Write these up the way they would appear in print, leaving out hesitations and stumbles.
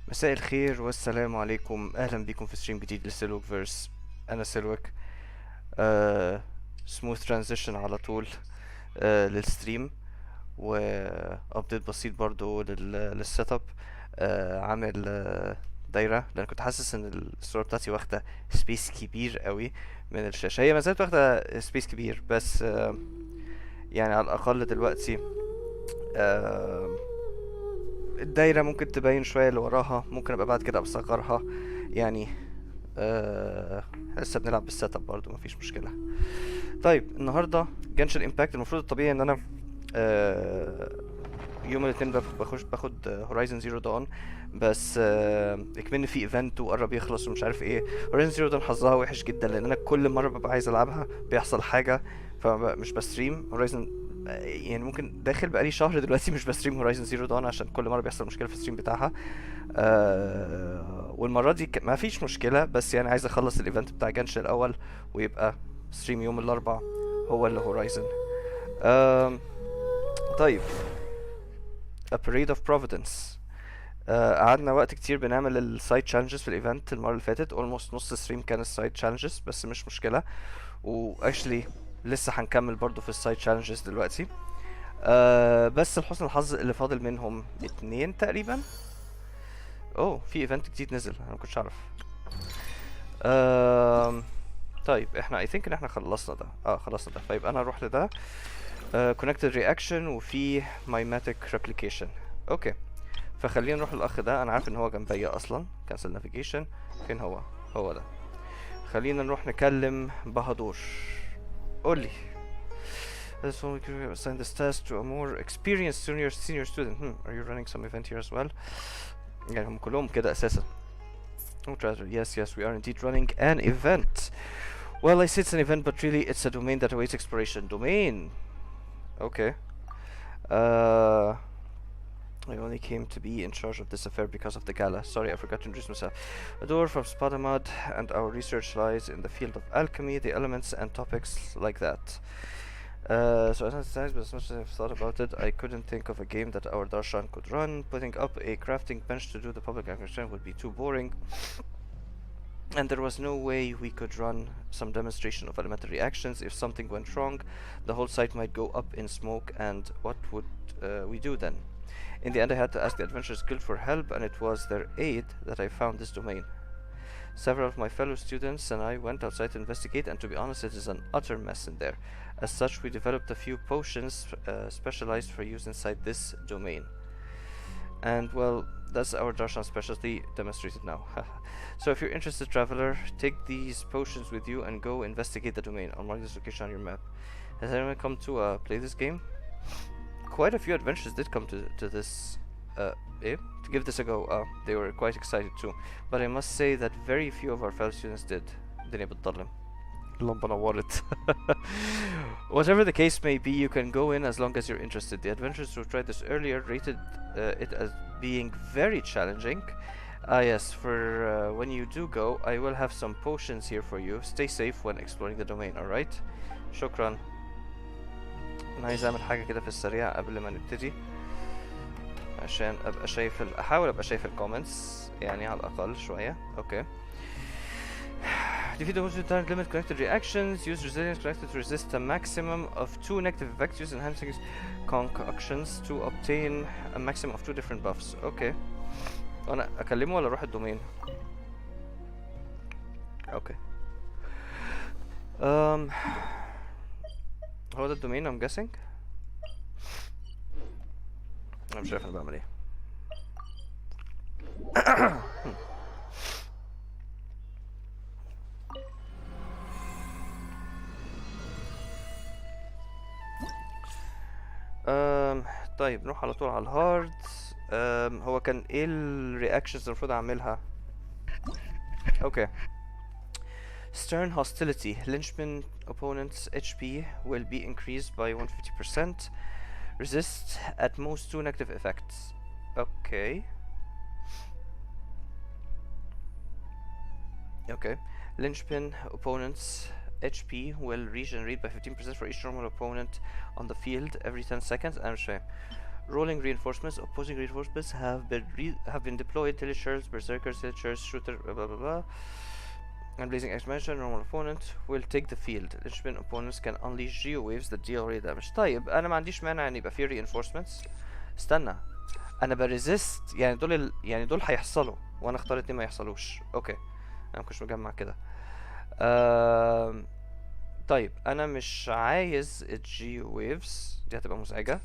مساء الخير والسلام عليكم، اهلا بكم في ستريم جديد لسيلوك فيرس. انا سيلوك. سموث ترانزيشن على طول للستريم، وابديت بسيط برضو للسيت اب. عامل دايره لان كنت حاسس ان الصوره بتاعتي واخده سبيس كبير قوي من الشاشه. هي ما زالت واخده سبيس كبير، بس يعني على الاقل دلوقتي الدايرة ممكن تبين شوية اللي وراها، ممكن ابقى بعد كده بصغرها يعني. لسه بنلعب بالسيت اب برضه، مفيش مشكلة. طيب النهاردة جنشن امباكت. المفروض الطبيعي ان انا يوم الاثنين باخد هورايزن زيرو دون، بس اكمن في ايفنت وقرب يخلص ومش عارف ايه. هورايزن زيرو دون حظها وحش جدا لان انا كل مرة ببقى عايز العبها بيحصل حاجة فمش بستريم هورايزن. يعني ممكن داخل بقالي شهر دلوقتي مش بستريم هورايزن زيرو دون عشان كل مره بيحصل مشكله في الستريم بتاعها. والمره دي ما فيش مشكله، بس يعني عايز اخلص الايفنت بتاع جنشن الاول ويبقى ستريم يوم الاربعاء هو اللي هورايزن. طيب A Parade of Providence. قعدنا وقت كتير بنعمل السايد تشالنجز في الايفنت المره اللي فاتت. اولموست نص ستريم كان السايد تشالنجز، بس مش مشكله. واكشلي لسه هنكمل برضو في السايد تشالنجز دلوقتي. بس لحسن الحظ اللي فاضل منهم 2 تقريبا. اوه، في ايفنت جديد نزل انا مكنتش اعرف. طيب احنا I think ان احنا خلصنا ده. خلصنا ده. طيب انا هروح لده. connected reaction وفي mimetic replication. اوكي، فخلينا نروح للاخ ده. انا عارف ان هو جنبيا اصلا. cancel navigation. فين هو؟ هو ده. خلينا نروح نكلم بهدور. قولي. This one we could assign this task to a more experienced senior student. Are you running some event here as well? يعني هم كلهم كده اساسا. Yes, we are indeed running an event. Well, I say it's an event, but really it's a domain that awaits exploration. Domain. Okay. I only came to be in charge of this affair because of the gala. Sorry, I forgot to introduce myself. Adore from Spadamad, and our research lies in the field of alchemy, the elements and topics like that. So as much as I've thought about it, I couldn't think of a game that our Darshan could run. Putting up a crafting bench to do the public acquisition would be too boring. And there was no way we could run some demonstration of elemental reactions. If something went wrong, the whole site might go up in smoke, and what would we do then? In the end, I had to ask the Adventurers Guild for help, and it was their aid that I found this domain. Several of my fellow students and I went outside to investigate, and to be honest, it is an utter mess in there. As such, we developed a few potions specialized for use inside this domain. And well, that's our Darshan specialty demonstrated now. So if you're interested, traveler, take these potions with you and go investigate the domain. I'll mark this location on your map. Has anyone come to play this game? Quite a few adventurers did come to this to give this a go. They were quite excited too, but I must say that very few of our fellow students did. الدنيا بتضلم. اللمبة نورت. Whatever the case may be, you can go in as long as you're interested. The adventurers who tried this earlier rated it as being very challenging. Yes, for when you do go, I will have some potions here for you. Stay safe when exploring the domain, alright? شكرا. أنا عايز أعمل حاجة كده في السريع قبل ما نبتدي. عشان ابقى شايف احاول ابقى شايف الكومنتس يعني على الاقل شويه. اوكي. Defeat the most target limit connected reactions. Use resilience connected to resist a maximum of 2 negative effects. Use enhancing concoctions to obtain a maximum of 2 different buffs. اوكي. انا اكلمه ولا اروح الدومين؟ اوكي. هو ده الدومين I'm guessing. انا مش عارف انا بعمل ايه. طيب نروح على طول على الهارد. هو كان ايه الرياكشنز المفروض اعملها؟ اوكي. Stern hostility. Lynchman opponent's HP will be increased by 150%. Resist at most 2 negative effects. Okay. Okay. Lynchpin opponent's HP will regenerate by 15% for each normal opponent on the field every 10 seconds. I'm sure. Rolling reinforcements. Opposing reinforcements have been deployed. Tilishers, berserkers, Tilishers, shooter, blah blah blah blah. And blazing expansion. Normal opponent will take the field. Lynchpin opponents can unleash geo waves that deal already damage. طيب أنا ما عنديش مانع إن يبقى فيه reinforcements. استنى. أنا بريزست يعني يعني دول هيحصلوا وأنا اختار 2 ما يحصلوش. أوكي. أنا مكنتش مجمع كده. طيب انا مش عايز الجي ويفز دي هتبقى مزعجة.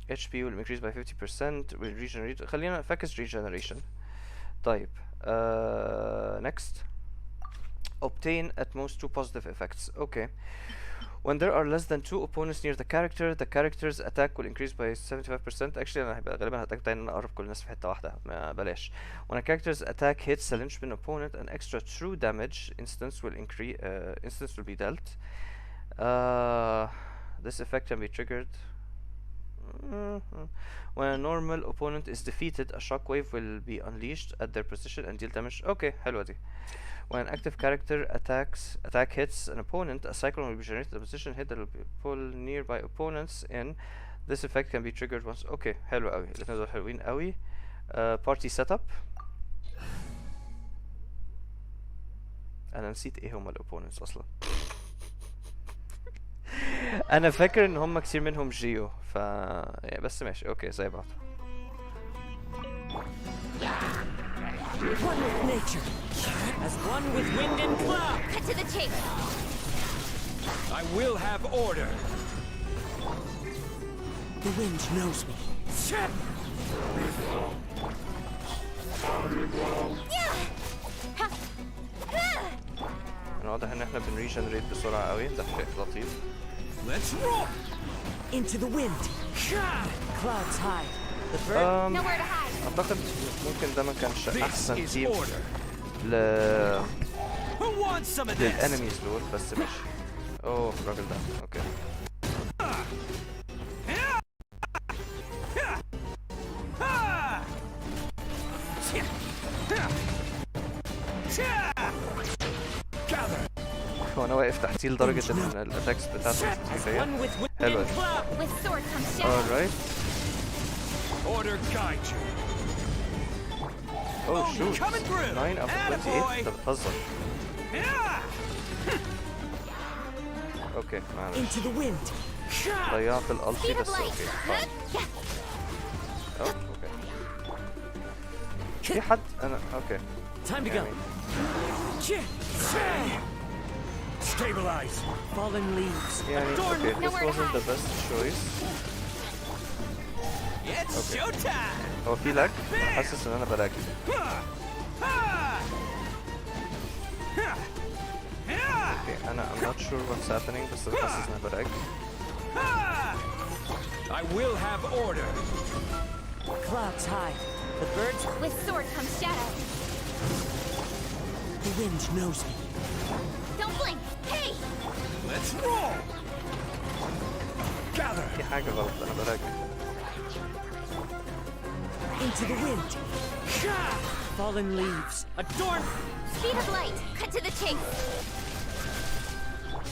HP will increase by 50% will regenerate. خلينا فاكس regeneration. طيب next. Obtain at most 2 positive effects. Okay. When there are less than 2 opponents near the character's attack will increase by 75%. Actually انا هيبقى غالبا هتاك تاني ان انا اقرب كل الناس في حتة واحدة. ما بلاش. When a character's attack hits a Lynchpin opponent, an extra true damage instance will be dealt. This effect can be triggered. When a normal opponent is defeated, a shockwave will be unleashed at their position and deal damage. Okay, حلوة دي. When an active character attack hits an opponent, a cyclone will be generated at a position hit that will pull nearby opponents in. This effect can be triggered once. Okay, حلو قوي. الاتنين دول حلوين قوي. Party setup. أنا نسيت إيه هما الopponents أصلا. أنا فاكر إن هما كتير منهم جيو بس ماشي. أوكي زي بعض. One with nature, as one with wind and cloud. Cut to the chase. I will have order. The wind knows me. أنا واضح إن إحنا بنريجنريت بسرعة قوي. ده شيء لطيف. Let's roll. Into the wind. Clouds high. The bird. Nowhere to hide. أعتقد ممكن ده ما كانش أحسن تيم Who wants some of this? للأنميز دول بس ماشي. أوه الراجل ده. أوكي. هو أنا واقف تحتيه لدرجة إن الأتاكس بتاعته مستفزة. حلوة دي. With sword comes shadow. Alright. Order guide you. Oh shoot. 9 out of 28. ده بتهزر. اوكي معلش. Into the wind. ضيعت الالتي بس اوكي. اوكي. في حد انا اوكي. Time to go. Stabilize. Fallen leaves. يعني اوكي. This wasn't the best choice. It's showtime. هو في لاج؟ حاسس ان انا بلاج. اوكي انا I'm not sure what's happening بس انا حاسس ان انا بلاج. I will have order. Clouds high. The birds. With sword comes shadow. The wind knows me. Don't blink. Hey. Let's roll. Gather. في حاجة غلط انا بلاج. Into the wind. Fallen leaves. Adorn. Speed of light. Cut to the chase.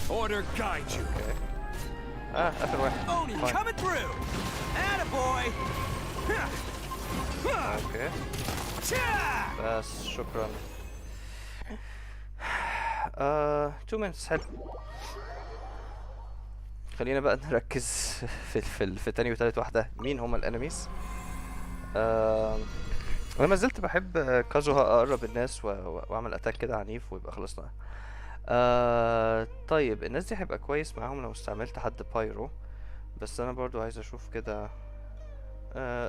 Order guide you. Okay. اخر واحد. Oni Fine. coming through. Attaboy. اوكي Cha! بس شكرا. 2 minutes حلو. خلينا بقى نركز في تاني وتالت واحدة مين هما الانميز. انا ما زلت بحب كازوها اقرب الناس واعمل اتاك كده عنيف ويبقى خلصنا. طيب الناس دي هيبقى كويس معاهم لو استعملت حد بايرو، بس انا برضو عايز اشوف كده.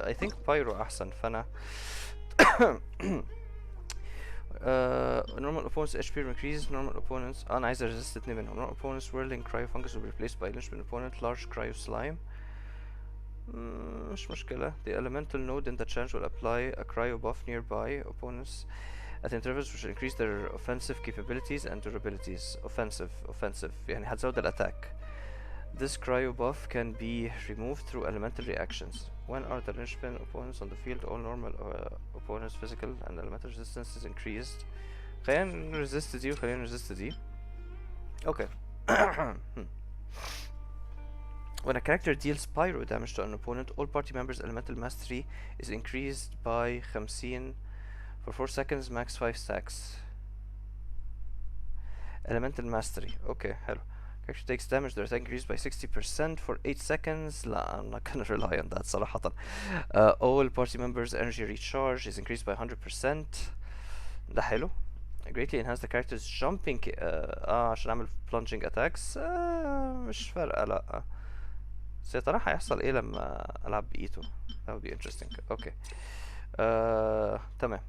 I think بايرو احسن. فانا normal opponents HP increase. Normal opponents انا عايز resist 2 منهم. Normal opponents whirling cryo fungus will be replaced by linchpin opponent large cryo slime. مش مشكلة. The elemental node in the challenge will apply a cryo buff nearby opponents at intervals which will increase their offensive capabilities and durabilities. Offensive يعني هتزود الاتاك. This cryo buff can be removed through elemental reactions. When are the linchpin opponents on the field, all normal opponents physical and elemental resistance is increased. خلينا resist دي وخلينا resist دي. Okay. When a character deals pyro damage to an opponent, all party members' elemental mastery is increased by 50 for 4 seconds, max 5 stacks. Elemental mastery. Okay, حلو. Character takes damage, their attack increased by 60% for 8 seconds. لا, I'm not gonna rely on that صراحة. All party members' energy recharge is increased by 100%. ده حلو. Greatly enhance the character's jumping عشان اعمل plunging attacks. مش فارقة لا. بس يا ترى هيحصل ايه لما العب بايتو. That would be interesting. اوكي. تمام.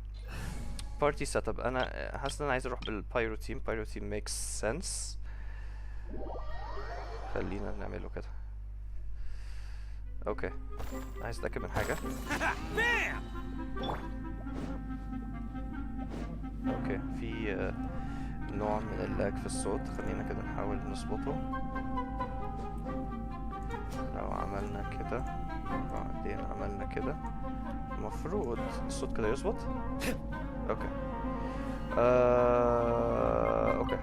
Party setup. انا حاسس ان انا عايز اروح بالبايرو تيم. بايرو تيم makes sense. خلينا نعمله كده. اوكي. عايز اتاكد من حاجة. Bam! اوكي في نوع من اللاج في الصوت. خلينا كده نحاول نظبطه. لو عملنا كده وبعدين عملنا كده المفروض الصوت كده يظبط. اوكي. اوكي.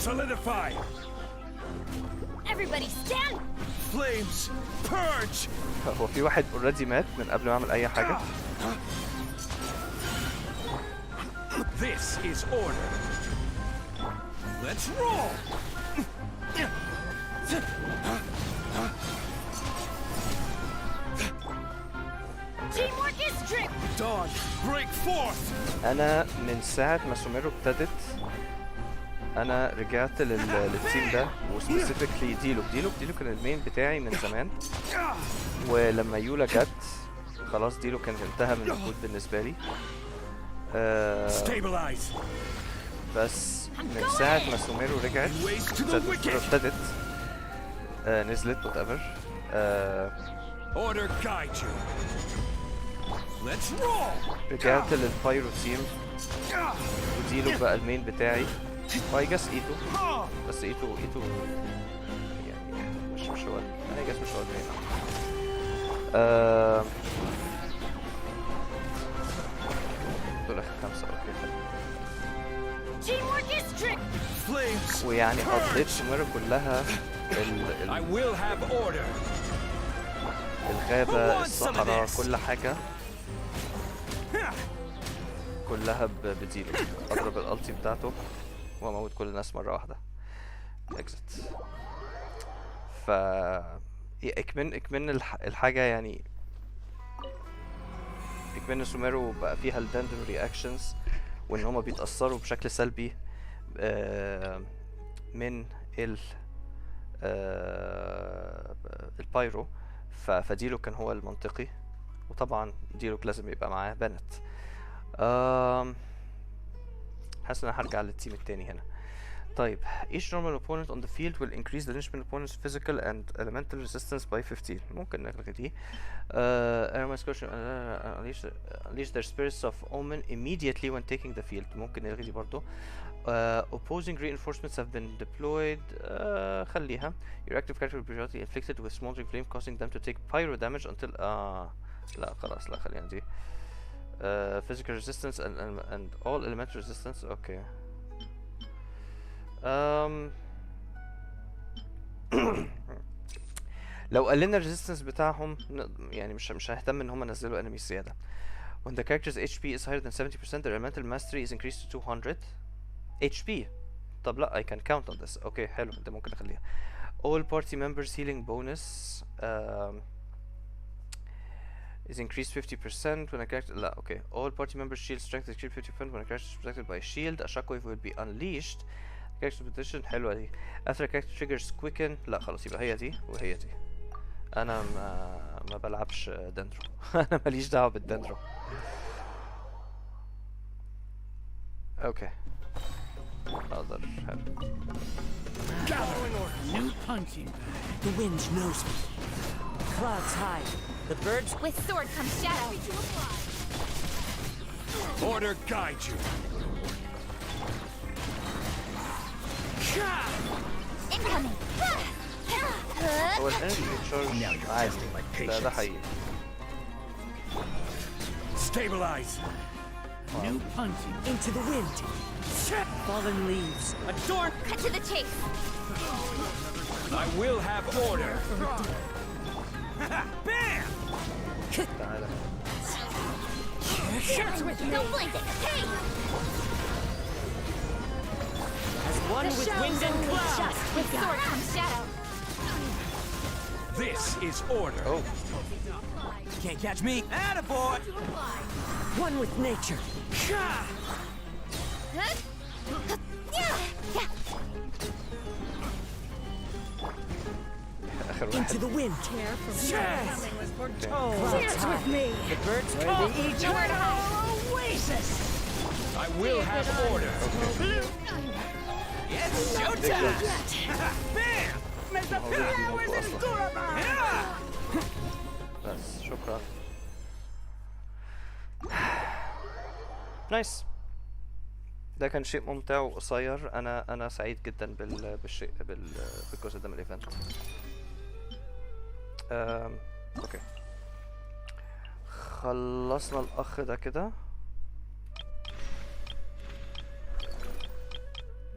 Solidify. Everybody stand! Flames purge. هو في واحد اوريدي مات من قبل ما اعمل اي حاجة. This is order. Let's roll. Teamwork is strict! Dawn, break forth. انا من ساعة ما سوميرو ابتدت انا رجعت للتيم ده وسبيسيفيكلي ديلو كان المين بتاعي من زمان. ولما يولا جت خلاص ديلو كان انتهى من المجهود بالنسبة لي. Stabilize. بس من ساعة ما سوميرو رجعت ابتدت نزلت whatever. Order guide you. Let's roll. رجعت للبايرو تيم وديلو بقى المين بتاعي. واي جاس ايتو. بس ايتو يعني مش هو انا جاس مش هو المين. دول اخر 5. اوكي. Teamwork is strict! Flames. ويعني قضيت سوميرو كلها I will have order. الغابة الصحراء كل حاجة كلها بديلو. اضرب الالتي بتاعته واموت كل الناس مرة واحدة. اكزت. ف اكمن الحاجة يعني اكمن سوميرو بقى فيها الدندن رياكشنز وان هما بيتأثروا بشكل سلبي من البايرو. فديلو كان هو المنطقي وطبعا ديلو لازم يبقى معاه بنت. حاسس ان انا هرجع للتيم التاني هنا. طيب each normal opponent on the field will increase the linchpin opponent's physical and elemental resistance by 15. ممكن نلغي دي. unleash their spirits of omen immediately when taking the field. ممكن نلغي دي برضو. Opposing reinforcements have been deployed. خليها. Your active character will be periodically inflicted with smoldering flame causing them to take pyro damage until لا خلاص لا خلينا دي. Physical resistance and all elemental resistance. Okay. لو قللنا الريزيستنس بتاعهم يعني مش هنهتم ان هم نزلوا انمي زياده. When the character's HP is higher than 70%, their elemental mastery is increased to 200 HP. طب لا I can count on this. اوكي حلو ده ممكن اخليها. All party members healing bonus is increased 50% when a character. لا اوكي. All party members shield strength is increased 50% when a character is protected by a shield. A shockwave will be unleashed. character position حلوة دي. After a character triggers quicken. لا خلاص يبقى هي دي وهي دي. انا ما بلعبش دندرو. انا ماليش دعوة بالدندرو. اوكي. اقدر حلو. New punching bag. The wind knows me. Clouds hide. The birds. With sword comes shadow. Order guide you. Incoming. هو الانمي بيتشارج عادي. ده حقيقي. Stabilize. New punching. Into the wind. Fallen leaves. A door. Cut to the chase. I will have order. Bam! تعالى. No blink. Hey. As one with wind and cloud. With sword comes shadow. This is order. Oh. Can't catch me. Attaboy! One with nature. آخر Into واحد. the wind. Yes! Dance with me. The birds call. Nowhere to hide. Oasis! I will have order. It's showtime! Bam! بس شكرا. نايس. ده كان شيء ممتع وقصير. انا سعيد جدا بالجزء ده من الايفنت. اوكي خلصنا الاخ ده كده.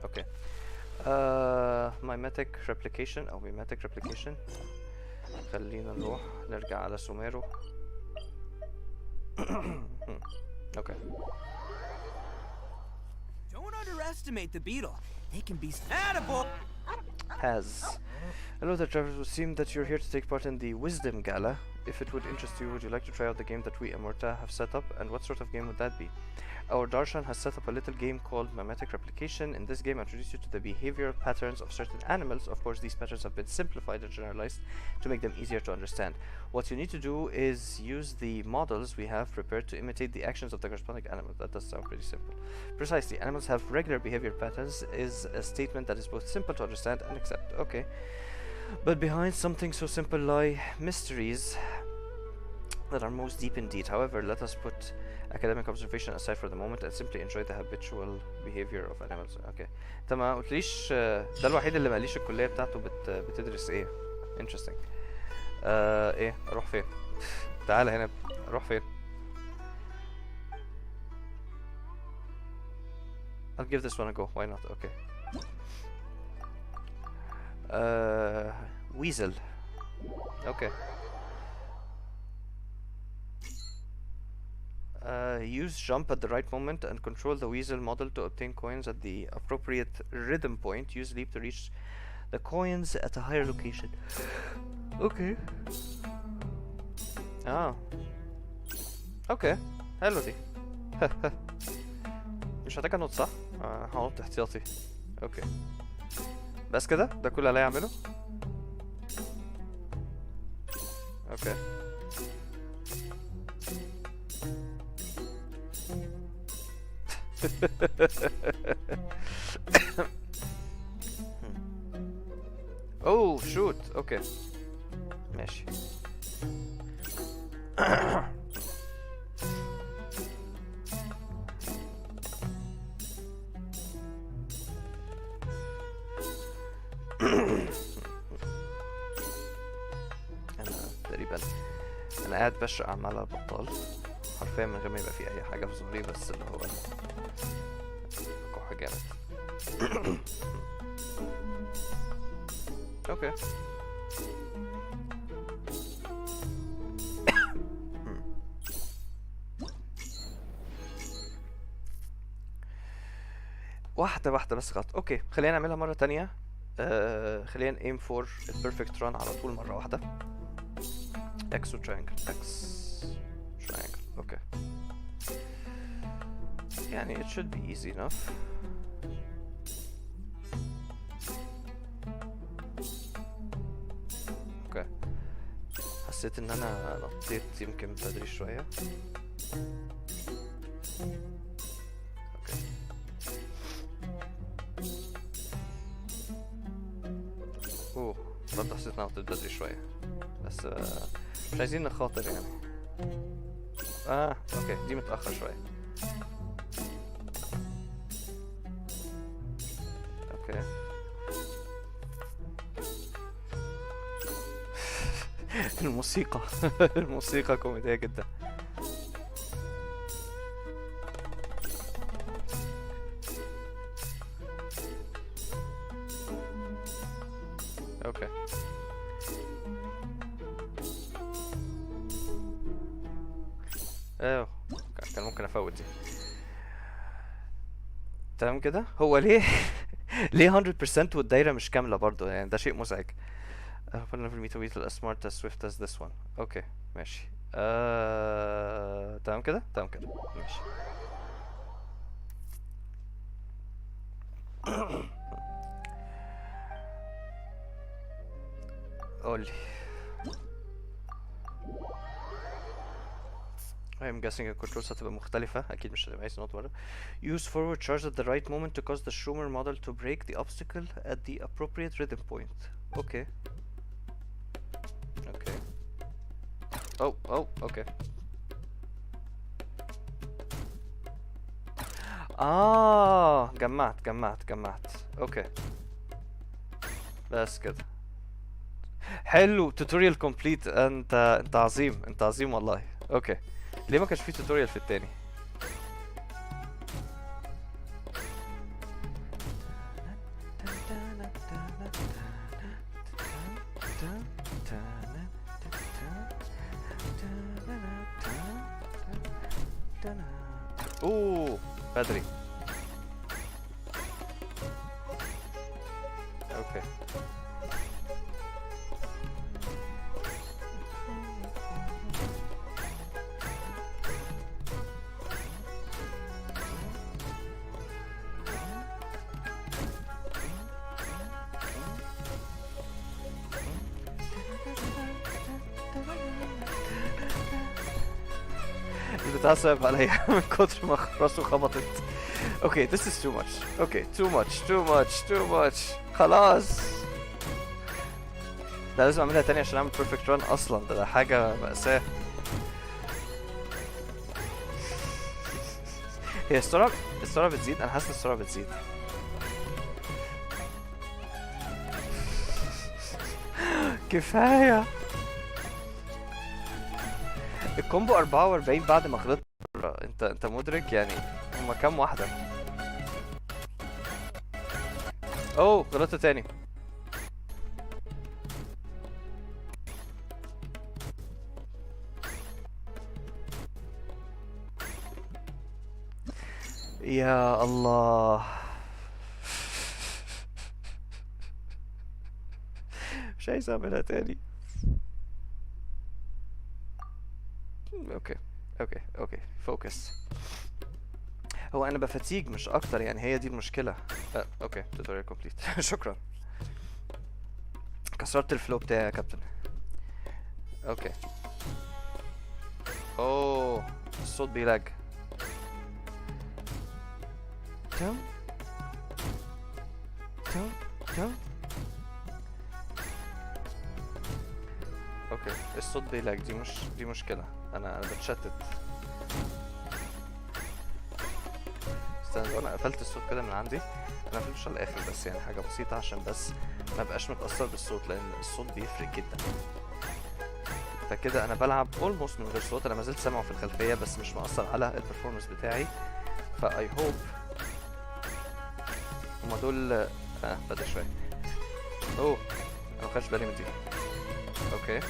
اوكي mimetic replication او mimetic replication. خلينا نروح نرجع على سوميرو. اوكي. Don't underestimate the beetle. They can be attaboy. Has. Hello there, travelers. It would seem that you're here to take part in the Wisdom Gala. If it would interest you, would you like to try out the game that we Amorta have set up, and what sort of game would that be? Our Darshan has set up a little game called Mimetic Replication. In this game, I introduce you to the behavioral patterns of certain animals. Of course, these patterns have been simplified and generalized to make them easier to understand. What you need to do is use the models we have prepared to imitate the actions of the corresponding animal. That does sound pretty simple. Precisely, animals have regular behavior patterns is a statement that is both simple to understand and accept. Okay. But behind something so simple lie mysteries that are most deep indeed. However, let us put academic observation aside for the moment and simply enjoy the habitual behavior of animals. Okay. انت ما قلتليش ده الوحيد اللي ما قاليش الكلية بتاعته بتدرس ايه. Interesting. ايه اروح فين؟ تعال هنا اروح فين؟ I'll give this one a go. Why not? Okay. Weasel. Okay. Use jump at the right moment and control the weasel model to obtain coins at the appropriate rhythm point. Use leap to reach the coins at a higher location. Okay. Okay. حلو دي. مش هحتاج انط صح؟ هنط احتياطي. اوكي. بس كده؟ ده كل اللي هيعمله؟ اوكي. اوه شوت. اوكي ماشي. انا قاعد بشرق عمال على البطال حرفيا من غير ما يبقى في اي حاجه في ظهري، بس اللي هو كح جامد. اوكي. واحدة واحدة بس غلط. اوكي خلينا نعملها مرة تانية. خلينا aim for a perfect run على طول مرة واحدة. X و triangle X triangle. اوكي يعني it should be easy enough. اوكي حسيت ان انا نطيت يمكن بدري شوية. اوكي اوه برضه حسيت ان انا نطيت بدري شوية بس مش عايزين نخاطر يعني. اوكي دي متأخر شوية. اوكي الموسيقى الموسيقى كوميدية جدا. اوكي ايوه كان ممكن افوت دي. تمام كده. هو ليه ليه 100% والدايرة مش كاملة برضو يعني ده شيء مزعج. I'll never meet a weasel as smart as swift as this one. اوكي ماشي. تمام كده تمام كده ماشي. قولي. I'm guessing الكنترولز هتبقى مختلفة أكيد مش هتبقى عايز نقط برا. Use forward charge at the right moment to cause the Schumer model to break the obstacle at the appropriate rhythm point. اوكي اوكي اوكي. جمعت. اوكي بس كده. حلو توتوريال كومبليت. انت عظيم والله. اوكي ليه ما كانش في توتوريال في التاني؟ اوه بدري. اوكي البتاع صعب عليا من كتر ما راسه خبطت. اوكي this is too much. اوكي too much. خلاص ده لازم اعملها تاني عشان اعمل perfect run اصلا. ده حاجة مأساة. هي السرعة بتزيد. انا حاسس السرعة بتزيد. كفاية. الكومبو 44 بعد ما غلطت. انت مدرك يعني هما كام واحدة؟ اوه غلطت تاني. يا الله مش عايز اعملها تاني. اوكي فوكس. هو انا بفتيج مش اكتر يعني هي دي المشكلة. اوكي توتوريال كومبليت. شكرا. كسرت الفلو بتاعي يا كابتن. اوكي اوه الصوت بيلاج. تم اوكي الصوت بيلاج. دي مشكلة. انا بتشتت. استنى انا قفلت الصوت كده من عندي. انا قفلتش على الاخر بس يعني حاجة بسيطة عشان بس ما بقاش متأثر بالصوت لان الصوت بيفرق جدا. فكده انا بلعب almost من غير صوت. انا ما زلت سامعه في الخلفية بس مش مأثر على البرفورمانس بتاعي. فا I hope هما دول بدري شوية. اوه ما خدش بالي من دي. اوكي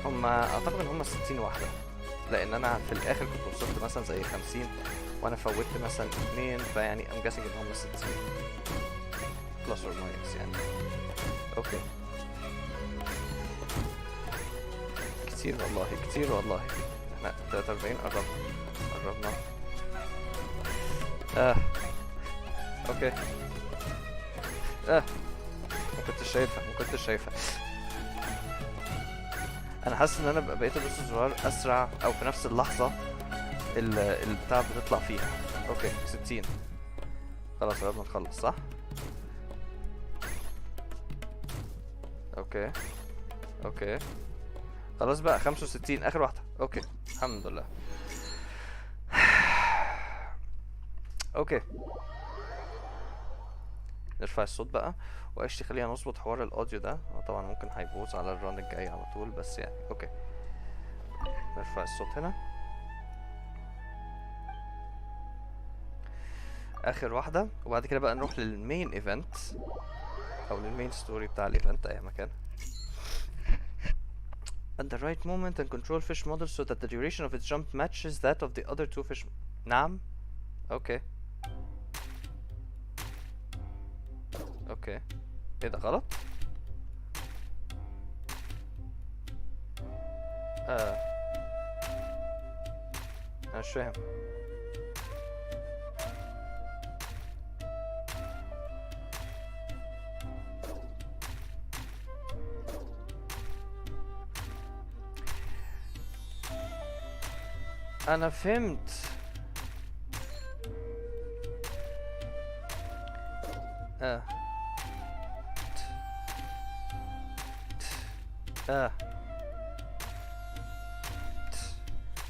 هما اعتقد ان هما 60 واحدة، لان انا في الاخر كنت وصلت مثلا زي 50 وانا فوتت مثلا 2، فيعني I'm guessing ان هما 60 plus or minus يعني. اوكي كتير والله، كتير والله. احنا 43 قربنا. اوكي ما كنتش شايفها. انا حاسس ان انا بقيت ادوس الزرار اسرع او في نفس اللحظة البتاع بتطلع فيها. اوكي 60 خلاص قربنا نخلص صح؟ اوكي خلاص بقى 65 اخر واحدة. اوكي الحمد لله. اوكي نرفع الصوت بقى وقشتي. خلينا نظبط حوار الاوديو ده، طبعا ممكن هيبوظ على الران الجاي على طول، بس يعني اوكي نرفع الصوت هنا. اخر واحدة وبعد كده بقى نروح للمين ايفنت او للمين ستوري بتاع الايفنت اي مكان. At the right moment and control fish model so that the duration of its jump matches that of the other two fish. نعم اوكي ايه ده غلط؟ انا مش فاهم. انا فهمت.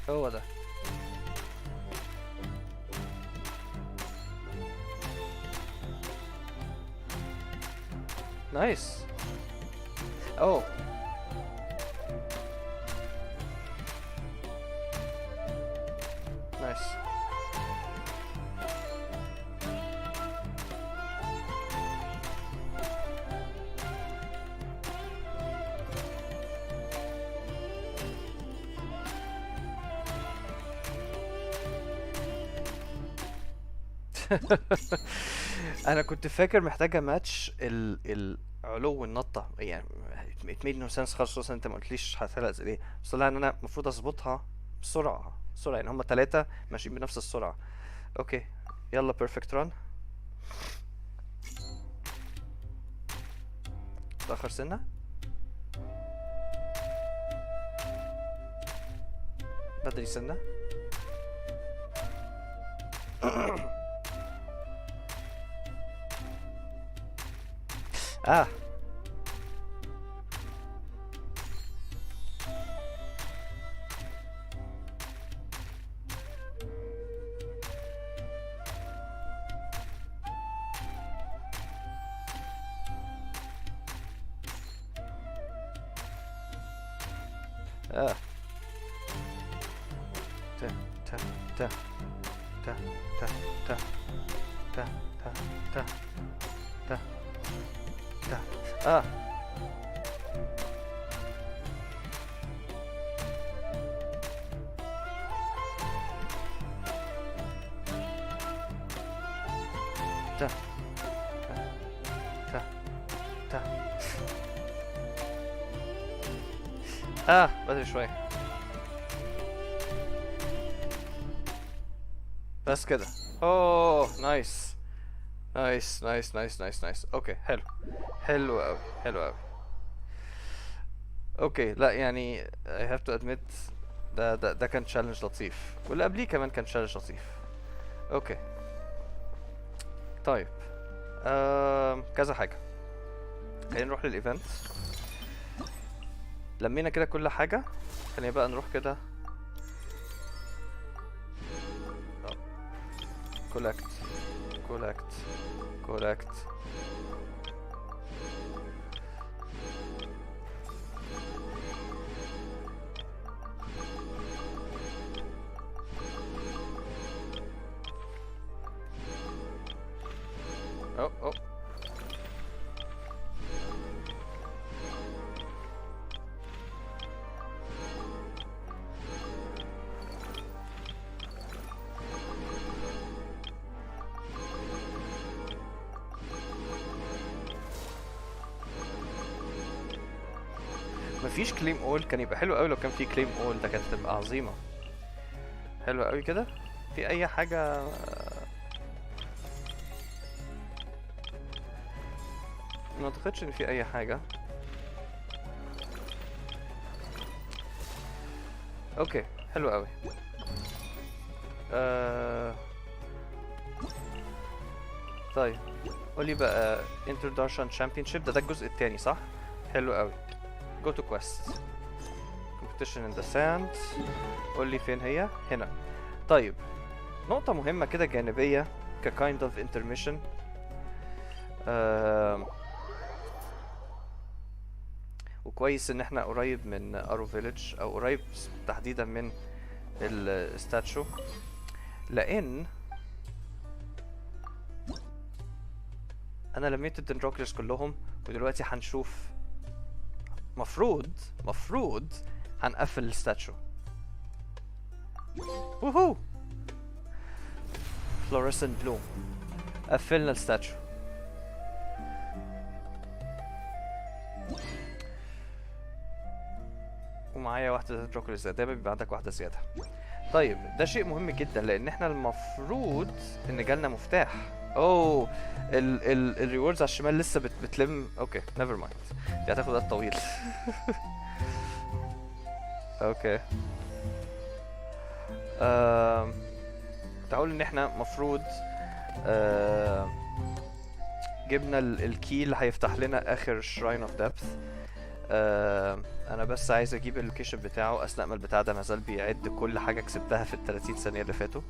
هو ده. نايس. اوه نايس. انا كنت فاكر محتاجه ماتش العلو النطه يعني it made no sense خالص. انت ما قلتليش هتحرق زي ايه، بس طلع ان انا المفروض اظبطها بسرعه يعني هما 3 ماشيين بنفس السرعه. اوكي يلا بيرفكت ران. تأخر سنه. بدري سنه. بدري شوية بس كده. اوه نايس. اوكي حلو اوي. اوكي لا يعني I have to admit ده كان تشالنج لطيف، واللي قبليه كمان كان تشالنج لطيف. اوكي طيب كذا حاجة. خلينا نروح للايفنت. لمينا كده كل حاجة، خلينا بقى نروح كده collect. مفيش كليم اول. كان يبقى حلو قوي لو كان في كليم اول، ده كانت تبقى عظيمه. حلو قوي كده. في اي حاجه؟ ما اعتقدش ان في اي حاجه. اوكي حلو قوي. طيب قولي بقى introduction championship ده الجزء الثاني صح؟ حلو قوي. go to quest competition in the sand. قولي فين هي؟ هنا. طيب نقطة مهمة كده جانبية ك kind of intermission. وكويس ان احنا قريب من ارو فيليج، او قريب تحديدا من الستاتشو، لان انا لميت الدندروكلز كلهم، ودلوقتي هنشوف مفروض هنقفل الستاتشو. ووهو فلوريسنت بلوم. قفلنا الستاتشو. ومعايا واحدة دندروكلز زيادة. دايما بيبقى عندك واحدة زيادة. طيب ده شيء مهم جدا، لان احنا المفروض ان جالنا مفتاح. اوه الريوردز على الشمال لسه بتلم. اوكي نيفر مايند، دي هتاخد وقت طويل. اوكي تعال ان احنا مفروض جبنا الكي اللي هيفتح لنا اخر شراين اوف ديبث. انا بس عايز اجيب اللوكيشن بتاعه اثناء ما البتاع ده مازال بيعد كل حاجه كسبتها في ال30 ثانيه اللي فاتوا.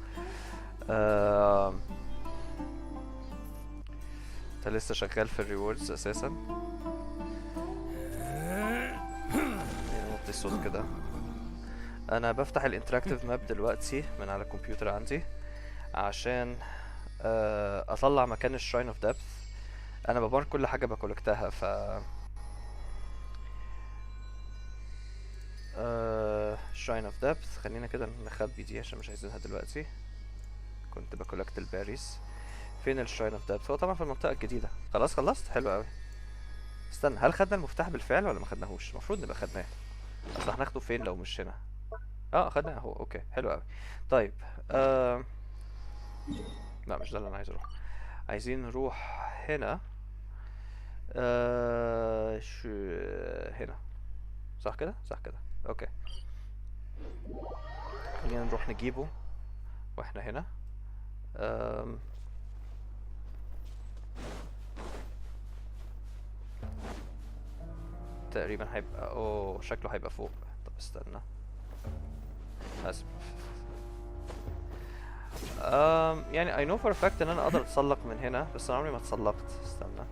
انت لسه شغال في الريوردز اساسا. نوطي الصوت كده. انا بفتح الانتراكتيف ماب دلوقتي من على الكمبيوتر عندي عشان اطلع مكان الشراين اوف ديبث. انا بمارك كل حاجه بكولكتها. ف شراين اوف ديبث خلينا كده نخبي دي عشان مش عايزينها دلوقتي. كنت بكولكت الباريس. فين الشراين اوف ديبث؟ هو طبعا في المنطقه الجديده. خلاص خلصت. حلو قوي. استنى، هل خدنا المفتاح بالفعل ولا ما خدناهوش؟ المفروض نبقى خدناه. اصل هناخده فين لو مش هنا؟ خدناه اهو. اوكي حلو قوي. طيب لا مش ده اللي انا عايز اروح. عايزين نروح هنا. هنا صح كده؟ صح كده. اوكي خلينا نروح نجيبه واحنا هنا. تقريبا هيبقى شكله هيبقى فوق. طب استنى اسف. يعني I know for a fact ان انا اقدر اتسلق من هنا، بس انا عمري ما اتسلقت. استنى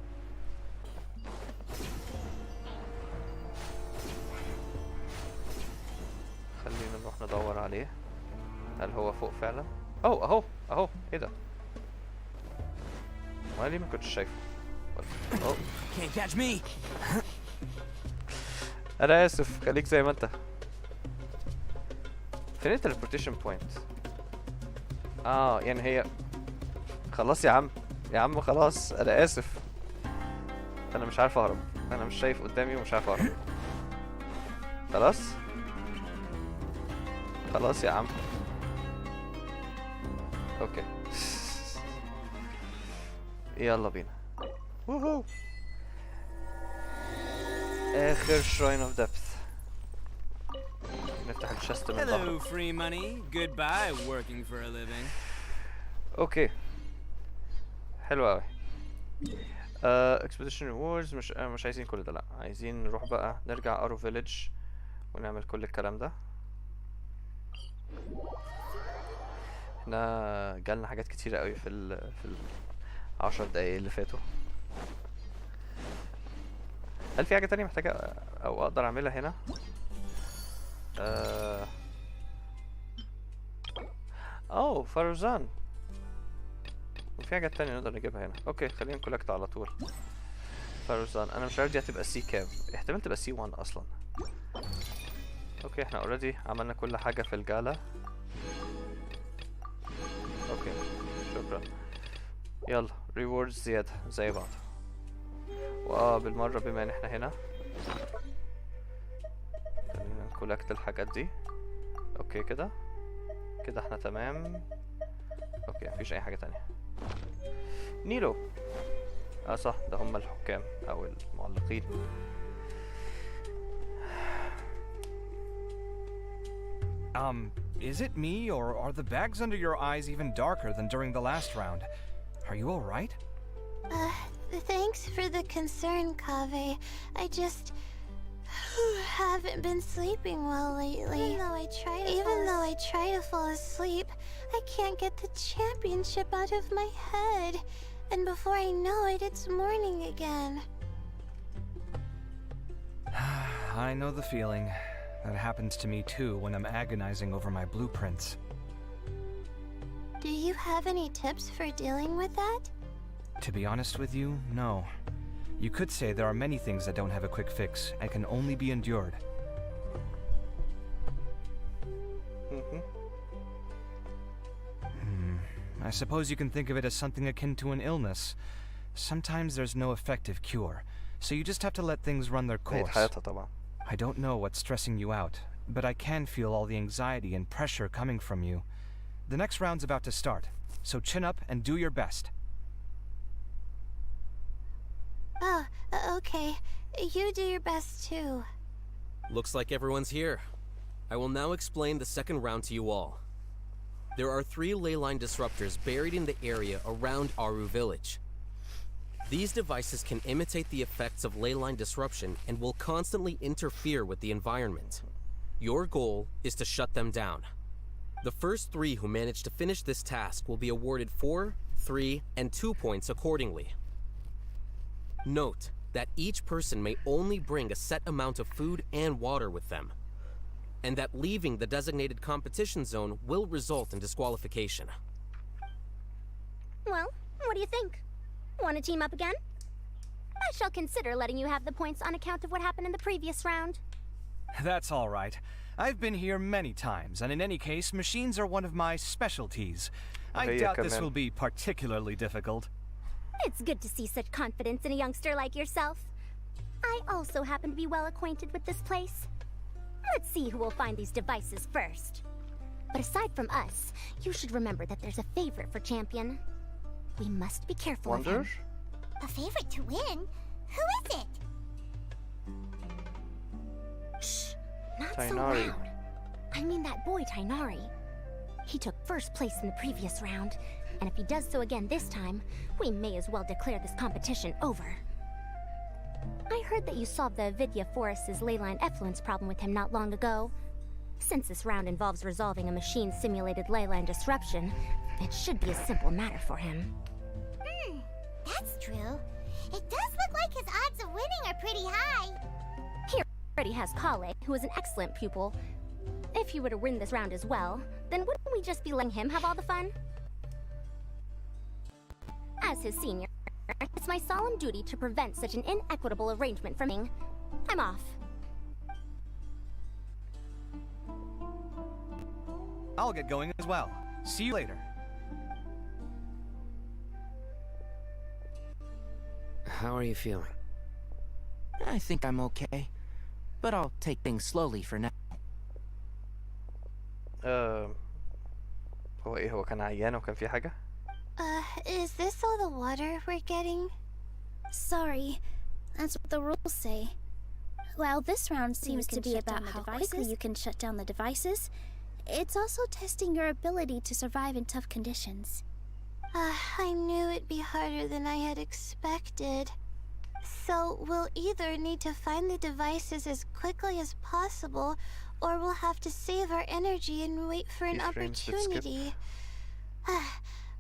خلينا نروح ندور عليه. هل هو فوق فعلا؟ اهو. ايه ده؟ مالي ما كنتش شايفه. Can't catch me. انا اسف، خليك زي ما انت. فين التليبورتيشن بوينت؟ يعني هي خلاص يا عم خلاص. انا اسف، انا مش عارف اهرب. انا مش شايف قدامي ومش عارف اهرب. خلاص يا عم. اوكي يلا بينا. ووهو اخر شراين اوف ديبث. نفتح الشست من ظهره. Hello, free money. Goodbye, working for a living. اوكي حلو قوي. expedition rewards مش عايزين كل ده. لا عايزين نروح بقى نرجع ارو فيليج ونعمل كل الكلام ده. احنا جالنا حاجات كتيرة قوي في 10 دقايق اللي فاتوا. هل في حاجة تانية محتاجة او اقدر اعملها هنا؟ فاروزان. وفي حاجات تانية نقدر نجيبها هنا. اوكي خلينا نكولكت على طول. فاروزان انا مش عارف دي هتبقى سي كام. احتمال تبقى سي 1 اصلا. اوكي احنا اوريدي عملنا كل حاجة في الجالة. اوكي شكرا. يلا ريوردز زيادة زي بعض. بالمرة بما ان احنا هنا كولكت الحاجات دي. اوكي كده كده احنا تمام. اوكي مفيش اي حاجة تانية. نيلو. صح، ده هم الحكام او المعلقين. Is it me, or are the bags under your eyes even darker than during the last round? Are you all right? Thanks for the concern, Kaveh. I just haven't been sleeping well lately. Even though I try to fall asleep, I can't get the championship out of my head. And before I know it, it's morning again. I know the feeling. That happens to me too when I'm agonizing over my blueprints. Do you have any tips for dealing with that? To be honest with you, no. You could say there are many things that don't have a quick fix and can only be endured. I suppose you can think of it as something akin to an illness. Sometimes there's no effective cure, so you just have to let things run their course. I don't know what's stressing you out, but I can feel all the anxiety and pressure coming from you. The next round's about to start, so chin up and do your best. Oh, okay. You do your best too. Looks like everyone's here. I will now explain the second round to you all. There are 3 ley line disruptors buried in the area around Aru village. These devices can imitate the effects of ley line disruption and will constantly interfere with the environment. Your goal is to shut them down. The first 3 who manage to finish this task will be awarded 4, 3, and 2 points accordingly. Note that each person may only bring a set amount of food and water with them, and that leaving the designated competition zone will result in disqualification. Well, what do you think? Want to team up again? I shall consider letting you have the points on account of what happened in the previous round. That's all right. I've been here many times, and in any case, machines are one of my specialties. I doubt this will be particularly difficult. It's good to see such confidence in a youngster like yourself. I also happen to be well acquainted with this place. Let's see who will find these devices first. But aside from us, you should remember that there's a favorite for champion. We must be careful of him. A favorite to win? Who is it? Shh, not so Tainari. loud. I mean that boy Tainari. He took first place in the previous round, and if he does so again this time, we may as well declare this competition over. I heard that you solved the Avidya Forest's leyline effluence problem with him not long ago. Since this round involves resolving a machine-simulated leyline disruption, it should be a simple matter for him. That's true. It does look like his odds of winning are pretty high. He already has Kale, who is an excellent pupil. If he were to win this round as well, then wouldn't we just be letting him have all the fun? As his senior, it's my solemn duty to prevent such an inequitable arrangement from me. I'm off. I'll get going as well. See you later. How are you feeling? I think I'm okay, but I'll take things slowly for now. هو كان عيان وكان في حاجة؟ Is this all the water we're getting? Sorry, that's what the rules say. While this round seems to be about how quickly you can shut down the devices, it's also testing your ability to survive in tough conditions. I knew it'd be harder than I had expected. So we'll either need to find the devices as quickly as possible, or we'll have to save our energy and wait for an opportunity.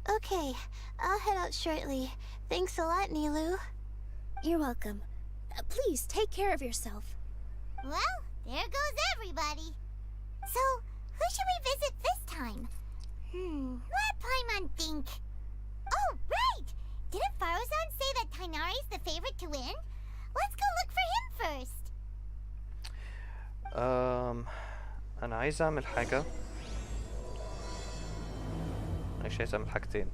Okay, I'll head out shortly. Thanks a lot, Nilu. You're welcome. Please take care of yourself. Well, there goes everybody. So, who should we visit this time? Let Paimon think. Oh, right! Didn't Faruzan say that Tainari's the favorite to win? Let's go look for him first. أنا عايز أعمل حاجة. عايز أعمل حاجتين.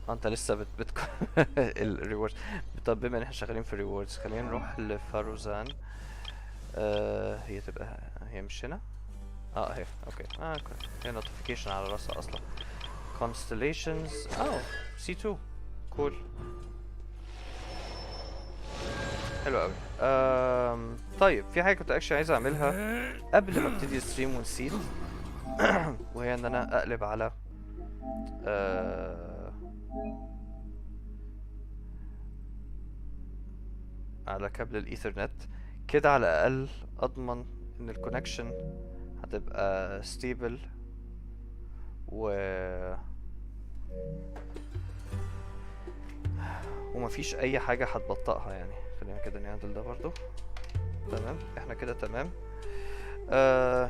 أنت لسه الريوردز. طب بما إن إحنا شغالين في الريوردز، خلينا نروح لفاروزان. هي تبقى هي مش هنا. اهي اوكي. هي نوتيفيكيشن على راسها اصلا. constellations. C2 cool. حلو قوي. طيب في حاجه كنت اكشلي عايز اعملها قبل ما ابتدي الستريم ونسيت. وهي ان انا اقلب على على كابل الايثرنت كده، على الاقل اضمن ان الكونكشن هتبقى ستيبل ومفيش اي حاجه هتبطئها يعني. خلينا كده نعدل ده برضو. تمام احنا كده تمام.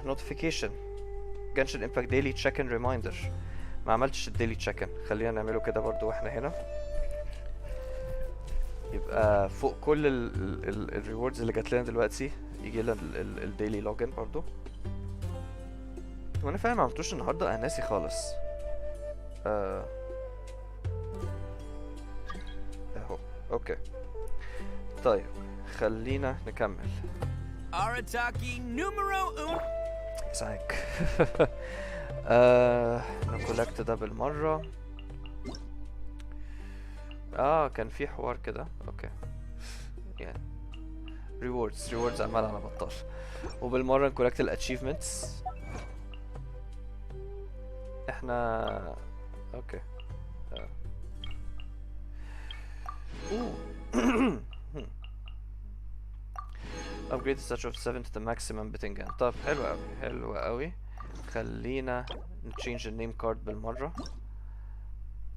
نوتيفيكيشن جنشن امباكت ديلي تشيك ان ريمايندر. ما عملتش الديلي تشيك ان، خلينا نعمله كده برضو واحنا هنا. يبقى فوق كل الريوردز اللي جات لنا دلوقتي يجي لنا الديلي لوجن برضو. وانا فاهم ما عملتوش النهارده، انا ناسي خالص. اهو اوكي. طيب خلينا نكمل. Arataki numero un. ازيك. نكولكت ده بالمرة. كان في حوار كده. اوكي يعني ريوردز عمال على بطال. وبالمرة نكولكت الاتشيفمنتس. احنا اوكي. upgrade the statue of 7 to the maximum بتنجان. طب حلو قوي حلو قوي. خلينا نتشينج النيم كارد بالمرة.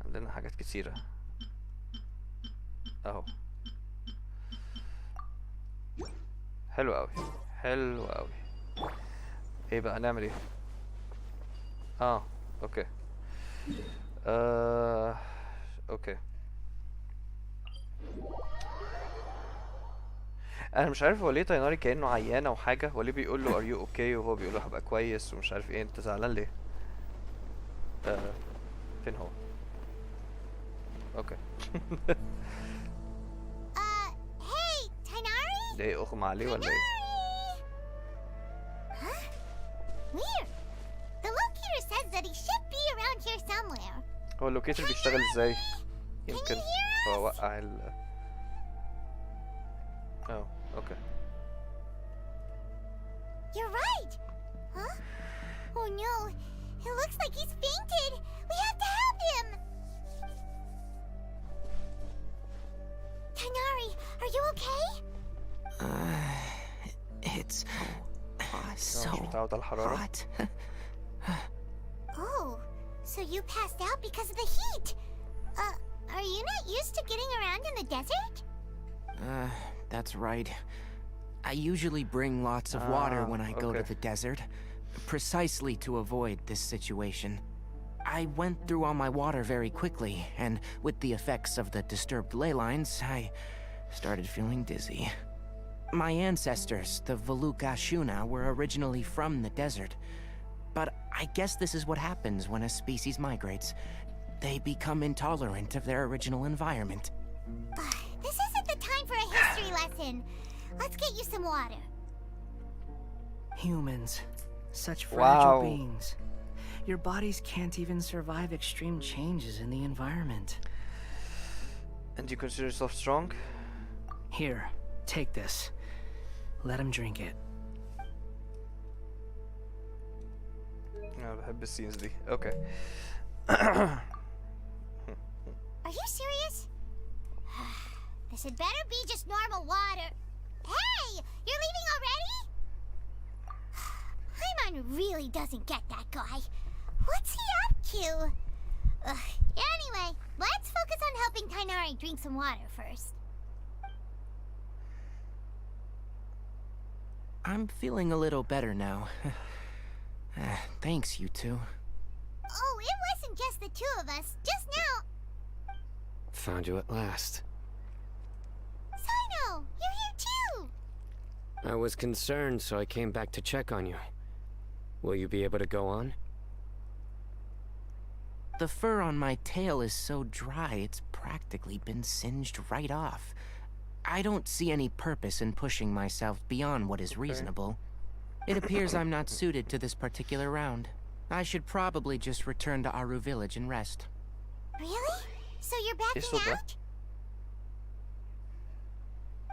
عندنا حاجات كتيرة اهو. حلو قوي حلو قوي. ايه بقى نعمل ايه؟ اوكي. اوكي. انا مش عارف هو ليه تايناري كانه عيان او حاجه، هو ليه بيقول له ار يو اوكي وهو بيقول له هبقى كويس ومش عارف ايه. انت زعلان ليه؟ فين هو؟ اوكي. Hey, Tainari? ده ايه اغمى عليه ولا ايه؟ Huh? Weird. The locator says that he should be around here somewhere. هو اللوكيتر بيشتغل ازاي؟ يمكن هو وقع okay. You're right. Huh? Oh no. It looks like he's fainted. We have to help him. Tainari, are you okay? It's so hot. Oh, so you passed out because of the heat. Are you not used to getting around in the desert? That's right. I usually bring lots of water when I go to the desert, precisely to avoid this situation. I went through all my water very quickly, and with the effects of the disturbed ley lines, I started feeling dizzy. My ancestors, the Valukashuna, were originally from the desert. But I guess this is what happens when a species migrates. They become intolerant of their original environment. This isn't the time for a history lesson. Let's get you some water. Humans. Such fragile beings. Your bodies can't even survive extreme changes in the environment. And you consider yourself strong? Here, take this. Let him drink it. أنا بحب السينز دي. Okay. Are you serious? This had better be just normal water. Hey! You're leaving already? Paimon really doesn't get that guy. What's he up to? Anyway, let's focus on helping Tainari drink some water first. I'm feeling a little better now. Thanks, you two. Oh, it wasn't just the two of us. Just now. Found you at last. Sino, you're here too. I was concerned, so I came back to check on you. Will you be able to go on? The fur on my tail is so dry, it's practically been singed right off. I don't see any purpose in pushing myself beyond what is reasonable. It appears I'm not suited to this particular round. I should probably just return to Aru Village and rest. Really? So you're backing out?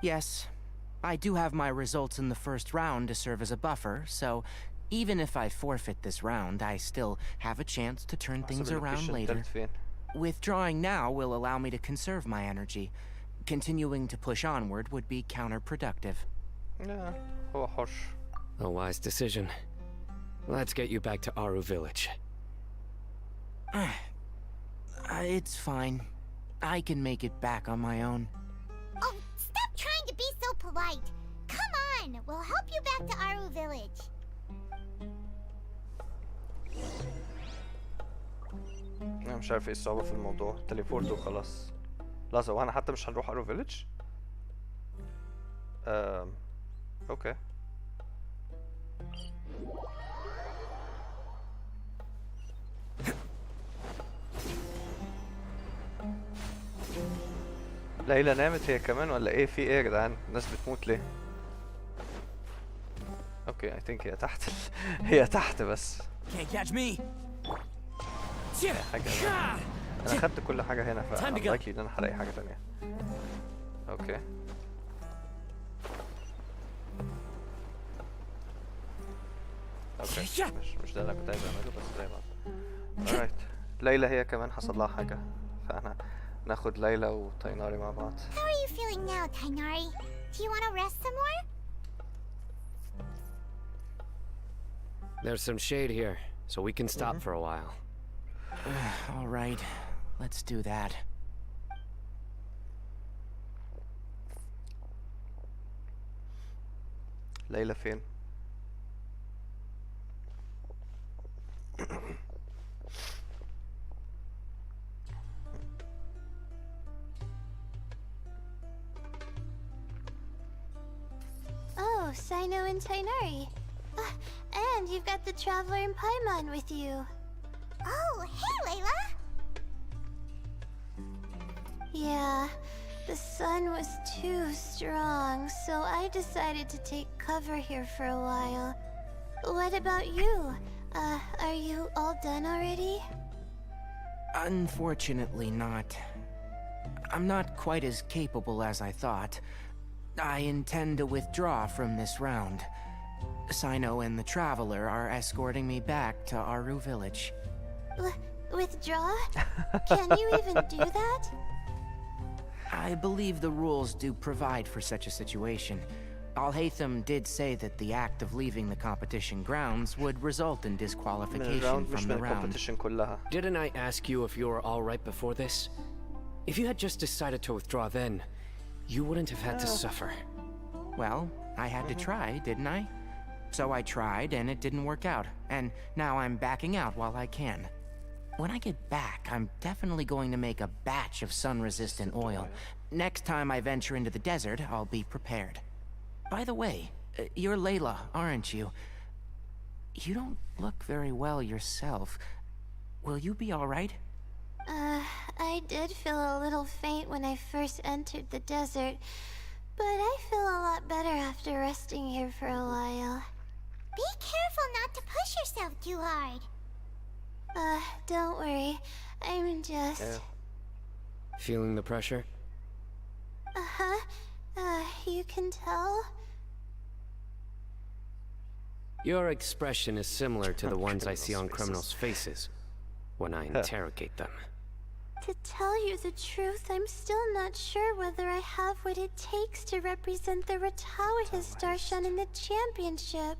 Yes. I do have my results in the first round to serve as a buffer, so even if I forfeit this round, I still have a chance to turn things around later. Withdrawing now will allow me to conserve my energy. Continuing to push onward would be counterproductive. Yeah, هو حر. A wise decision. Let's get you back to Aru Village. It's fine. I can make it back on my own. Oh, stop trying to be so polite. Come on, we'll help you back to Aru Village. انا مش عارف ايه الصعوبة في الموضوع. تليفورت وخلاص. لحظة، وانا حتى مش هنروح ارو فيليج؟ اوكي. ليلى نامت هي كمان ولا ايه؟ في ايه يا جدعان؟ الناس بتموت ليه؟ اوكي، I think هي تحت هي تحت بس. حاجة انا خدت كل حاجة هنا، فلايكلي ان انا هلاقي حاجة تانية. اوكي. اوكي، مش ده اللي انا كنت عايز اعمله، بس زي بعض. alright. ليلى هي كمان حصل لها حاجة، فاحنا ناخد ليلى وتايناري مع بعض. How are you feeling now, Tainari? Do you want to rest some more? There's some shade here, so we can stop for a while. All right, let's do that. ليلى فين؟ Oh, Sino and Tainari. And you've got the Traveler and Paimon with you. Oh, hey, Layla! Yeah, the sun was too strong, so I decided to take cover here for a while. What about you? Are you all done already? Unfortunately not. I'm not quite as capable as I thought. I intend to withdraw from this round. Sino and the Traveler are escorting me back to Aru Village. Withdraw? Can you even do that? I believe the rules do provide for such a situation. Al-Haytham did say that the act of leaving the competition grounds would result in disqualification from the round. Didn't I ask you if you were all right before this? If you had just decided to withdraw then, you wouldn't have had to suffer. Well, I had to try, didn't I? So I tried and it didn't work out, and now I'm backing out while I can. When I get back, I'm definitely going to make a batch of sun-resistant oil. Next time I venture into the desert, I'll be prepared. By the way, you're Layla, aren't you? You don't look very well yourself. Will you be all right? I did feel a little faint when I first entered the desert, but I feel a lot better after resting here for a while. Be careful not to push yourself too hard. Don't worry. I'm just... Feeling the pressure? Uh-huh. You can tell? Your expression is similar to the ones I see on criminals' faces when I interrogate them. To tell you the truth, I'm still not sure whether I have what it takes to represent the Ratawahis Darshan in the championship.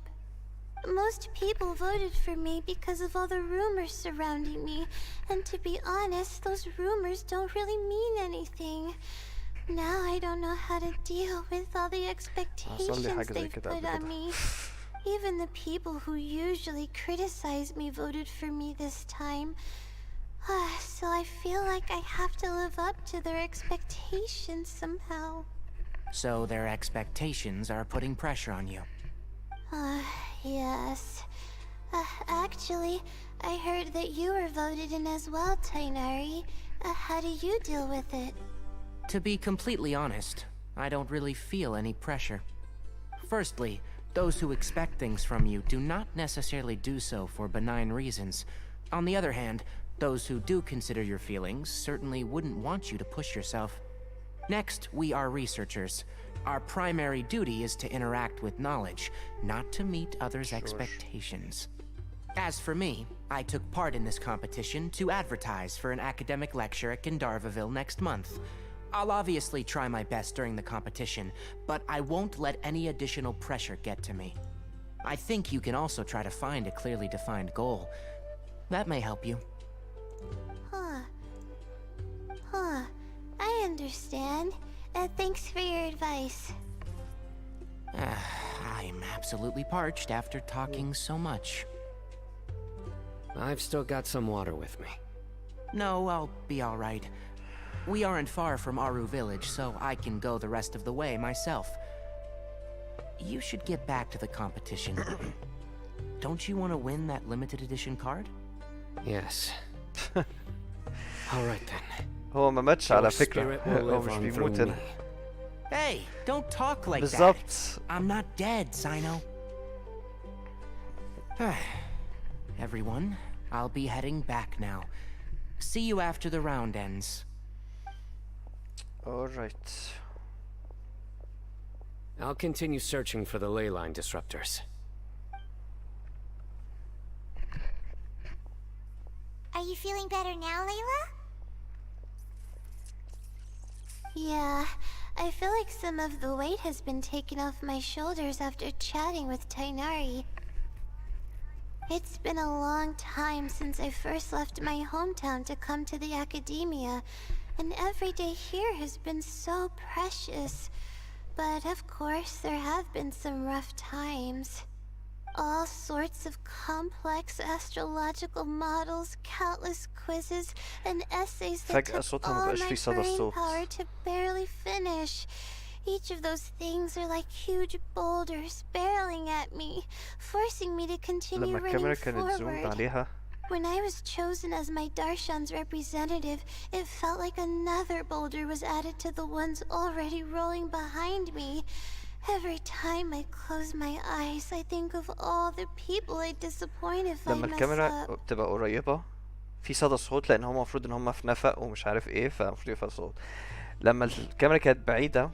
Most people voted for me because of all the rumors surrounding me, and to be honest, those rumors don't really mean anything. Now I don't know how to deal with all the expectations they've put on me. Even the people who usually criticize me voted for me this time. So I feel like I have to live up to their expectations somehow. So their expectations are putting pressure on you? Yes. Actually, I heard that you were voted in as well, Tainari. How do you deal with it? To be completely honest, I don't really feel any pressure. Firstly, those who expect things from you do not necessarily do so for benign reasons. On the other hand, those who do consider your feelings certainly wouldn't want you to push yourself. Next, we are researchers. Our primary duty is to interact with knowledge, not to meet others' expectations. As for me, I took part in this competition to advertise for an academic lecture at Gandharvaville next month. I'll obviously try my best during the competition, but I won't let any additional pressure get to me. I think you can also try to find a clearly defined goal. That may help you. I understand. Thanks for your advice. I'm absolutely parched after talking so much. I've still got some water with me. No, I'll be all right. We aren't far from Aru Village, so I can go the rest of the way myself. You should get back to the competition. Don't you want to win that limited edition card? Yes. All right then. هو ما ماتش على فكرة. هو مش بيموت هنا. Hey, don't talk like بالظبط. that. I'm not dead, Sino. Everyone, I'll be heading back now. See you after the round ends. All right. I'll continue searching for the ley line disruptors. Are you feeling better now, Layla? Yeah, I feel like some of the weight has been taken off my shoulders after chatting with Tighnari. It's been a long time since I first left my hometown to come to the academia, and every day here has been so precious. But of course, there have been some rough times. All sorts of complex astrological models, countless quizzes, and essays that took all my brain power to barely finish. Each of those things are like huge boulders barreling at me, forcing me to continue running forward. When I was chosen as my Darshan's representative, it felt like another boulder was added to the ones already rolling behind me. Every time I close my eyes, I think of all the people I disappoint if I لما mess الكاميرا up. بتبقى قريبة في صدى صوت لأن هم المفروض إن هم في نفق ومش عارف إيه فالمفروض يبقى صوت. لما الكاميرا كانت بعيدة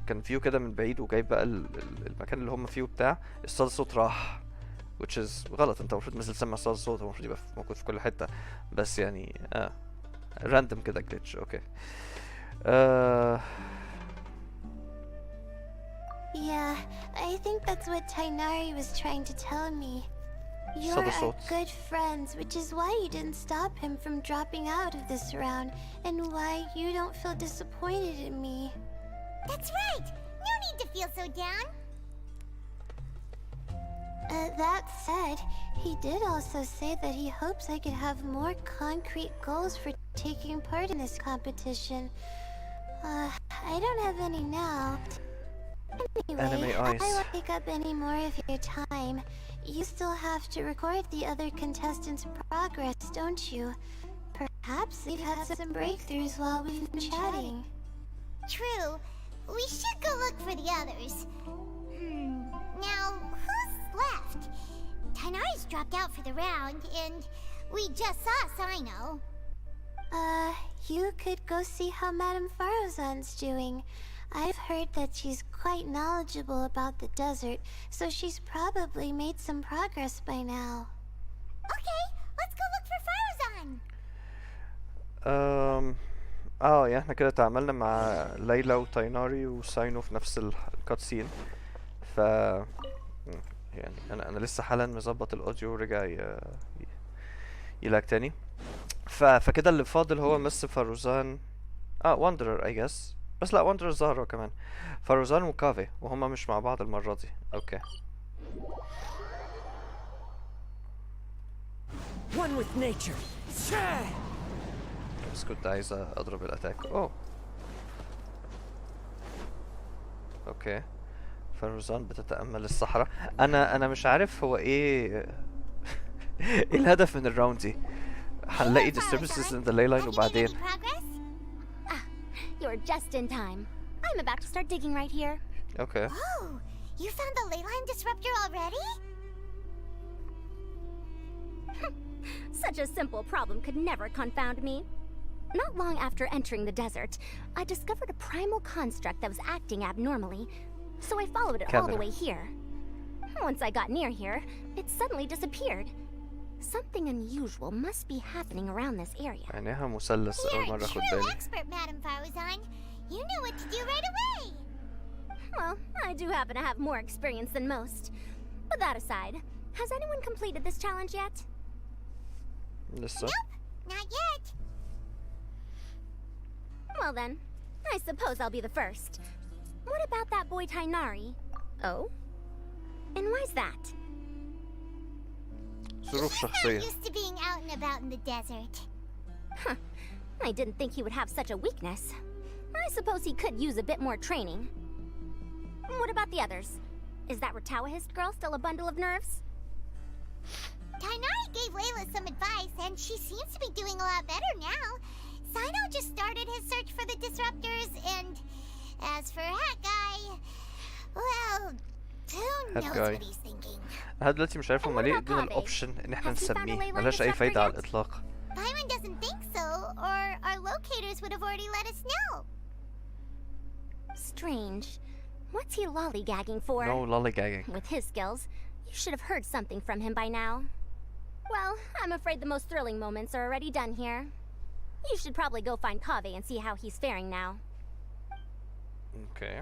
كان فيو كده من بعيد وجايب بقى المكان اللي هم فيه بتاع الصدى الصوت راح which is غلط. انت المفروض مثل تسمع صدى الصوت هو المفروض يبقى موجود في كل حتة بس يعني راندم كده جليتش. اوكي. Yeah, I think that's what Tighnari was trying to tell me. You're our good friends, which is why you didn't stop him from dropping out of this round, and why you don't feel disappointed in me. That's right! No need to feel so down! That said, he did also say that he hopes I could have more concrete goals for taking part in this competition. I don't have any now. Anyway, I won't take up any more of your time. You still have to record the other contestants' progress, don't you? Perhaps they've had some breakthroughs while we've been chatting. True. We should go look for the others. Now, who's left? Tighnari's dropped out for the round, and we just saw Sino. You could go see how Madame Farozan's doing. I've heard that she's quite knowledgeable about the desert, so she's probably made some progress by now. Okay, let's go look for Farozan. يعني احنا كده تعاملنا مع ليلى وتايناري وساينو في نفس الكاتسين. ف يعني انا لسه حالا مظبط الاوديو ورجع يلاك تاني. فكده اللي فاضل هو مس فاروزان واندرر I guess. بس لا واندرر ظهر كمان. فاروزان وكافي وهما مش مع بعض المرة دي. اوكي. One with nature. بس كنت عايز اضرب الاتاك. اوكي. فاروزان بتتأمل الصحراء. انا مش عارف هو ايه ايه الهدف من الراوند دي. هنلاقي disturbances in the ley line وبعدين You're just in time. I'm about to start digging right here. Okay. Oh, you found the leyline disruptor already? Such a simple problem could never confound me. Not long after entering the desert, I discovered a primal construct that was acting abnormally, so I followed it all the way here. Once I got near here, it suddenly disappeared. Something unusual must be happening around this area. عينيها مثلث أول مرة أخد You're a true بالي. expert, Madam Faruzan. You knew what to do right away. Well, I do happen to have more experience than most. But that aside, has anyone completed this challenge yet? لسه. Nope, not yet. Well then, I suppose I'll be the first. What about that boy Tainari? Oh? And why's that? ظروف He's not شخصية. used to being out and about in the desert. Huh. I didn't think he would have such a weakness. I suppose he could use a bit more training. What about the others? Is that Ratawahist girl still a bundle of nerves? Tainari gave Layla some advice, and she seems to be doing a lot better now. Sino just started his search for the disruptors, and as for Hat Guy, well, who knows what he's thinking. لحد دلوقتي مش عارف هما ليه ادونا الاوبشن ان احنا نسميه، ملهاش اي فايدة على الاطلاق. Byron doesn't think so, or our locators would have already let us know. Strange. What's he lollygagging for? No lollygagging. With his skills, you should have heard something from him by now. Well, I'm afraid the most thrilling moments are already done here. You should probably go find Kaveh and see how he's faring now. Okay.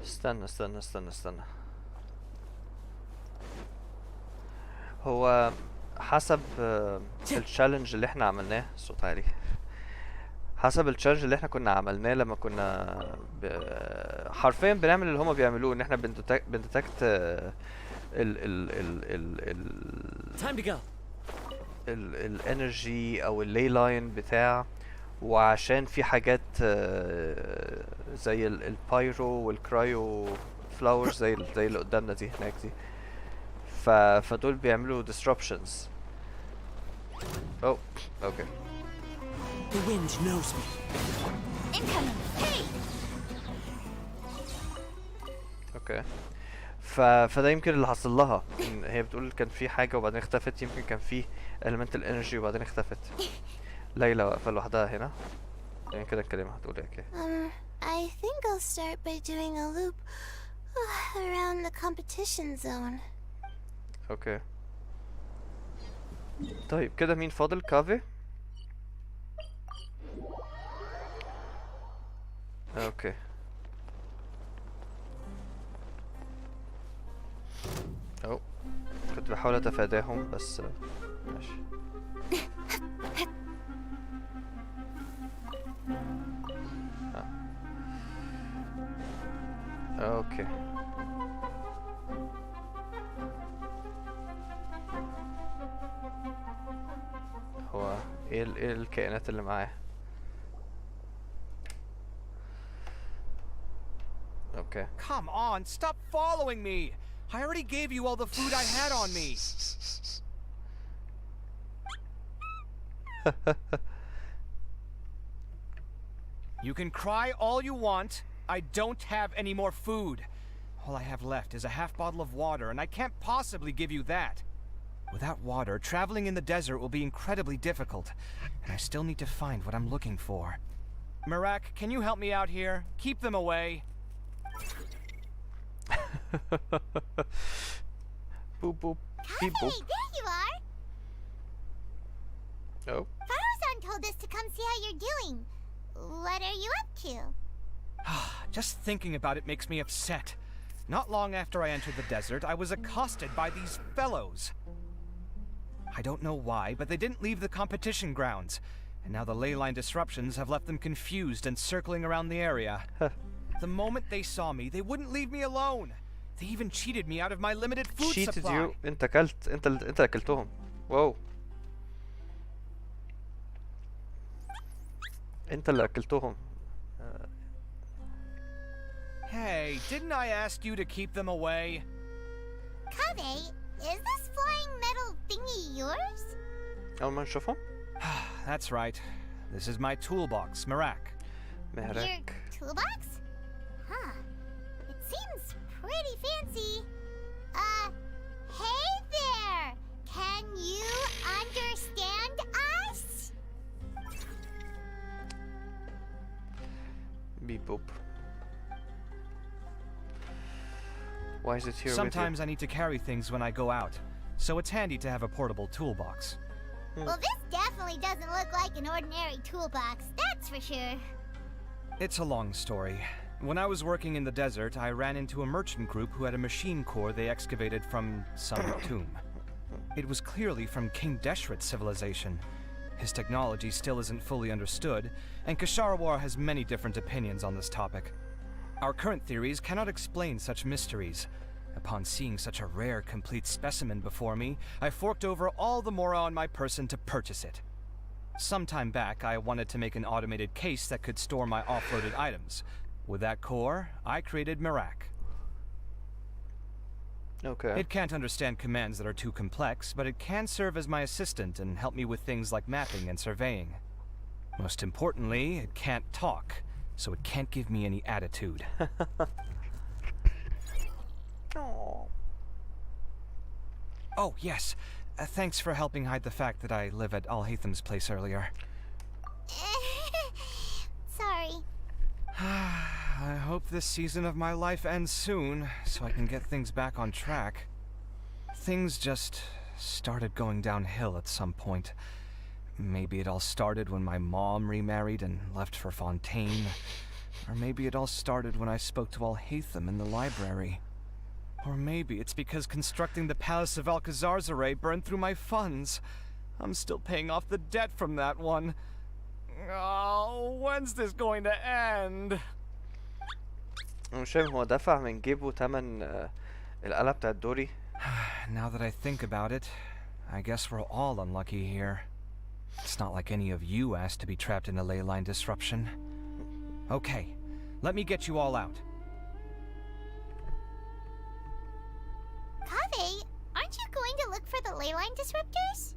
استنى. هو حسب التشالنج اللي احنا عملناه صوت عالي. حسب التشالنج اللي احنا كنا عملناه لما كنا حرفيا بنعمل اللي هما بيعملوه، ان احنا بندتكت الانرجي او اللي لاين بتاع، وعشان في حاجات زي البايرو والكرايو فلاورز زي اللي قدامنا دي هناك دي، فدول بيعملوا disruptions. Oh, okay. The wind knows me. Incoming. Hey. Okay. فده يمكن اللي حصل لها، إن هي بتقول كان في حاجة وبعدين اختفت، يمكن كان في element الانرجي وبعدين اختفت. ليلى واقفة لوحدها هنا، يعني كده نكلمها هتقول ايه. I think I'll start by doing a loop around the competition zone. اوكي. طيب كده مين فاضل؟ كافي. اوكي. او كنت بحاول اتفاداهم بس ماشي. اوكي. هو ايه الكائنات اللي معاه؟ Okay. Come on, stop following me. I already gave you all the food I had on me. You can cry all you want. I don't have any more food. All I have left is a half bottle of water, and I can't possibly give you that. Without water, traveling in the desert will be incredibly difficult, and I still need to find what I'm looking for. Marak, can you help me out here? Keep them away. Boop boop. Beep boop. Hey, there you are. Oh. Faruzan told us to come see how you're doing. What are you up to? Just thinking about it makes me upset. Not long after I entered the desert, I was accosted by these fellows. I don't know why, but they didn't leave the competition grounds, and now the leyline disruptions have left them confused and circling around the area. The moment they saw me, they wouldn't leave me alone. They even cheated me out of my limited food Cheated supply. you. انت اكلت، انت اللي اكلتهم. واو. انت اللي اكلتهم. Hey, didn't I ask you to keep them away? Kaveh, is this flying metal thingy yours? أول ما نشوفهم؟ That's right. This is my toolbox, Merak. Your toolbox? Huh. It seems pretty fancy. Hey there! Can you understand us? Beep boop. Why is it here? Sometimes I need to carry things when I go out, so it's handy to have a portable toolbox. Well, this definitely doesn't look like an ordinary toolbox, that's for sure. It's a long story. When I was working in the desert, I ran into a merchant group who had a machine core they excavated from some tomb. It was clearly from King Deshret's civilization. His technology still isn't fully understood, and Kasharawar has many different opinions on this topic. Our current theories cannot explain such mysteries. Upon seeing such a rare, complete specimen before me, I forked over all the mora on my person to purchase it. Some time back, I wanted to make an automated case that could store my offloaded items. With that core, I created Merak. Okay. It can't understand commands that are too complex, but it can serve as my assistant and help me with things like mapping and surveying. Most importantly, it can't talk, so it can't give me any attitude. Oh, yes. Thanks for helping hide the fact that I live at Alhatham's place earlier. Sorry. I hope this season of my life ends soon, so I can get things back on track. Things just started going downhill at some point. Maybe it all started when my mom remarried and left for Fontaine. Or maybe it all started when I spoke to Alhatham in the library. Or maybe it's because constructing the Palace of Alcazarzaray burned through my funds. I'm still paying off the debt from that one. Oh, when's this going to end? مش فاهم هو دفع من جيبه تمن القلعة بتاعت دوري. Now that I think about it, I guess we're all unlucky here. It's not like any of you asked to be trapped in a ley line disruption. Okay, let me get you all out. Kaveh, aren't you going to look for the ley line disruptors?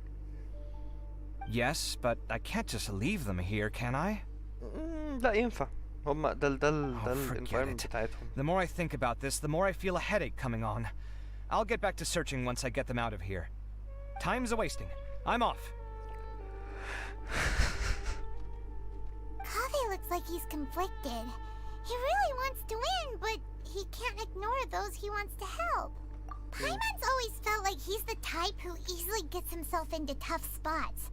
Yes, but I can't just leave them here, can I? لا ينفع. هم ده الانفايرمنت بتاعتهم. The more I think about this, the more I feel a headache coming on. I'll get back to searching once I get them out of here. Time's a-wasting. I'm off. Kaveh looks like he's conflicted. He really wants to win, but he can't ignore those he wants to help. Paimon's always felt like he's the type who easily gets himself into tough spots.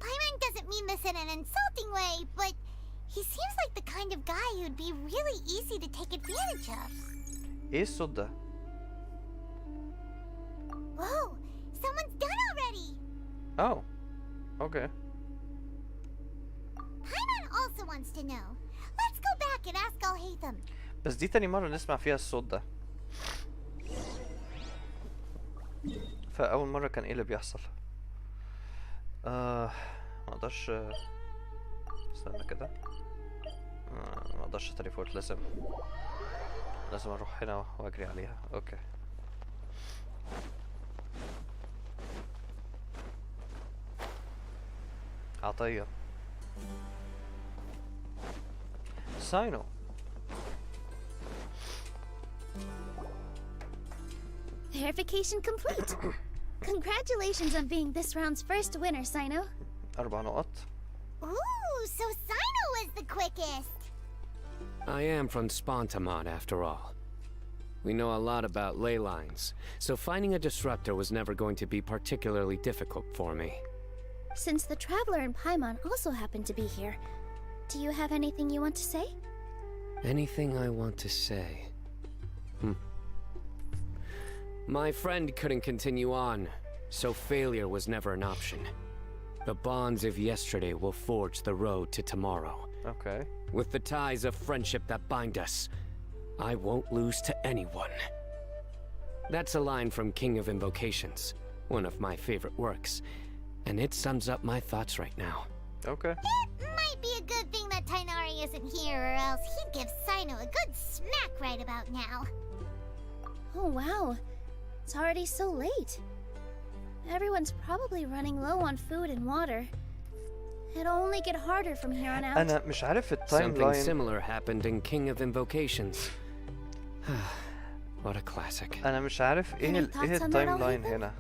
Paimon doesn't mean this in an insulting way, but he seems like the kind of guy who'd be really easy to take advantage of. ايه الصوت ده؟ Whoa, someone's done already! Oh, okay. Paimon also wants to know. Let's go back and ask Alhatham. بس دي تاني مرة نسمع فيها الصوت ده. فأول مرة كان ايه اللي بيحصل؟ ما اقدرش استنى كده. ما اقدرش تليفورت، لازم اروح هنا واجري عليها. اوكي. عطية. ساينو. Verification complete. Congratulations on being this round's first winner, Sino. 4 نقط. Ooh, so Sino was the quickest. I am from Spontamod, after all. We know a lot about ley lines, so finding a disruptor was never going to be particularly difficult for me. Since the Traveler and Paimon also happen to be here, do you have anything you want to say? Anything I want to say? My friend couldn't continue on, so failure was never an option. The bonds of yesterday will forge the road to tomorrow. Okay. With the ties of friendship that bind us, I won't lose to anyone. That's a line from King of Invocations, one of my favorite works, and it sums up my thoughts right now. Okay. It might be a good thing that Tainari isn't here, or else he'd give Sino a good smack right about now. Oh wow, it's already so late. Everyone's probably running low on food and water. It'll only get harder from here on out. أنا مش عارف التايم Something لاين. similar happened in King of Invocations. What a classic. أنا مش عارف إيه التايم لاين هنا.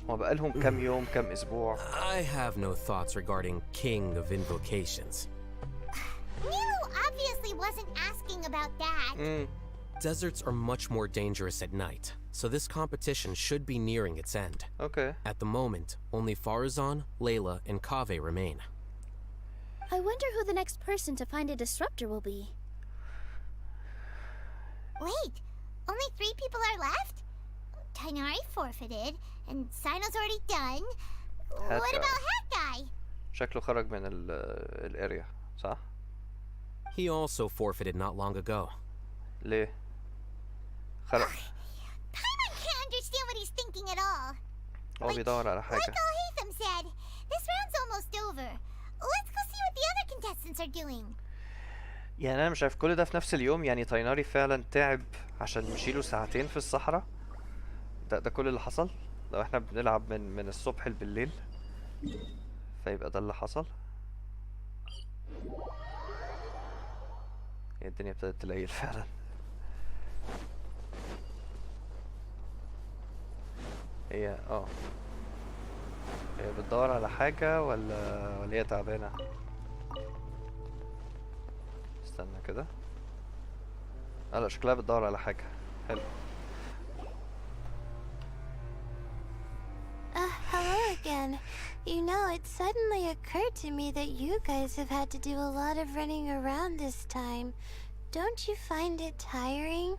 هو بقالهم كام يوم كام أسبوع. I have no thoughts regarding King of Invocations. Nilo obviously wasn't asking about that. Deserts are much more dangerous at night, so this competition should be nearing its end. Okay. At the moment, only Farazan, Layla, and Kaveh remain. I wonder who the next person to find a disruptor will be. Wait, only 3 people are left? Tighnari forfeited, and Sino's already done. What about Hat Guy? شكله خرج من الاريا صح؟ He also forfeited not long ago. ليه؟ خرج. Paimon can't understand what he's thinking at all. هو بيدور على حاجة. Like Al-Haytham said, this round's almost over. Let's go see what the other contestants are doing. يعني أنا مش عارف كل ده في نفس اليوم، يعني تايناري فعلا تعب عشان نشيله ساعتين في الصحراء. ده كل اللي حصل؟ لو احنا بنلعب من الصبح بالليل فيبقى ده اللي حصل. هي الدنيا ابتدت تليل فعلا. هي هي بتدور على حاجة ولا هي تعبانة؟ استنى كده. لا شكلها بتدور على حاجة. حلو. Hello again. You know, it suddenly occurred to me that you guys have had to do a lot of running around this time. Don't you find it tiring?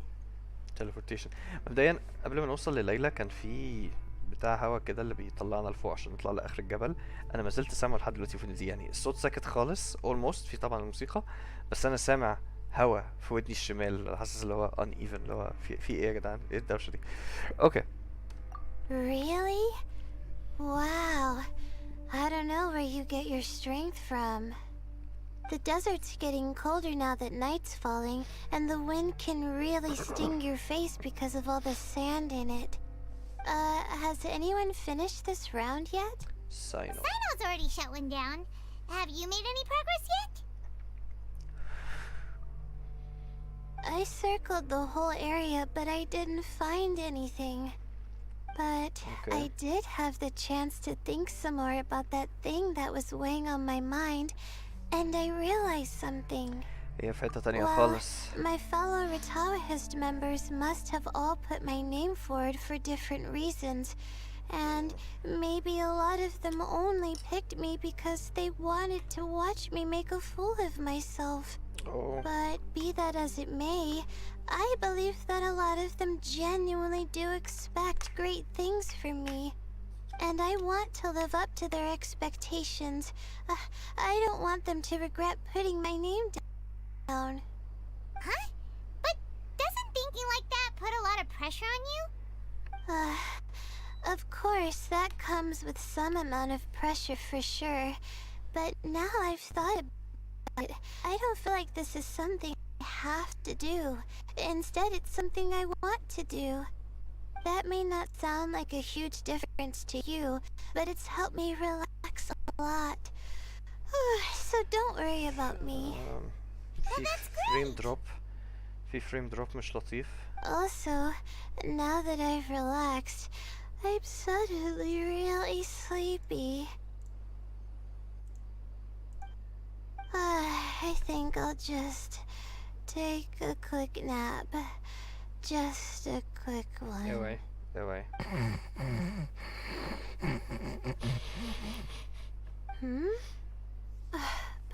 teleportation. مبدئيا قبل ما نوصل لليلى كان في بتاع هوا كده اللي بيطلعنا لفوق عشان نطلع لاخر الجبل. انا ما زلت سامعه لحد دلوقتي في ودني، يعني الصوت ساكت خالص almost، في طبعا الموسيقى، بس انا سامع هوا في ودني الشمال، حاسس اللي هو uneven، اللي هو في ايه يا جدعان؟ ايه الدوشه دي؟ اوكي. Really? Wow. I don't know where you get your strength from. The desert's getting colder now that night's falling, and the wind can really sting your face because of all the sand in it. Has anyone finished this round yet? Sino's already shut one down. Have you made any progress yet? I circled the whole area, but I didn't find anything. But I did have the chance to think some more about that thing that was weighing on my mind, and I realized something. هي في حتة تانية خالص. My fellow Ritawahist members must have all put my name forward for different reasons, and maybe a lot of them only picked me because they wanted to watch me make a fool of myself. But be that as it may, I believe that a lot of them genuinely do expect great things from me. And I want to live up to their expectations. I don't want them to regret putting my name down. Huh? But doesn't thinking like that put a lot of pressure on you? Of course, that comes with some amount of pressure for sure. But now I've thought about it, I don't feel like this is something I have to do. Instead, it's something I want to do. That may not sound like a huge difference to you, but it's helped me relax a lot. So don't worry about me. في فريم دروب مش لطيف. Also, now that I've relaxed, I'm suddenly really sleepy. I think I'll just take a quick nap. Just a quick one. Away.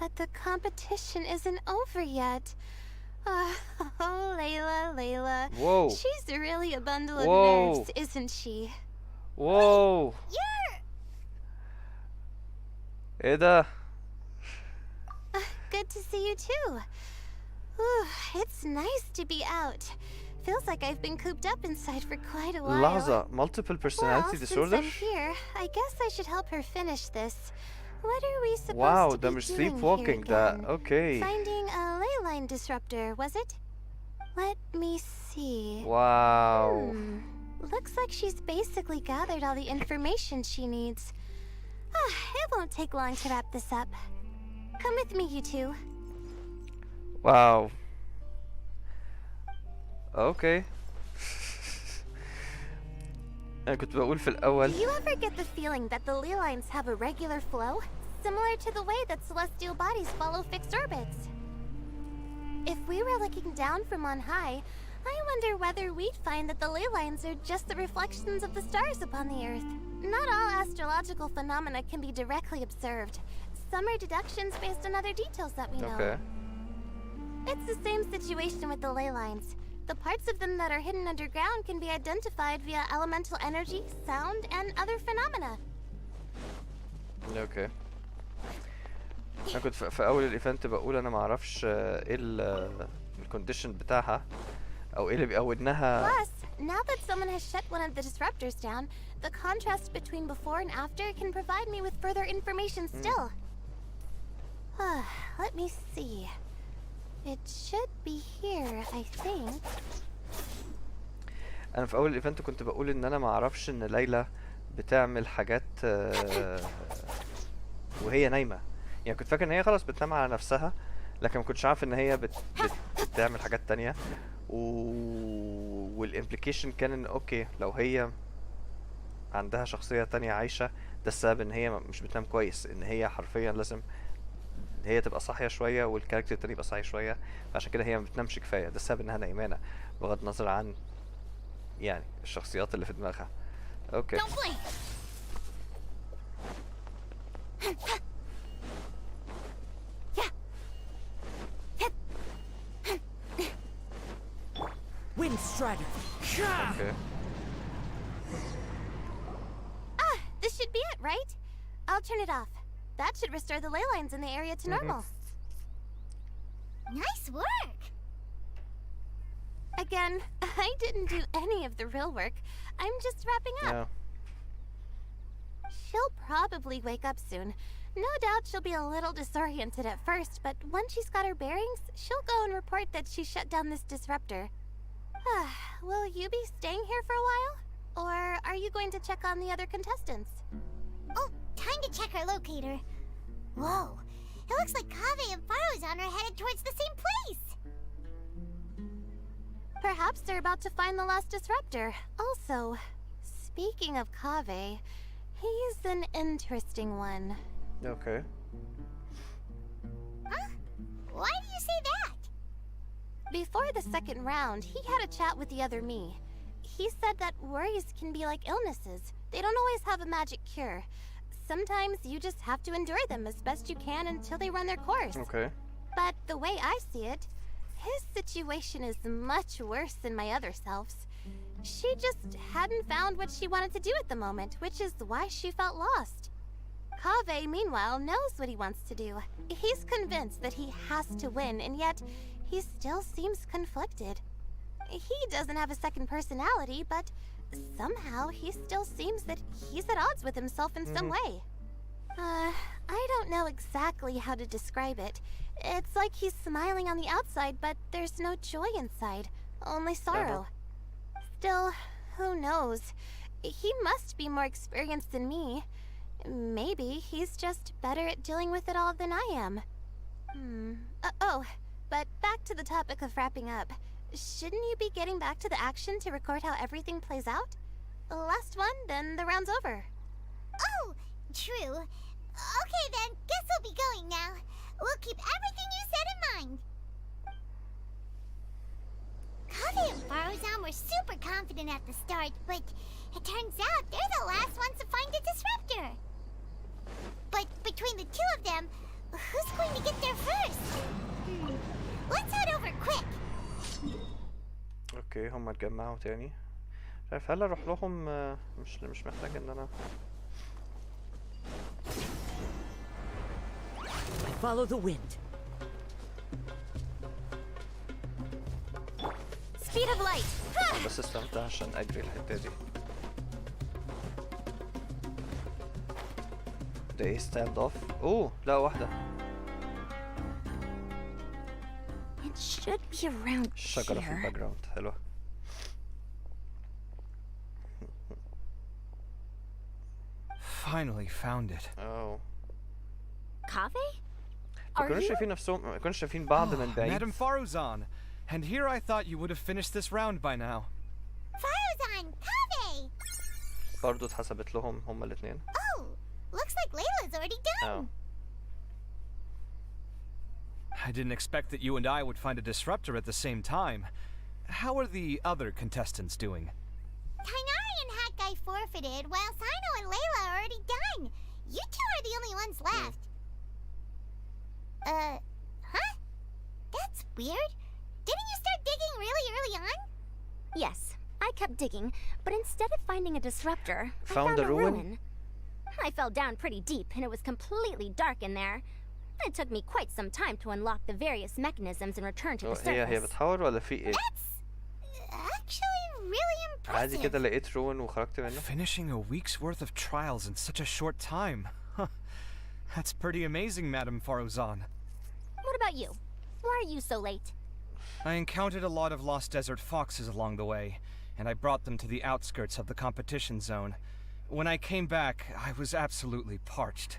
But the competition isn't over yet. Oh, Layla. Whoa. She's really a bundle of nerves, isn't she? Whoa. You're... ايه ده؟ Good to see you too. It's nice to be out. Feels like I've been cooped up inside for quite a while. لحظة, multiple personality disorder? Since I'm here, I guess I should help her finish this. What are we supposed wow, to be doing sleepwalking here again? okay. Finding a ley line disruptor, was it? Let me see. Wow. Looks like she's basically gathered all the information she needs. It won't take long to wrap this up. Come with me, you two. Wow. Okay. أنا كنت بقول في الأول. Do you ever get the feeling that the ley lines have a regular flow, similar to the way that celestial bodies follow fixed orbits? If we were looking down from on high, I wonder whether we'd find that the ley lines are just the reflections of the stars upon the Earth. Not all astrological phenomena can be directly observed. Some are deductions based on other details that we know. Okay. It's the same situation with the ley lines. The parts of them that are hidden underground can be identified via elemental energy, sound, and other phenomena. Okay. أنا كنت في أول الإيفنت بقول أنا ما أعرفش إيه الكونديشن بتاعها أو إيه اللي بيقودناها. Plus, now that someone has shut one of the disruptors down, the contrast between before and after can provide me with further information still. Let me see. It should be here, I think. أنا في أول الإيفنت كنت بقول إن أنا ما أعرفش إن ليلى بتعمل حاجات وهي نايمة. يعني كنت فاكر إن هي خلاص بتنام على نفسها، لكن ما كنتش عارف إن هي بتعمل حاجات تانية. والإمبليكيشن كان إن أوكي لو هي عندها شخصية تانية عايشة، ده السبب إن هي مش بتنام كويس، إن هي حرفيا لازم هي تبقى صاحية شوية والكاركتر التاني يبقى صاحي شوية، عشان كده هي ما بتنامش كفاية. ده السبب إنها نايمانة بغض النظر عن يعني الشخصيات اللي في دماغها. اوكي. Wind Strider. Okay. This should be it, right? I'll turn it off. That should restore the ley lines in the area to normal. Nice work! Again, I didn't do any of the real work. I'm just wrapping up. Yeah. She'll probably wake up soon. No doubt she'll be a little disoriented at first, but once she's got her bearings, she'll go and report that she shut down this disruptor. Will you be staying here for a while? Or are you going to check on the other contestants? Oh, time to check our locator. Whoa, it looks like Kaveh and Faruzan are headed towards the same place. Perhaps they're about to find the last disruptor. Also, speaking of Kaveh, he's an interesting one. Okay. Huh? Why do you say that? Before the second round, he had a chat with the other me. He said that worries can be like illnesses. They don't always have a magic cure. Sometimes you just have to endure them as best you can until they run their course. Okay. But the way I see it, his situation is much worse than my other self's. She just hadn't found what she wanted to do at the moment, which is why she felt lost. Kaveh, meanwhile, knows what he wants to do. He's convinced that he has to win, and yet he still seems conflicted. He doesn't have a second personality, but somehow he still seems that he's at odds with himself in some way. I don't know exactly how to describe it. It's like he's smiling on the outside, but there's no joy inside, only sorrow. Still, who knows? He must be more experienced than me. Maybe he's just better at dealing with it all than I am. But back to the topic of wrapping up. Shouldn't you be getting back to the action to record how everything plays out? Last one, then the round's over. Oh, true. Okay then, guess we'll be going now. We'll keep everything you said in mind. Kaveh and Faruzan were super confident at the start, but it turns out they're the last ones to find the disruptor. But between the two of them, who's going to get there first? Let's head over quick. اوكي هما اتجمعوا تاني. مش عارف هل اروح لهم. مش محتاج ان انا. Follow the wind. Speed of light. بس استمتع عشان اجري الحتة دي. ده ايه ستاند اوف؟ اوه لا واحدة. It should be around شجرة في الباك جراوند حلوة. finally found it. Oh. Kaveh? ما كانوش شايفين نفسهم ما كانوش شايفين بعض من بعيد. Madame Faruzan, and here I thought you would have finished this round by now. Faruzan, Kaveh! برضه اتحسبت لهم هما الاثنين. Oh, looks like Layla's already done. Oh. I didn't expect that you and I would find a disruptor at the same time. How are the other contestants doing? Tainari and Hat Guy forfeited, while Sino and Layla are already done. You two are the only ones left. Huh? That's weird. Didn't you start digging really early on? Yes, I kept digging, but instead of finding a disruptor, I found a a ruin? I fell down pretty deep, and it was completely dark in there. It took me quite some time to unlock the various mechanisms and return to the surface. هي بتحاول ولا في ايه؟ That's actually really عادي كده impressive. لقيت ruin وخرجت منه. Finishing a week's worth of trials in such a short time. Huh. That's pretty amazing, Madame Faruzan. What about you? Why are you so late? I encountered a lot of lost desert foxes along the way, and I brought them to the outskirts of the competition zone. When I came back, I was absolutely parched.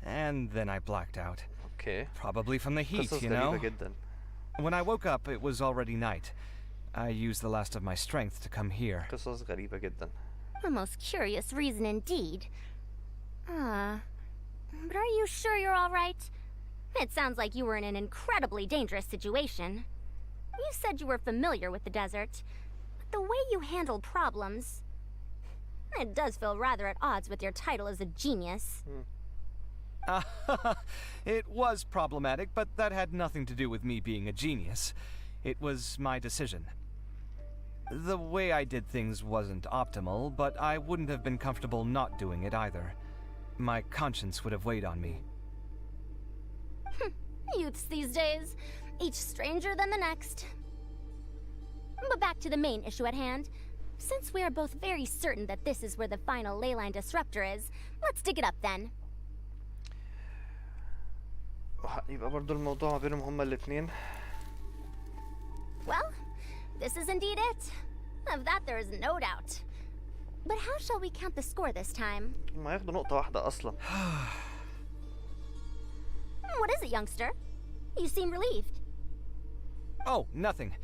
And then I blacked out. Okay. Probably from the heat, قصص you غريبة know? جدا. When I woke up, it was already night. I used the last of my strength to come here. قصص غريبة جدا. A most curious reason indeed. But are you sure you're all right? It sounds like you were in an incredibly dangerous situation. You said you were familiar with the desert, but the way you handle problems... It does feel rather at odds with your title as a genius. It was problematic, but that had nothing to do with me being a genius. It was my decision. The way I did things wasn't optimal, but I wouldn't have been comfortable not doing it either. My conscience would have weighed on me. Youths these days, each stranger than the next. But back to the main issue at hand. Since we are both very certain that this is where the final leyline disruptor is, let's dig it up then. يبقى برضو الموضوع ما بينهم هما الاثنين. Well, this is indeed it. Of that there is no doubt. But how shall we count the score this time? هما ياخدوا نقطة واحدة أصلا. What is it, youngster? You seem relieved. Oh, nothing.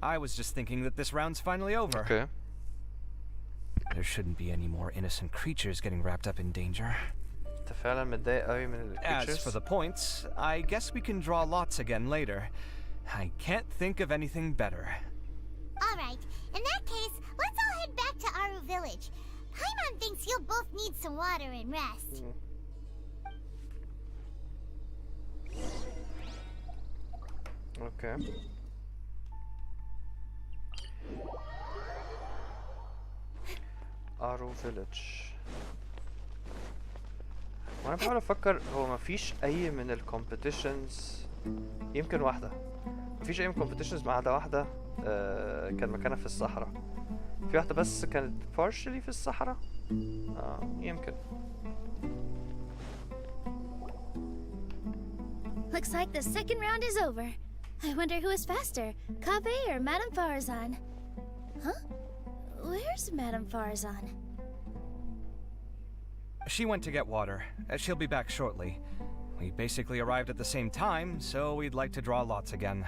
I was just thinking that this round's finally over. Okay. There shouldn't be any more innocent creatures getting wrapped up in danger. أنت فعلا متضايق قوي من As الcreatures. for the points, I guess we can draw lots again later. I can't think of anything better. Alright, in that case, let's all head back to Aru Village. Paimon thinks you'll both need some water and rest. Okay. Aru Village. وانا بحاول افكر هو مفيش اي من الكومبيتيشنز يمكن واحدة مفيش اي من الكومبيتيشنز ما عدا واحدة كان مكانها في الصحراء في واحدة بس كانت partially في الصحراء يمكن Looks like the second round is over. I wonder who is faster, Kaveh or Madame Faruzan? Huh? Where's Madame Faruzan? She went to get water. She'll be back shortly. We basically arrived at the same time, so we'd like to draw lots again.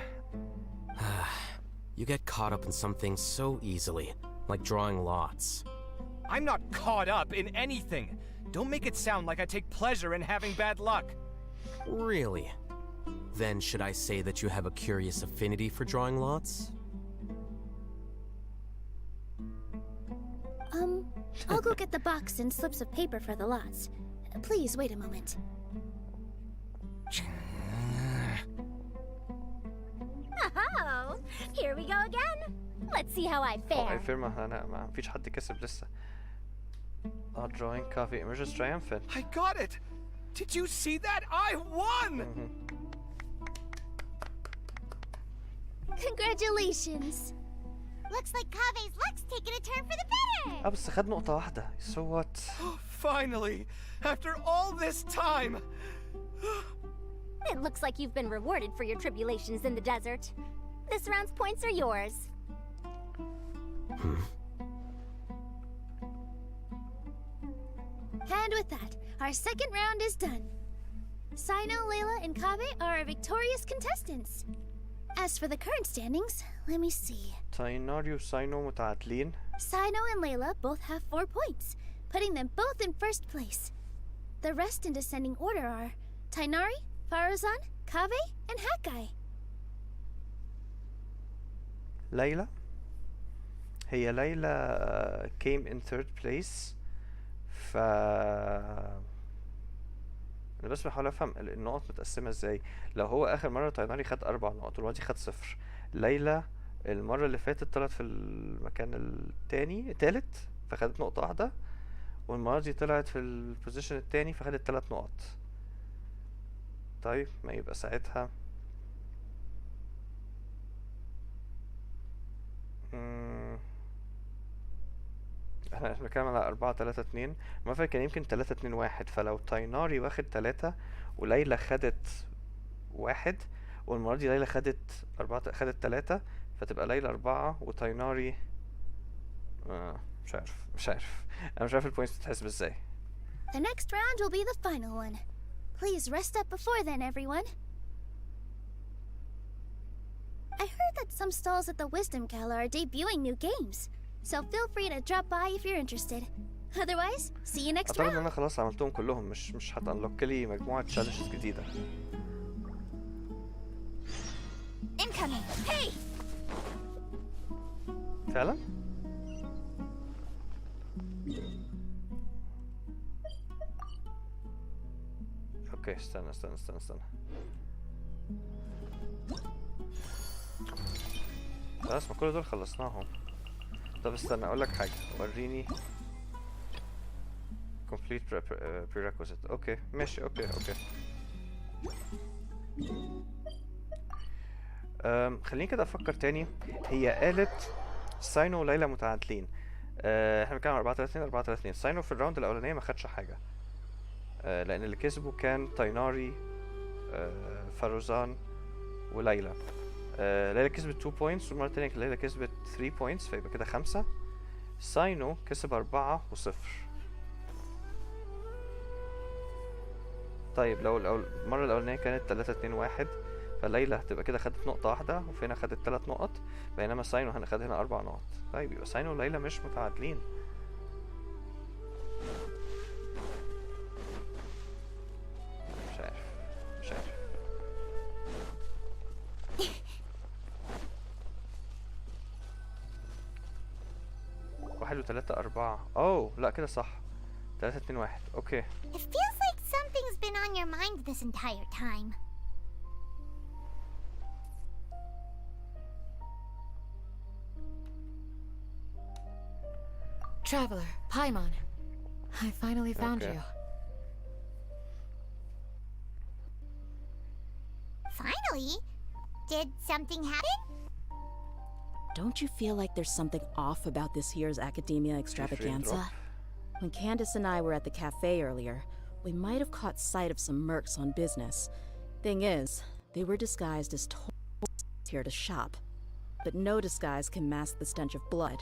You get caught up in some things so easily, like drawing lots. I'm not caught up in anything. Don't make it sound like I take pleasure in having bad luck. Really? Then should I say that you have a curious affinity for drawing lots? I'll go get the box and slips of paper for the lots. Please wait a moment. Oh, here we go again. Let's see how I fare. I ما فيش حد كسب لسه. Drawing coffee emerges triumphant. I got it! Did you see that? I won! Congratulations. Looks like Kaveh's luck's taking a turn for the better. بس خد نقطة واحدة. So what? Finally! After all this time! It looks like you've been rewarded for your tribulations in the desert. This round's points are yours. And with that, our second round is done. Sino, Layla, and Kaveh are our victorious contestants. As for the current standings, let me see. تايناري وساينو متعادلين. Sino and Layla both have 4 points, putting them both in first place. The rest in descending order are Tainari, Faruzan, Kaveh, and Hakai. ليلى. هي ليلى came in third place. انا بس بحاول افهم النقط متقسمه ازاي. لو هو اخر مره تايناري خد 4 نقط والوادي خد 0. ليلى المره اللي فاتت طلعت في المكان التالت فخدت نقطه واحده، والمره دي طلعت في البوزيشن التاني فخدت 3 نقط. طيب ما يبقى ساعتها احنا بنتكلم على 4 3 2. المفروض كان يمكن 3 2 1. فلو تايناري واخد 3 وليلى خدت 1، والمرة دي ليلى خدت 4 خدت 3، فتبقى ليلى 4 وتايناري مش عارف انا مش عارف البوينتس بتتحسب ازاي. The next round will be the final one. Please rest up before then, everyone. I heard that some stalls at the Wisdom Gala are debuting new games, so feel free to drop by if you're interested. Otherwise, see you next اعتقد ان round. انا خلاص عملتهم كلهم، مش هتنلوك لي مجموعة تشالنجز جديدة. Incoming. Hey! فعلا؟ اوكي استنى خلاص ما كل دول خلصناهم. طب استنى اقول لك حاجة، وريني complete prerequisite. اوكي ماشي اوكي خليني كده افكر تاني. هي قالت ساينو وليلى متعادلين. احنا بنتكلم 4-3-2. ساينو في الراوند الاولانيه ما خدش حاجه، لان اللي كسبوا كان تايناري، فاروزان وليلى. ليلى كسبت 2 بوينتس، والمره التانيه ليلى كسبت 3 بوينتس، فيبقى كده 5. ساينو كسب 4 و0. طيب لو المره الاولانيه كانت 3-2-1، فليلى هتبقى كده خدت نقطة واحدة، وفي هنا خدت 3 نقط، بينما ساينو هناخد هنا 4 نقط. طيب يبقى ساينو وليلى مش متعادلين. مش عارف 1 و3 4. اوه لا كده صح. 3-2-1. اوكي. It feels like something's been on your mind this entire time. Traveler, Paimon. I finally found you. Finally? Did something happen? Don't you feel like there's something off about this year's Academia Extravaganza? When Candace and I were at the cafe earlier, we might have caught sight of some mercs on business. Thing is, they were disguised as tourists here to shop. But no disguise can mask the stench of blood.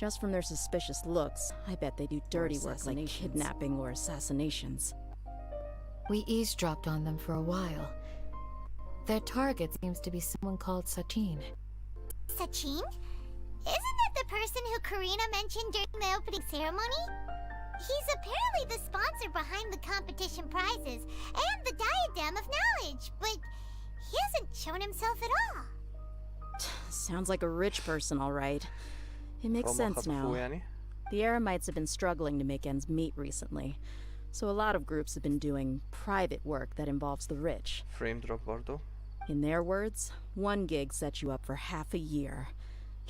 Just from their suspicious looks, I bet they do dirty work like kidnapping or assassinations. We eavesdropped on them for a while. Their target seems to be someone called Sachin. Sachin? Isn't that the person who Karina mentioned during the opening ceremony? He's apparently the sponsor behind the competition prizes and the Diadem of Knowledge, but he hasn't shown himself at all. Sounds like a rich person, all right. It makes sense now. The Eremites have been struggling to make ends meet recently, so a lot of groups have been doing private work that involves the rich. Frame drop Bardo. In their words, one gig sets you up for half a year.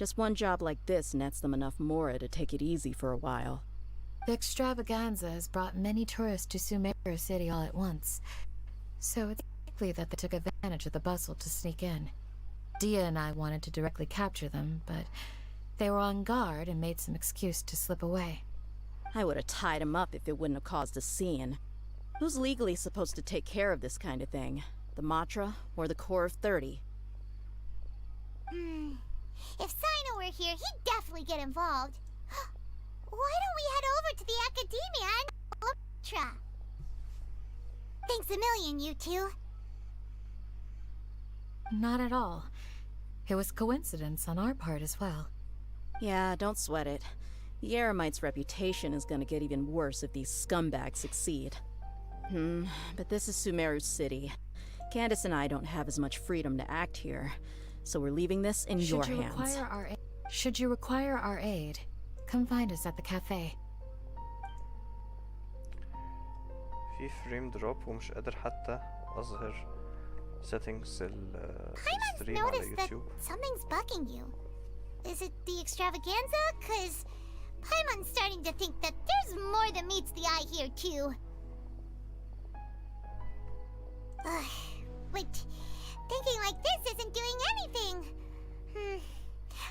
Just one job like this nets them enough mora to take it easy for a while. The extravaganza has brought many tourists to Sumeru City all at once, so it's likely that they took advantage of the bustle to sneak in. Dia and I wanted to directly capture them, but they were on guard and made some excuse to slip away. I would have tied him up if it wouldn't have caused a scene. Who's legally supposed to take care of this kind of thing? The Matra or the Core of 30? If Sino were here, he'd definitely get involved. Why don't we head over to the Academia and a million, you two. Not at all. It was coincidence on our part as well. Yeah, don't sweat it. The Eremite's reputation is gonna get even worse if these scumbags succeed. But this is Sumeru City. Candace and I don't have as much freedom to act here, so we're leaving this in your hands. Should you require our aid, come find us at the cafe. في فريم دروب ومش قادر حتى أظهر settings الستريم على يوتيوب. Something's bugging you. Is it the extravaganza? 'Cause Paimon's starting to think that there's more than meets the eye here too. But thinking like this isn't doing anything.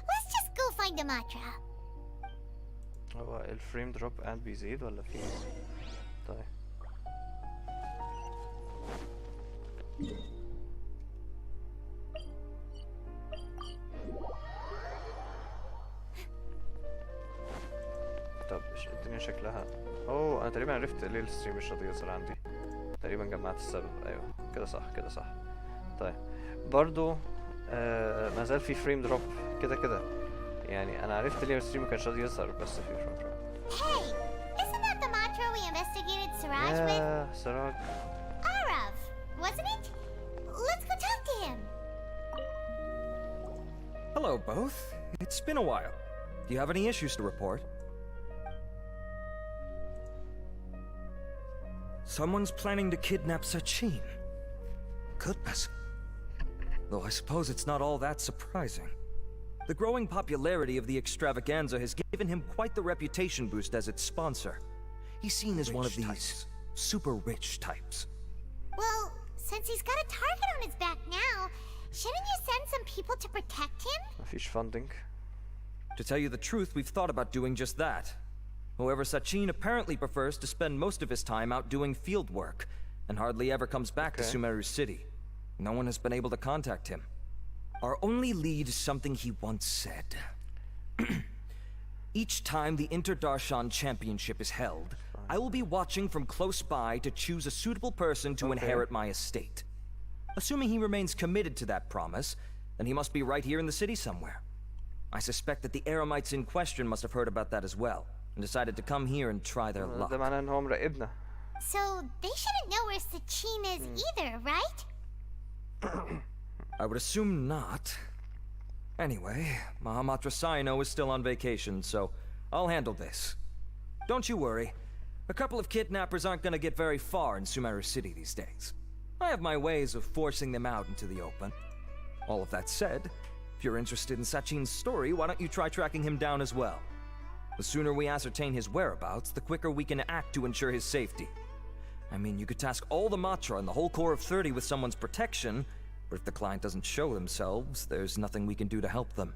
Let's just go find a mantra. هو الفريم دروب قاعد بيزيد ولا في؟ طيب. طب ايش الدنيا شكلها؟ اوه انا تقريبا عرفت ليه الستريم مش راضي يظهر عندي. تقريبا جمعت السبب. ايوه كده صح كده صح. طيب برضو ما زال في فريم دروب كده يعني انا عرفت ليه الستريم ما كانش راضي يظهر بس في فريم دروب. Hey, isn't that the mantra we investigated Siraj with? Yeah, Siraj. Arav, wasn't it? Let's go talk to him. Hello, both. It's been a while. Do you have any issues to report? Someone's planning to kidnap Sachin. Goodness. Though I suppose it's not all that surprising. The growing popularity of the extravaganza has given him quite the reputation boost as its sponsor. He's seen as one of these super rich types. Well, since he's got a target on his back now, shouldn't you send some people to protect him? مفيش funding. To tell you the truth, we've thought about doing just that. However, Sachin apparently prefers to spend most of his time out doing field work, and hardly ever comes back to Sumeru City. No one has been able to contact him. Our only lead is something he once said. Each time the Inter-Darshan Championship is held, I will be watching from close by to choose a suitable person to inherit my estate. Assuming he remains committed to that promise, then he must be right here in the city somewhere. I suspect that the Eremites in question must have heard about that as well, and decided to come here and try their luck. So they shouldn't know where Sachin is either, right? I would assume not. Anyway, Mahamatra Saino is still on vacation, so I'll handle this. Don't you worry. A couple of kidnappers aren't gonna get very far in Sumeru City these days. I have my ways of forcing them out into the open. All of that said, if you're interested in Sachin's story, why don't you try tracking him down as well? The sooner we ascertain his whereabouts, the quicker we can act to ensure his safety. I mean, you could task all the Matra and the whole Corps of 30 with someone's protection, but if the client doesn't show themselves, there's nothing we can do to help them.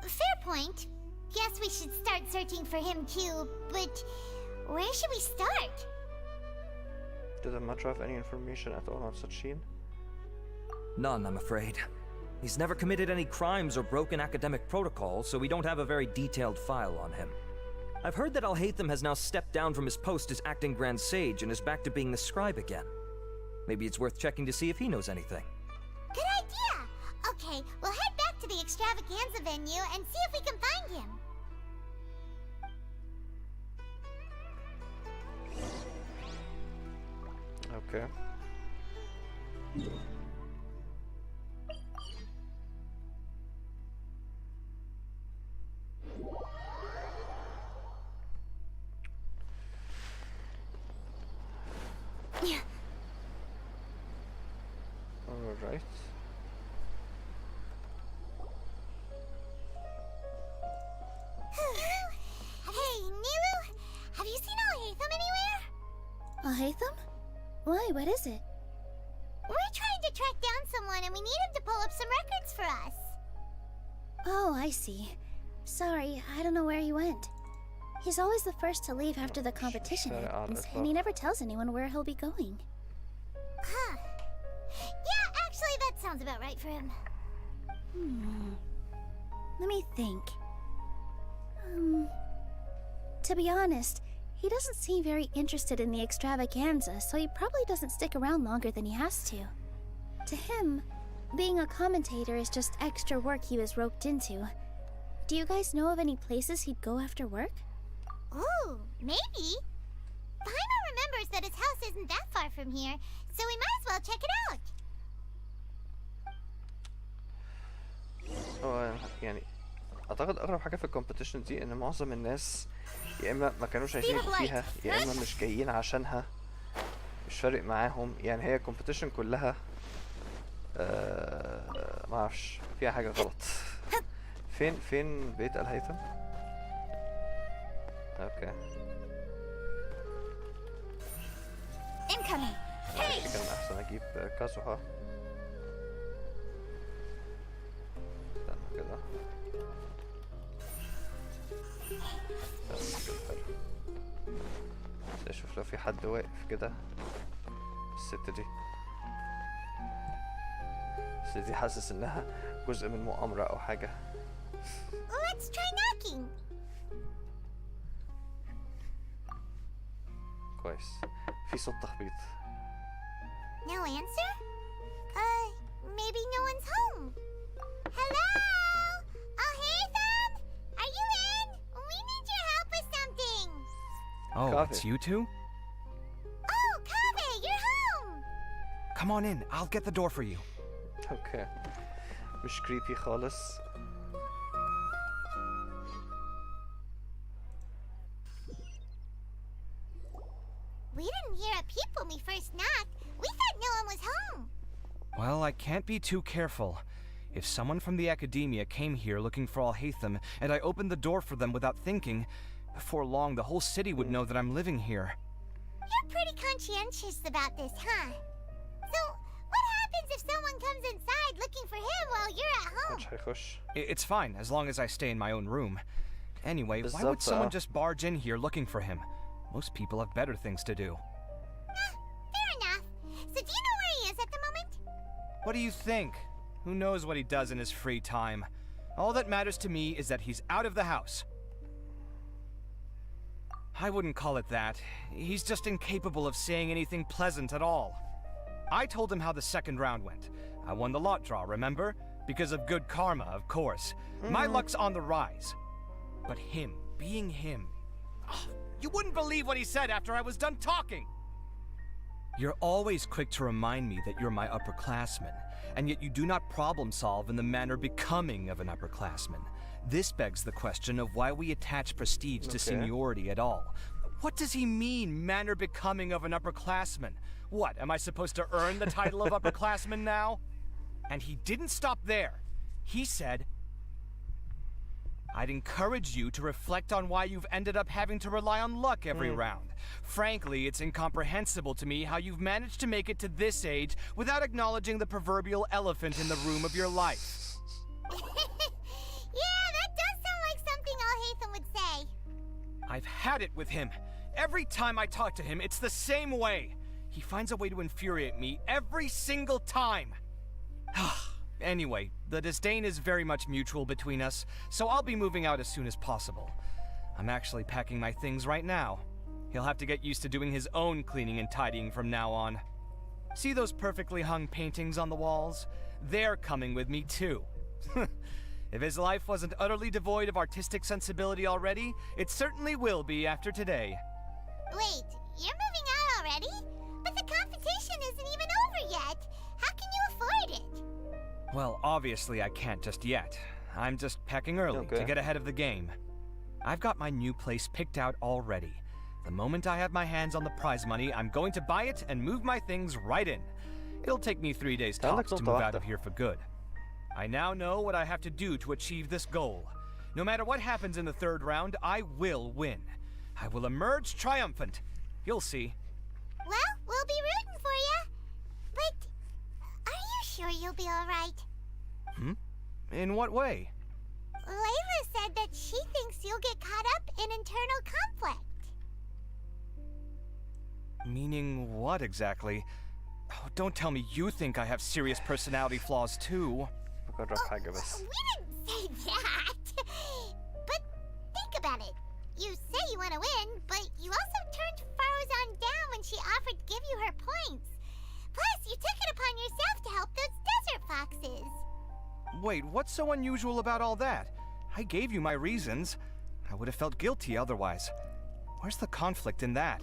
Fair point. Guess we should start searching for him too, but where should we start? Do the Matra have any information at all on Sachin? None, I'm afraid. He's never committed any crimes or broken academic protocol, so we don't have a very detailed file on him. I've heard that Alhaitham has now stepped down from his post as acting Grand Sage and is back to being the scribe again. Maybe it's worth checking to see if he knows anything. Good idea! Okay, we'll head back to the extravaganza venue and see if we can find him. Okay. Alright. Hey, Nilu! Have you seen Alhaitham anywhere? Alhaitham? Why, what is it? We're trying to track down someone and we need him to pull up some records for us. Oh, I see. Sorry, I don't know where he went. He's always the first to leave after the competition ends, and he never tells anyone where he'll be going. Huh. Yeah, actually, that sounds about right for him. Let me think. To be honest, He doesn't seem very interested in the extravaganza, so he probably doesn't stick around longer than he has to. To him, being a commentator is just extra work he was roped into. Do you guys know of any places he'd go after work? Ooh, maybe. Paimon remembers that his house isn't that far from here, so we might as well check it out. يعني اعتقد اغرب حاجه في الكومبيتيشن دي ان معظم الناس يا اما ما كانوش عايزين يبقوا فيها يا اما مش جايين عشانها، مش فارق معاهم. يعني هي الكومبيتيشن كلها ما اعرفش فيها حاجه غلط. فين بيت الهيثم؟ اوكي incoming. Hey. كان احسن اجيب كازوها. استنى كده. بس كده حلو. بس اشوف لو في حد واقف كده. الست دي. الست دي حاسس انها جزء من مؤامرة او حاجة. Let's try knocking. كويس. في صوت تخبيط. No answer? Maybe no one's home. Hello? Alhaitham? Are you in? We need your help with something. Oh, Kaveh. it's you two? Oh, Kaveh, you're home. Come on in, I'll get the door for you. اوكي. مش creepy خالص. We didn't hear a peep when we first knocked. We thought no one was home. Well, I can't be too careful. If someone from the academia came here looking for Alhaitham, and I opened the door for them without thinking, before long the whole city would know that I'm living here. You're pretty conscientious about this, huh? So, what happens if someone comes inside looking for him while you're at home? مش هيخش. It's fine, as long as I stay in my own room. Anyway, why would someone just barge in here looking for him? Most people have better things to do. Fair enough. So do you know where he is at the moment? What do you think? Who knows what he does in his free time? All that matters to me is that he's out of the house. I wouldn't call it that. He's just incapable of saying anything pleasant at all. I told him how the second round went. I won the lot draw, remember? Because of good karma, of course. My luck's on the rise. But him, being him... You wouldn't believe what he said after I was done talking! You're always quick to remind me that you're my upperclassman, and yet you do not problem solve in the manner becoming of an upperclassman. This begs the question of why we attach prestige to seniority at all. What does he mean, manner becoming of an upperclassman? What, am I supposed to earn the title of upperclassman now? And he didn't stop there. He said, I'd encourage you to reflect on why you've ended up having to rely on luck every round. Frankly, it's incomprehensible to me how you've managed to make it to this age without acknowledging the proverbial elephant in the room of your life. Yeah, that does sound like something Alhaitham would say. I've had it with him. Every time I talk to him, it's the same way. He finds a way to infuriate me every single time. Anyway, the disdain is very much mutual between us, so I'll be moving out as soon as possible. I'm actually packing my things right now. He'll have to get used to doing his own cleaning and tidying from now on. See those perfectly hung paintings on the walls? They're coming with me too. If his life wasn't utterly devoid of artistic sensibility already, it certainly will be after today. Wait, you're moving out already? But the competition isn't even over yet. How can you afford it? Well, obviously I can't just yet. I'm just packing early to get ahead of the game. I've got my new place picked out already. The moment I have my hands on the prize money, I'm going to buy it and move my things right in. It'll take me 3 days tops to move out of here for good. I now know what I have to do to achieve this goal. No matter what happens in the third round, I will win. I will emerge triumphant. You'll see. Well, we'll be rooting for you. But are you sure you'll be alright? In what way? Layla said that she thinks you'll get caught up in internal conflict. Meaning what exactly? Oh, don't tell me you think I have serious personality flaws too. We didn't say that. But think about it. You say you want to win, but you also Wait, what's so unusual about all that? I gave you my reasons. I would have felt guilty otherwise. Where's the conflict in that?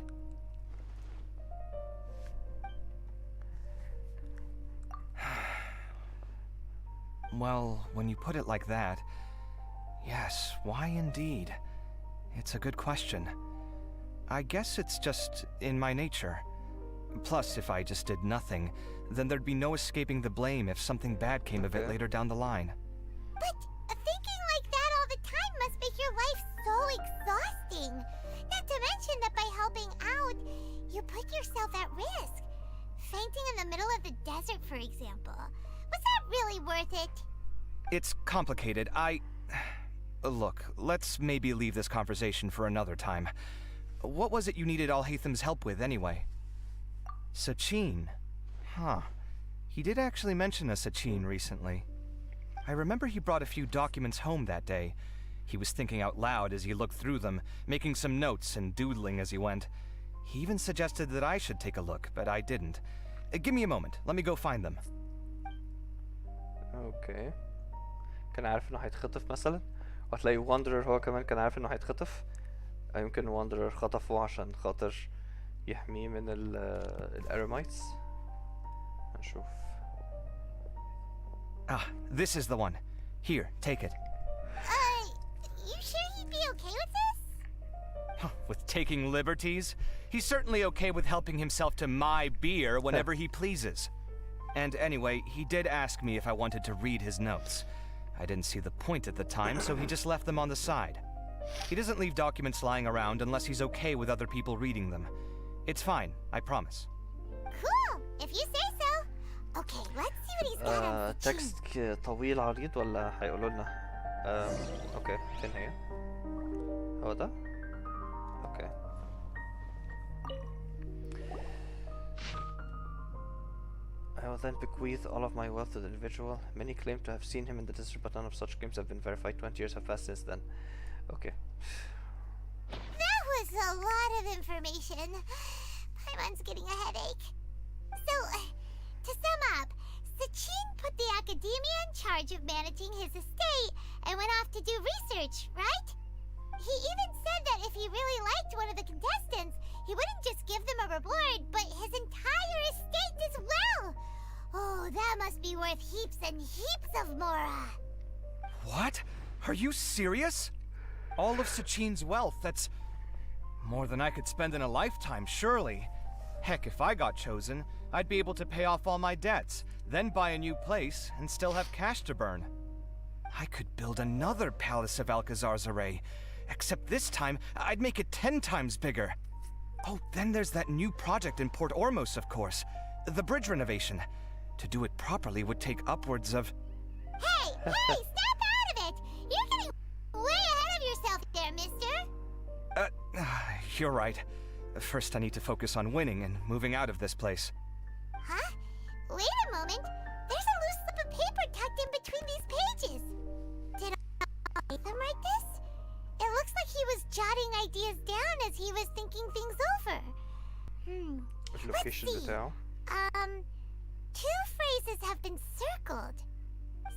Well, when you put it like that, yes, why indeed? It's a good question. I guess it's just in my nature. Plus, if I just did nothing, then there'd be no escaping the blame if something bad came of it later down the line. But thinking like that all the time must make your life so exhausting. Not to mention that by helping out, you put yourself at risk. Fainting in the middle of the desert, for example. Was that really worth it? It's complicated. Look, let's maybe leave this conversation for another time. What was it you needed Alhaitham's help with, anyway? Sachin. Huh. He did actually mention a Sachin recently. I remember he brought a few documents home that day. He was thinking out loud as he looked through them, making some notes and doodling as he went. He even suggested that I should take a look, but I didn't. Give me a moment. Let me go find them. اوكي. كان عارف انه هيتخطف مثلا، وهتلاقي واندرر هو كمان كان عارف انه هيتخطف. يمكن واندرر خطفه عشان خاطر يحميه من الارمايتس. هنشوف. Ah, this is the one. Here, take it. You sure he'd be okay with this? With taking liberties? He's certainly okay with helping himself to my beer whenever he pleases. And anyway, he did ask me if I wanted to read his notes. I didn't see the point at the time, so he just left them on the side. He doesn't leave documents lying around unless he's okay with other people reading them. It's fine, I promise. Cool, if you say so. Okay, let's see what he's got on Sachin. تكست طويل عريض ولا هيقولوا لنا؟ اوكي، فين هي؟ هو ده؟ اوكي. I will then bequeath all of my wealth to the individual. Many claim to have seen him in the desert, but none of such claims have been verified. 20 years have passed since then. Okay. That was a lot of information. Paimon's getting a headache. So, to sum up, Sachin put the academia in charge of managing his estate and went off to do research, right? He even said that if he really liked one of the contestants, he wouldn't just give them a reward, but his entire estate as well. Oh, that must be worth heaps and heaps of mora. What? Are you serious? All of Sachin's wealth, that's more than I could spend in a lifetime, surely. Heck, if I got chosen, I'd be able to pay off all my debts, then buy a new place, and still have cash to burn. I could build another Palace of Alcazar's array, except this time, I'd make it 10 times bigger. Oh, then there's that new project in Port Ormos, of course. The bridge renovation. To do it properly would take upwards of... Hey, snap out of it! You're getting way ahead of yourself there, mister! You're right. First I need to focus on winning and moving out of this place. Huh? Wait a moment. There's a loose slip of paper tucked in between these pages. Did Alhaitham write this? It looks like he was jotting ideas down as he was thinking things over. Let's see. Two phrases have been circled.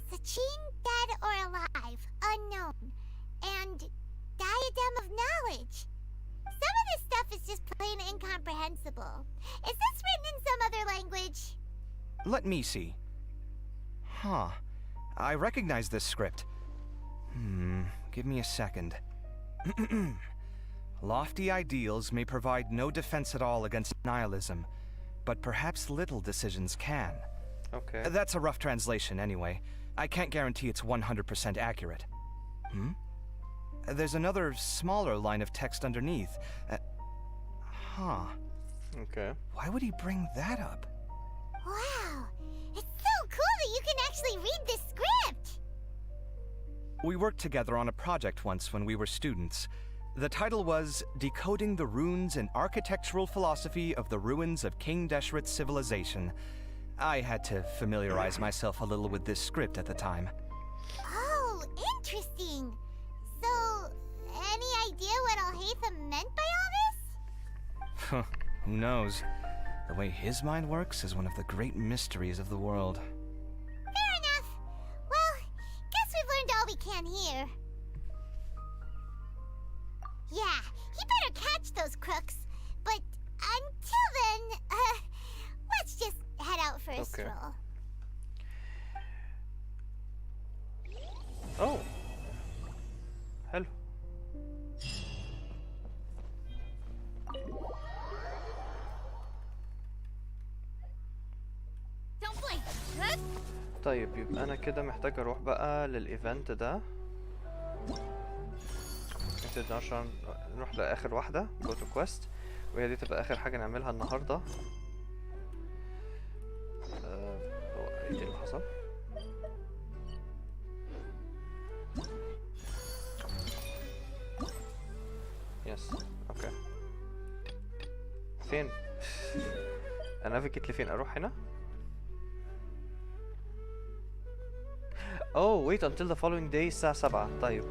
Sachin, dead or alive, unknown. And diadem of knowledge. Some of this stuff is just plain incomprehensible. Is this written in some other language? Let me see. Huh. I recognize this script. Give me a second. Lofty ideals may provide no defense at all against nihilism, but perhaps little decisions can. Okay. That's a rough translation anyway. I can't guarantee it's 100% accurate. There's another smaller line of text underneath. Okay. Why would he bring that up? Wow. It's so cool that you can actually read this script! We worked together on a project once when we were students. The title was Decoding the Runes and Architectural Philosophy of the Ruins of King Deshret's Civilization. I had to familiarize myself a little with this script at the time. Oh, interesting. So, any idea what Alhaitham meant by all this? Who knows? The way his mind works is one of the great mysteries of the world. Fair enough. Well, plan here. Yeah, he better catch those crooks. But until then, let's just head out for a stroll. Oh. حلو. طيب يبقى انا كده محتاج اروح بقى للايفنت ده عشان نروح لاخر واحدة جو تو كويست، وهي دي تبقى اخر حاجة نعملها النهاردة. هو ايه اللي حصل؟ يس اوكي. فين؟ انافيجيت لفين؟ اروح هنا؟ Oh, wait until the following day الساعة 7. طيب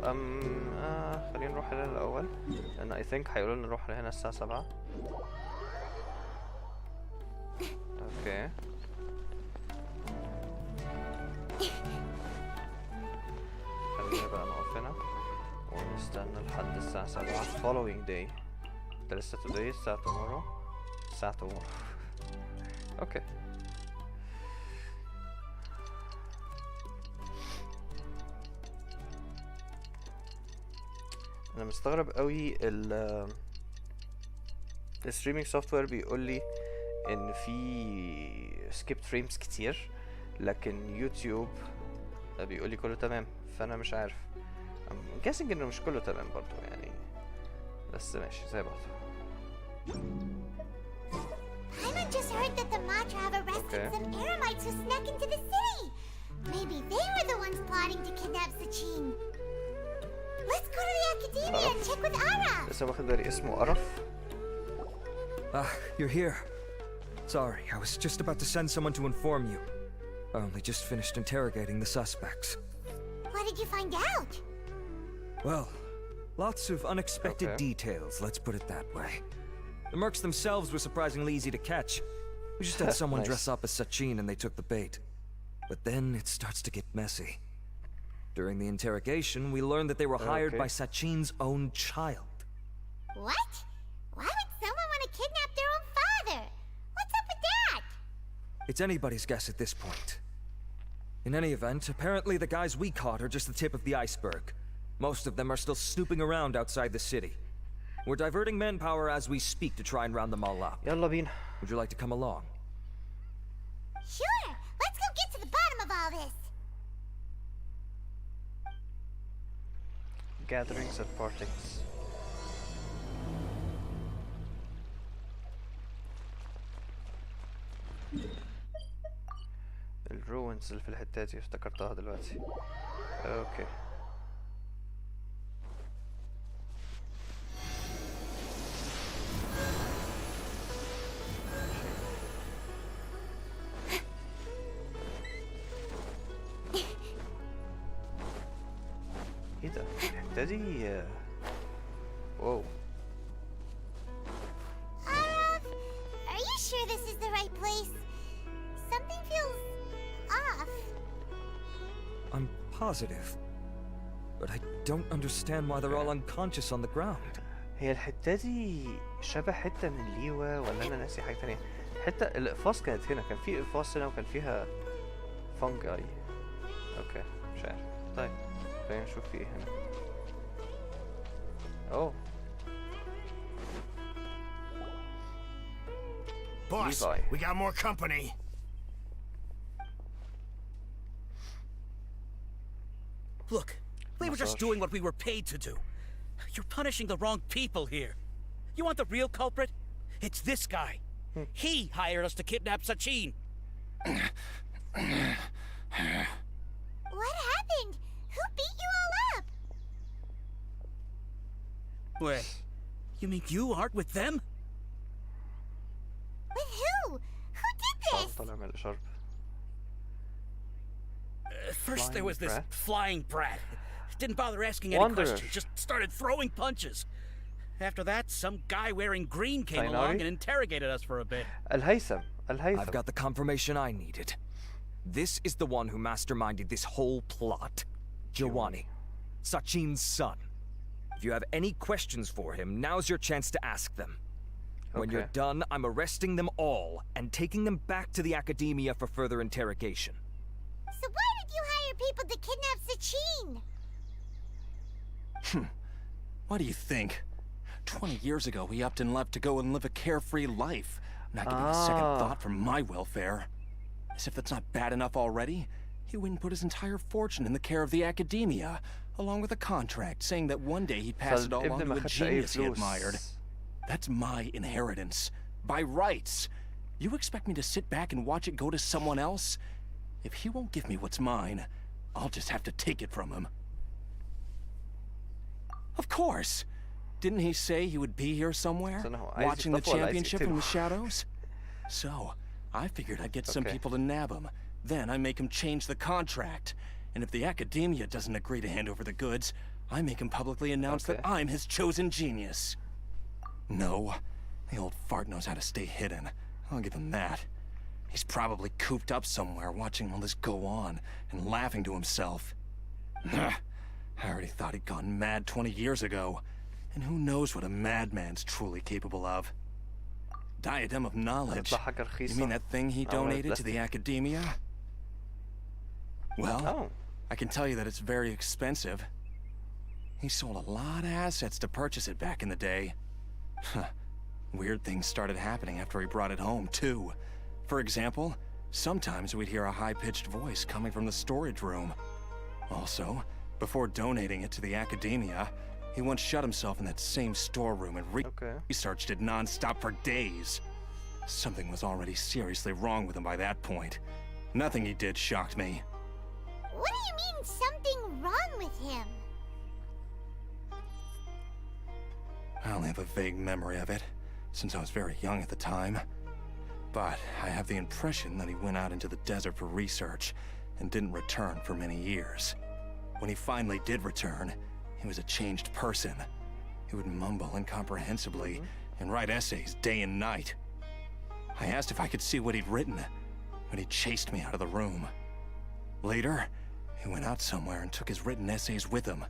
خلينا نروح هنا الأول لأن I think هيقولوا لنا نروح لهنا الساعة 7. اوكي. خلينا بقى نقف هنا ونستنى لحد الساعة 7 following day. ده لسه today الساعة tomorrow. الساعة tomorrow. اوكي. انا مستغرب قوي الستريمينج سوفت وير بيقول لي ان في سكيب فريمز كتير، لكن يوتيوب بيقول لي كله تمام، فانا مش عارف. I'm guessing انه مش كله تمام برضو يعني، بس ماشي زي بعض. Paimon just heard that the Matra have arrested some Eremites who snuck into the city. Maybe they were the ones plotting to kidnap Sachin. Let's go to the academia and check with Araf. لسه واخد بالي اسمه عرف. You're here. Sorry, I was just about to send someone to inform you. I only just finished interrogating the suspects. What did you find out? Well, lots of unexpected details, let's put it that way. The mercs themselves were surprisingly easy to catch. We just had someone dress up as Sachin and they took the bait. But then it starts to get messy. During the interrogation, we learned that they were hired by Sachin's own child. What? Why would someone want to kidnap their own father? What's up with that? It's anybody's guess at this point. In any event, apparently the guys we caught are just the tip of the iceberg. Most of them are still snooping around outside the city. We're diverting manpower as we speak to try and round them all up. يلا بينا. Would you like to come along? Sure. Let's go get to the bottom of all this. Gatherings and partings. الروينز اللي في الحتة دي افتكرتها دلوقتي. اوكي. ايه ده؟ الحتة دي واو. Araf, are you sure this is the right place? Something feels off. I'm positive. But I don't understand why they're all unconscious on the ground. هي الحتة دي شبه حتة من الليوة ولا أنا ناسي حاجة تانية؟ حتة الإقفاص كانت هنا، كان في إقفاص هنا وكان فيها فانجاي. أوكي مش عارف. طيب خلينا نشوف في إيه هنا. أوه. Boss, we got more company. Look, we were just doing what we were paid to do. You're punishing the wrong people here. You want the real culprit? It's this guy. He hired us to kidnap Sachin. What happened? Who beat you all up? Wait, you mean you aren't with them? With who? Who did this? First there was this flying brat. Didn't bother asking any questions, just started throwing punches. After that, some guy wearing green came along and interrogated us for a bit. I've got the confirmation I needed. This is the one who masterminded this whole plot. Giovanni. Sachin's son. If you have any questions for him, now's your chance to ask them. When you're done, I'm arresting them all and taking them back to the Academia for further interrogation. So why did you hire people to kidnap Sachin? What do you think? 20 years ago, he upped and left to go and live a carefree life, not giving a second thought for my welfare. As if that's not bad enough already, he went and put his entire fortune in the care of the Academia, along with a contract saying that one day he'd pass it all on to a genius he admired. That's my inheritance. By rights. You expect me to sit back and watch it go to someone else? If he won't give me what's mine, I'll just have to take it from him. Of course. Didn't he say he would be here somewhere, watching the championship from the shadows? So, I figured I'd get some people to nab him. Then I make him change the contract. And if the Academia doesn't agree to hand over the goods, I make him publicly announce that I'm his chosen genius. No, the old fart knows how to stay hidden. I'll give him that. He's probably cooped up somewhere watching all this go on and laughing to himself. I already thought he'd gone mad 20 years ago. And who knows what a madman's truly capable of. Diadem of Knowledge? You mean that thing he donated to the Academia? Well, I can tell you that it's very expensive. He sold a lot of assets to purchase it back in the day. Weird things started happening after he brought it home, too. For example, sometimes we'd hear a high-pitched voice coming from the storage room. Also, before donating it to the Academia, he once shut himself in that same storeroom and researched it non-stop for days. Something was already seriously wrong with him by that point. Nothing he did shocked me. What do you mean, something wrong with him? I only have a vague memory of it, since I was very young at the time. But I have the impression that he went out into the desert for research and didn't return for many years. When he finally did return, he was a changed person. He would mumble incomprehensibly and write essays day and night. I asked if I could see what he'd written, but he chased me out of the room. Later, he went out somewhere and took his written essays with him.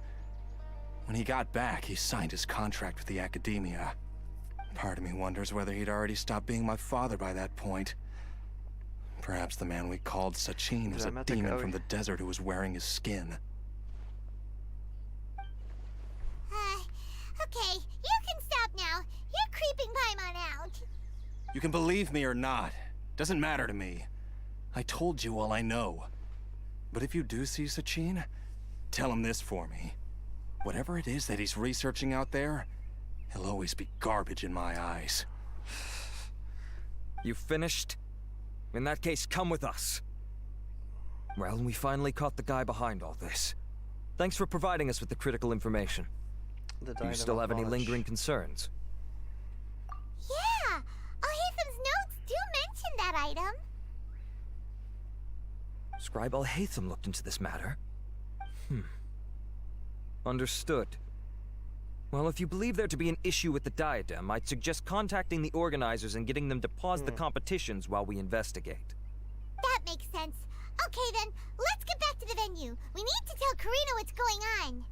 When he got back, he signed his contract with the Academia. Part of me wonders whether he'd already stopped being my father by that point. Perhaps the man we called Sachin was a demon from the desert who was wearing his skin. Okay, you can stop now. You're creeping Paimon out. You can believe me or not. Doesn't matter to me. I told you all I know. But if you do see Sachin, tell him this for me. Whatever it is that he's researching out there, he'll always be garbage in my eyes. You finished? In that case, come with us. Well, we finally caught the guy behind all this. Thanks for providing us with the critical information. Do you still have any lingering concerns? Yeah! Al-Haytham's notes do mention that item. Scribe Al-Haytham looked into this matter. Understood. Well, if you believe there to be an issue with the diadem, I'd suggest contacting the organizers and getting them to pause the competitions while we investigate. That makes sense. Okay then, let's get back to the venue. We need to tell Karina what's going on.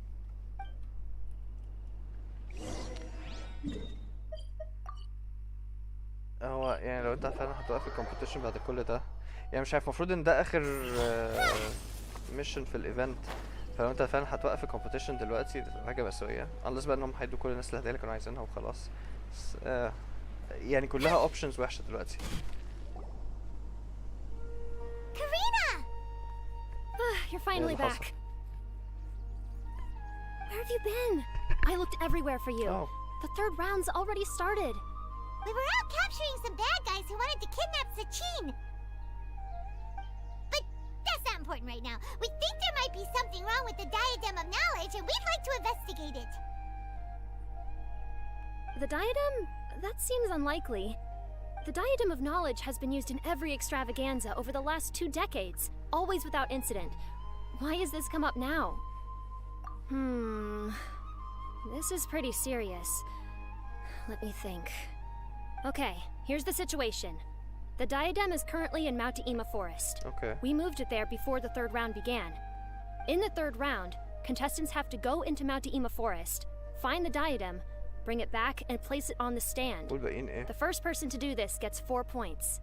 هو يعني لو انت فعلا هتوقف الكومبيتيشن بعد كل ده، يعني مش عارف، المفروض ان ده اخر ميشن في الايفنت، فلو انت فعلا هتوقف الكومبيتيشن دلوقتي حاجه مأساوية، unless بقى انهم هيدوا كل الناس الهدايا اللي كانوا عايزينها وخلاص. بس يعني كلها اوبشنز وحشه دلوقتي. Karina! You're finally back. Where have you been? I looked everywhere for you. The third round's already started. We were out capturing some bad guys who wanted to kidnap Sachin. But that's not important right now. We think there might be something wrong with the Diadem of Knowledge, and we'd like to investigate it. The diadem? That seems unlikely. The Diadem of Knowledge has been used in every extravaganza over the last 2 decades, always without incident. Why has this come up now? This is pretty serious. Let me think. Okay, here's the situation. The diadem is currently in Mount Ima Forest. We moved it there before the third round began. In the third round, Contestants have to go into Mount Ima Forest, find the diadem, bring it back, and place it on the stand. The first person to do this gets 4 points.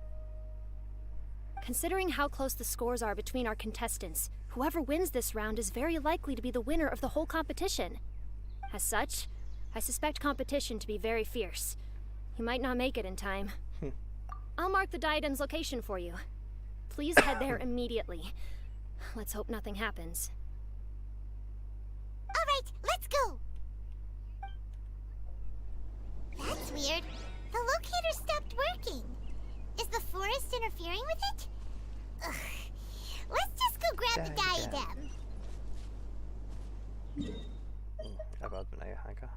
Considering how close the scores are between our contestants, whoever wins this round is very likely to be the winner of the whole competition. As such, I suspect competition to be very fierce. You might not make it in time. I'll mark the diadem's location for you. Please head there immediately. Let's hope nothing happens. All right, let's go! That's weird. The locator stopped working. Is the forest interfering with it? Ugh. Let's just go grab the diadem. أبعد من أي حاجة.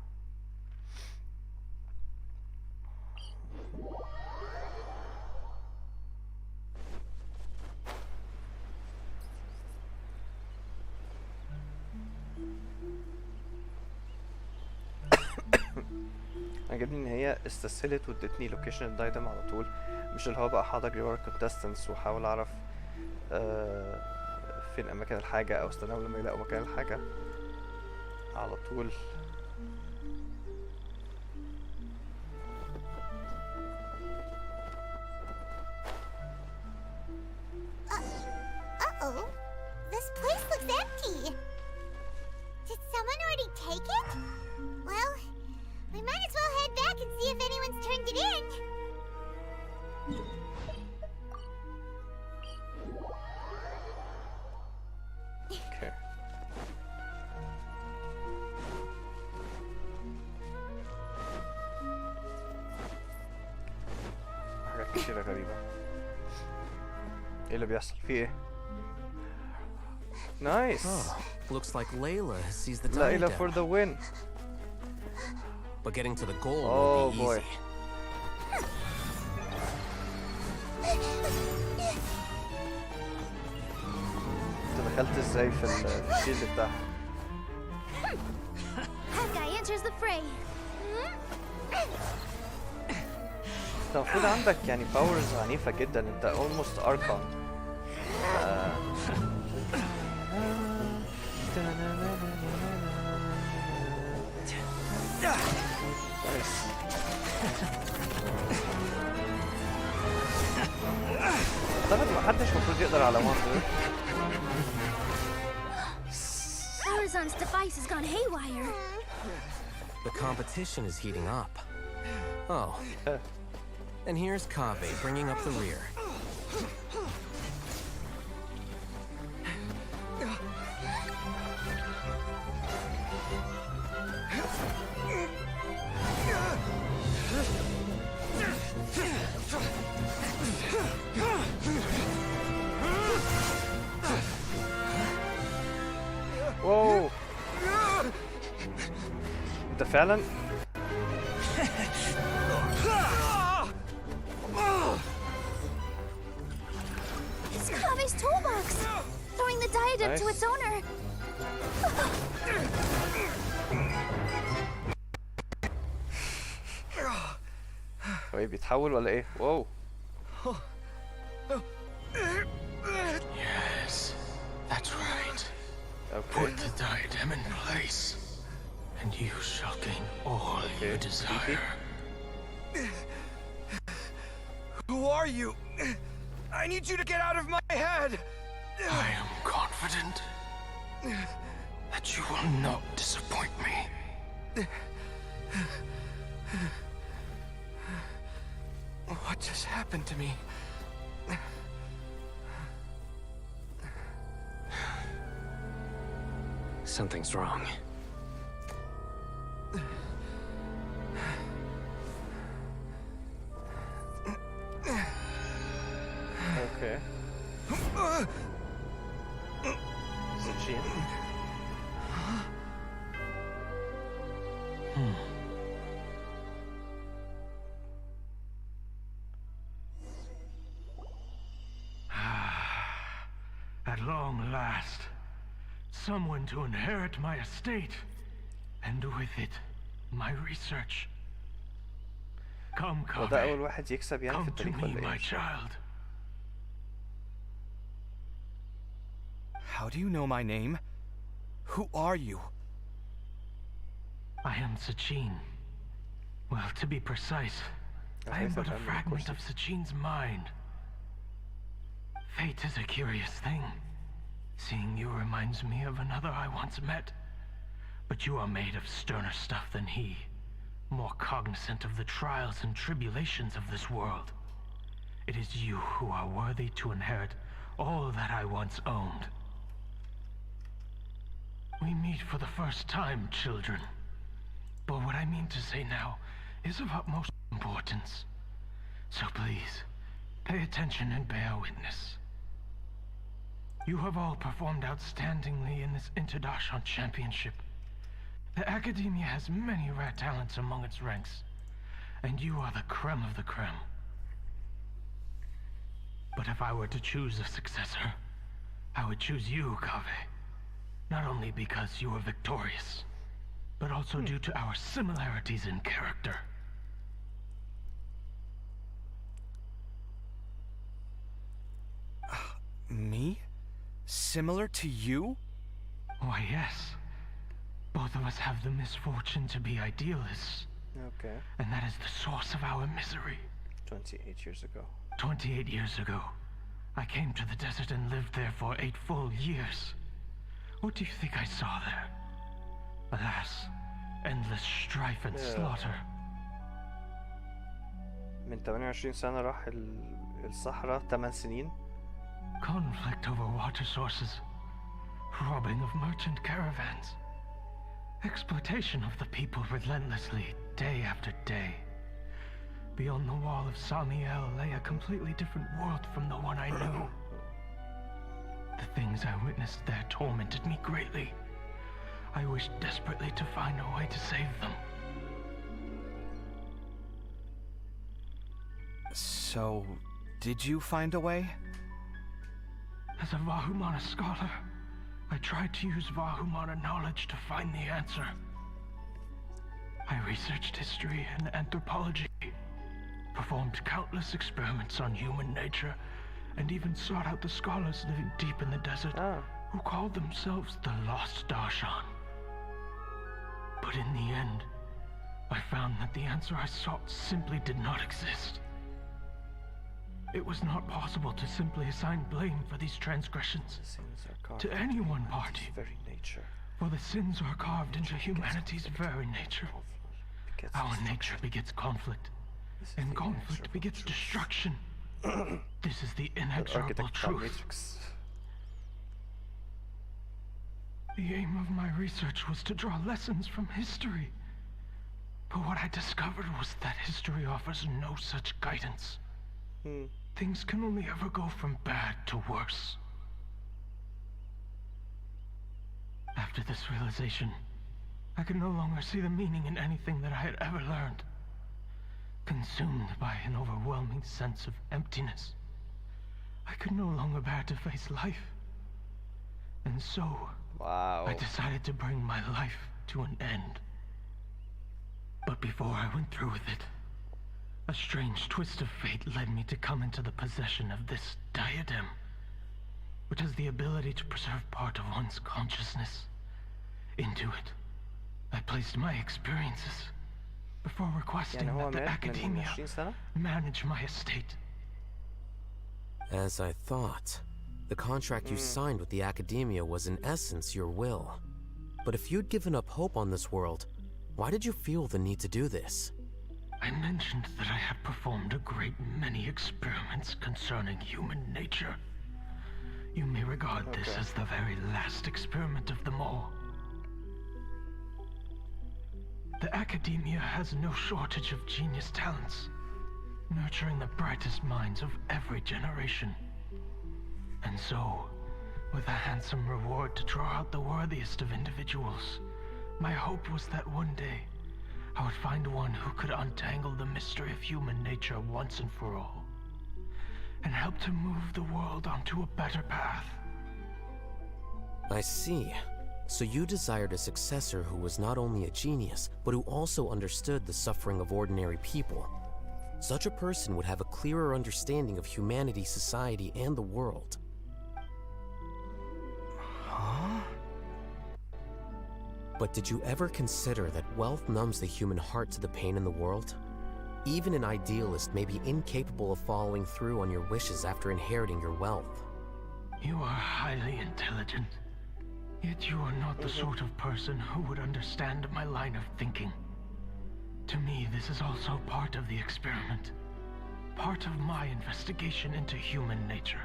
عجبني ان هي استسهلت وادتني لوكيشن الدايدم على طول، مش اللي هو بقى حاضر اجري ورا الكونتستنس واحاول اعرف فين اماكن الحاجه او استناهم لما يلاقوا مكان الحاجه على طول. Uh-oh. This place looks empty. Did someone already take it? Well, we might as well head back and see if anyone's turned it in. Okay. حاجات كتيرة غريبة. ايه اللي بيحصل؟ في ايه؟ Nice. Oh, looks like Layla sees the Layla diadem. for the win. But getting to the goal Oh won't be boy. easy. انت دخلت ازاي في الشيلد بتاعها؟ That guy enters the fray. انت المفروض عندك يعني باورز عنيفة جدا، انت almost اركان. اعتقد محدش المفروض يقدر على وان. Horizon's device has gone haywire. The competition is heating up. Oh. And here's Kaveh bringing up the rear. واو انت فعلا It's Kave's toolbox! Throwing the diadem to its owner! هو ايه بيتحول ولا ايه؟ واو. Yes, that's right. Okay. Put the diadem in place, and you shall gain all you desire. Who are you? I need you to get out of my head! I am confident that you will not disappoint me. What just happened to me? Something's wrong. Okay. Is it she? At long last, someone to inherit my estate, and with it, my research. Come, وده أول واحد يكسب يعني في come to التاريخ me, ولا my ايه؟ child. How do you know my name? Who are you? I am Sachin. Well, to be precise, I am but a fragment of Sachin's mind. Fate is a curious thing. Seeing you reminds me of another I once met. But you are made of sterner stuff than he. More cognizant of the trials and tribulations of this world. It is you who are worthy to inherit all that I once owned. We meet for the first time, children. But what I mean to say now is of utmost importance. So please, pay attention and bear witness. You have all performed outstandingly in this International Championship. The Academia has many rare talents among its ranks, and you are the creme of the creme. But if I were to choose a successor, I would choose you, Kaveh. Not only because you were victorious, but also due to our similarities in character. Me? Similar to you? Why, yes. Both of us have the misfortune to be idealists. Okay. And that is the source of our misery. 28 years ago. 28 years ago, I came to the desert and lived there for 8 full years. What do you think I saw there? Alas, endless strife and slaughter. من 28 سنة راح الصحراء 8 سنين. Conflict over water sources, robbing of merchant caravans, exploitation of the people relentlessly, day after day. Beyond the wall of Samiel lay a completely different world from the one I knew. The things I witnessed there tormented me greatly. I wished desperately to find a way to save them. So, did you find a way? As a Vahumana scholar, I tried to use Vahumana knowledge to find the answer. I researched history and anthropology, performed countless experiments on human nature, and even sought out the scholars living deep in the desert who called themselves the Lost Darshan. But in the end, I found that the answer I sought simply did not exist. It was not possible to simply assign blame for these transgressions to any one party, for the sins are carved into humanity's very nature. Our nature begets conflict, and conflict begets destruction. This is the inexorable truth. The aim of my research was to draw lessons from history. But what I discovered was that history offers no such guidance. Things can only ever go from bad to worse. After this realization, I could no longer see the meaning in anything that I had ever learned. Consumed by an overwhelming sense of emptiness, I could no longer bear to face life. And so, I decided to bring my life to an end. But before I went through with it, a strange twist of fate led me to come into the possession of this diadem, which has the ability to preserve part of one's consciousness. Into it, I placed my experiences before requesting that the Academia manage my estate. As I thought, the contract you signed with the Academia was in essence your will. But if you'd given up hope on this world, why did you feel the need to do this? I mentioned that I had performed a great many experiments concerning human nature. You may regard this as the very last experiment of them all. The Academia has no shortage of genius talents, nurturing the brightest minds of every generation. And so, with a handsome reward to draw out the worthiest of individuals, my hope was that one day, I would find one who could untangle the mystery of human nature once and for all, and help to move the world onto a better path. I see. So you desired a successor who was not only a genius, but who also understood the suffering of ordinary people. Such a person would have a clearer understanding of humanity, society, and the world. Huh? But did you ever consider that wealth numbs the human heart to the pain in the world? Even an idealist may be incapable of following through on your wishes after inheriting your wealth. You are highly intelligent, yet you are not the sort of person who would understand my line of thinking. To me, this is also part of the experiment. Part of my investigation into human nature.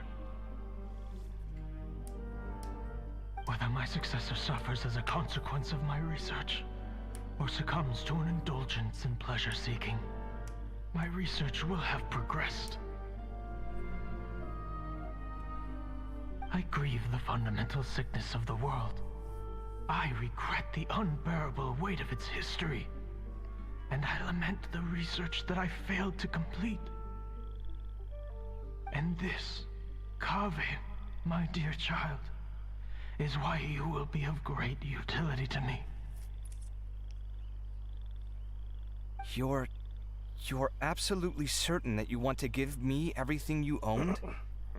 Whether my successor suffers as a consequence of my research, or succumbs to an indulgence in pleasure-seeking, my research will have progressed. I grieve the fundamental sickness of the world. I regret the unbearable weight of its history. And I lament the research that I failed to complete. And this, Kaveh, my dear child, is why you will be of great utility to me. You're absolutely certain that you want to give me everything you owned?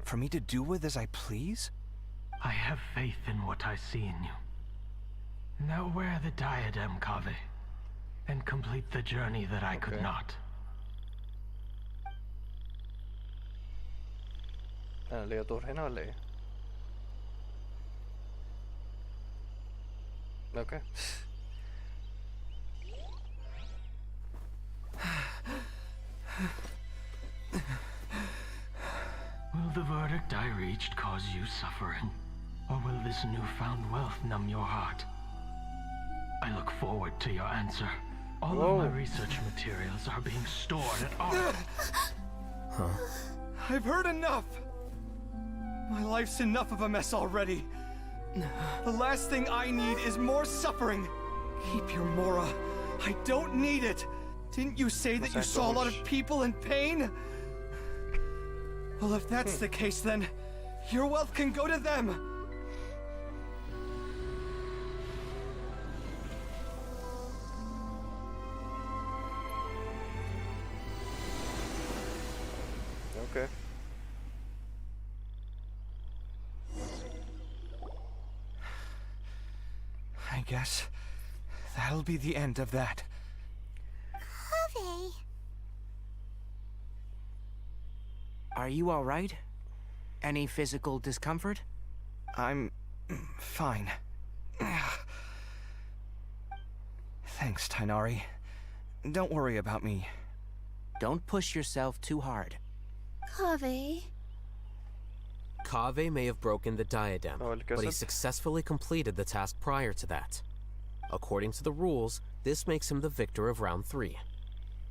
For me to do with as I please? I have faith in what I see in you. Now wear the diadem, Kaveh, and complete the journey that I could not. أنا ليا دور هنا ولا إيه؟ Okay. Will the verdict I reached cause you suffering? Or will this newfound wealth numb your heart? I look forward to your answer. All of my research materials are being stored at our... Huh? I've heard enough! My life's enough of a mess already. The last thing I need is more suffering. Keep your Mora. I don't need it. Didn't you say that you saw a lot of people in pain? Well, if that's the case, then your wealth can go to them. Okay. I guess that'll be the end of that. Kaveh. Are you all right? Any physical discomfort? I'm fine. Thanks, Tighnari. Don't worry about me. Don't push yourself too hard. Kaveh. Kaveh may have broken the diadem, but he successfully completed the task prior to that. According to the rules, this makes him the victor of round 3.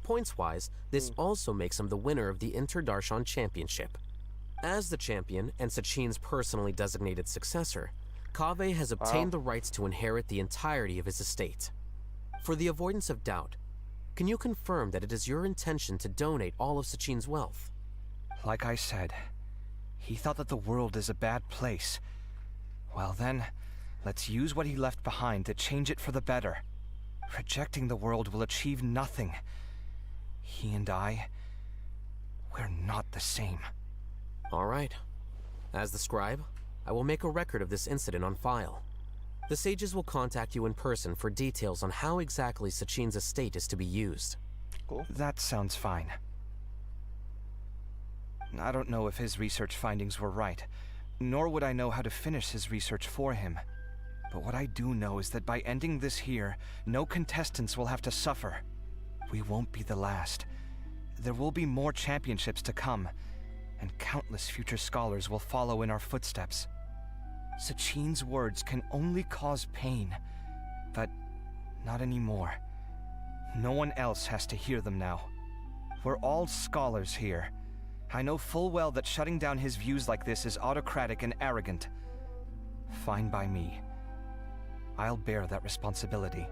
Points-wise, this also makes him the winner of the Inter-Darshan Championship. As the champion and Sachin's personally designated successor, Kaveh has obtained the rights to inherit the entirety of his estate. For the avoidance of doubt, can you confirm that it is your intention to donate all of Sachin's wealth? Like I said, he thought that the world is a bad place. Well then, let's use what he left behind to change it for the better. Rejecting the world will achieve nothing. He and I, we're not the same. All right. As the scribe, I will make a record of this incident on file. The sages will contact you in person for details on how exactly Sachin's estate is to be used. Cool. That sounds fine. I don't know if his research findings were right, nor would I know how to finish his research for him. But what I do know is that by ending this here, no contestants will have to suffer. We won't be the last. There will be more championships to come, and countless future scholars will follow in our footsteps. Sachin's words can only cause pain, but not anymore. No one else has to hear them now. We're all scholars here. I know full well that shutting down his views like this is autocratic and arrogant. Fine by me. I'll bear that responsibility.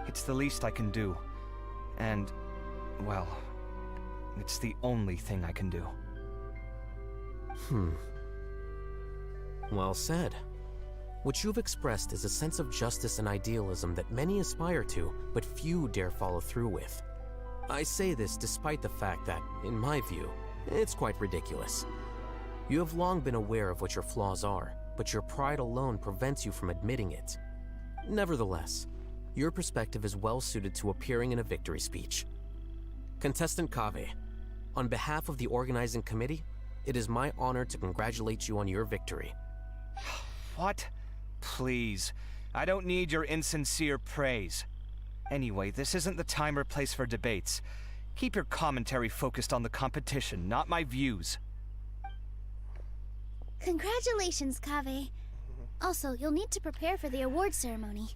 It's the least I can do. And, well, it's the only thing I can do. Well said. What you've expressed is a sense of justice and idealism that many aspire to, but few dare follow through with. I say this despite the fact that, in my view, it's quite ridiculous. You have long been aware of what your flaws are, but your pride alone prevents you from admitting it. Nevertheless, Your perspective is well suited to appearing in a victory speech. Contestant Kaveh, on behalf of the organizing committee, it is my honor to congratulate you on your victory. What? Please. I don't need your insincere praise. Anyway, this isn't the time or place for debates. Keep your commentary focused on the competition, not my views. Congratulations, Kaveh. Also, you'll need to prepare for the award ceremony.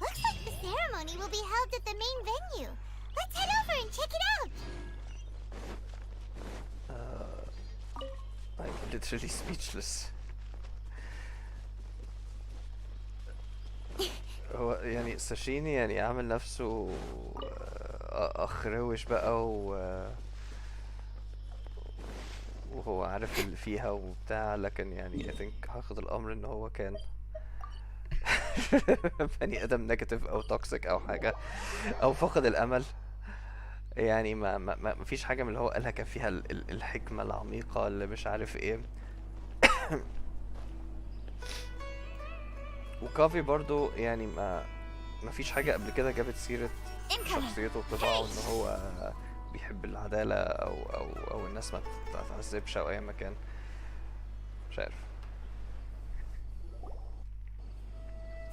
Looks like the ceremony will be held at the main venue. Let's head over and check it out. I'm literally speechless. هو يعني ساشيني يعني عامل نفسه أخ روش بقى وهو عارف اللي فيها وبتاع، لكن يعني I think هاخد الأمر إن هو كان بني آدم نيجاتيف أو توكسيك أو حاجة أو فقد الأمل. يعني ما فيش حاجة من اللي هو قالها كان فيها الحكمة العميقة اللي مش عارف ايه. وكافي برضو يعني ما فيش حاجة قبل كده جابت سيرة شخصيته وطباعه ان هو بيحب العدالة او الناس ما تتعذبش او اي مكان. مش عارف.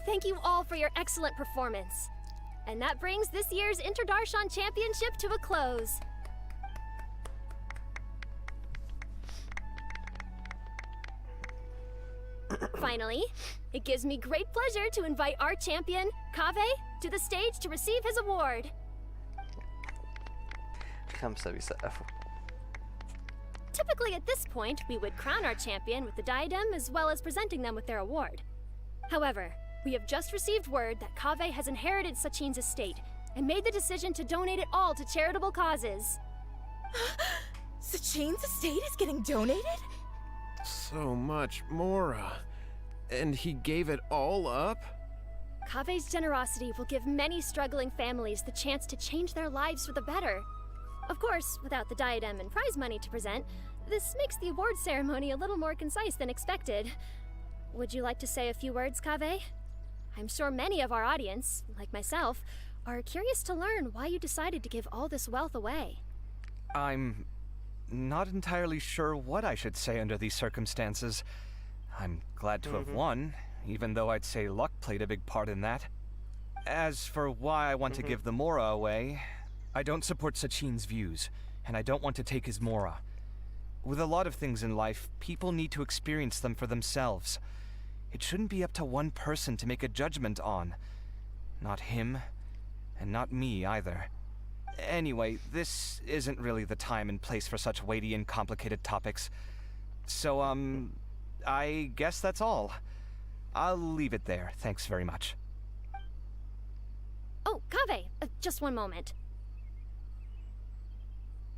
Thank you all for your excellent performance. And that brings this year's Interdarshan Championship to a close. Finally, it gives me great pleasure to invite our champion, Kaveh, to the stage to receive his award. Typically at this point, we would crown our champion with the diadem as well as presenting them with their award. However, we have just received word that Kaveh has inherited Sachin's estate and made the decision to donate it all to charitable causes. Sachin's estate is getting donated? So much, Mora. And he gave it all up? Kaveh's generosity will give many struggling families the chance to change their lives for the better. Of course, without the diadem and prize money to present, this makes the award ceremony a little more concise than expected. Would you like to say a few words, Kaveh? I'm sure many of our audience, like myself, are curious to learn why you decided to give all this wealth away. I'm not entirely sure what I should say under these circumstances. I'm glad to have won, even though I'd say luck played a big part in that. As for why I want to give the Mora away, I don't support Sachin's views, and I don't want to take his Mora. With a lot of things in life, people need to experience them for themselves. It shouldn't be up to one person to make a judgment on. Not him, and not me either. Anyway, this isn't really the time and place for such weighty and complicated topics. So, I guess that's all. I'll leave it there. Thanks very much. Oh, Kaveh, just one moment.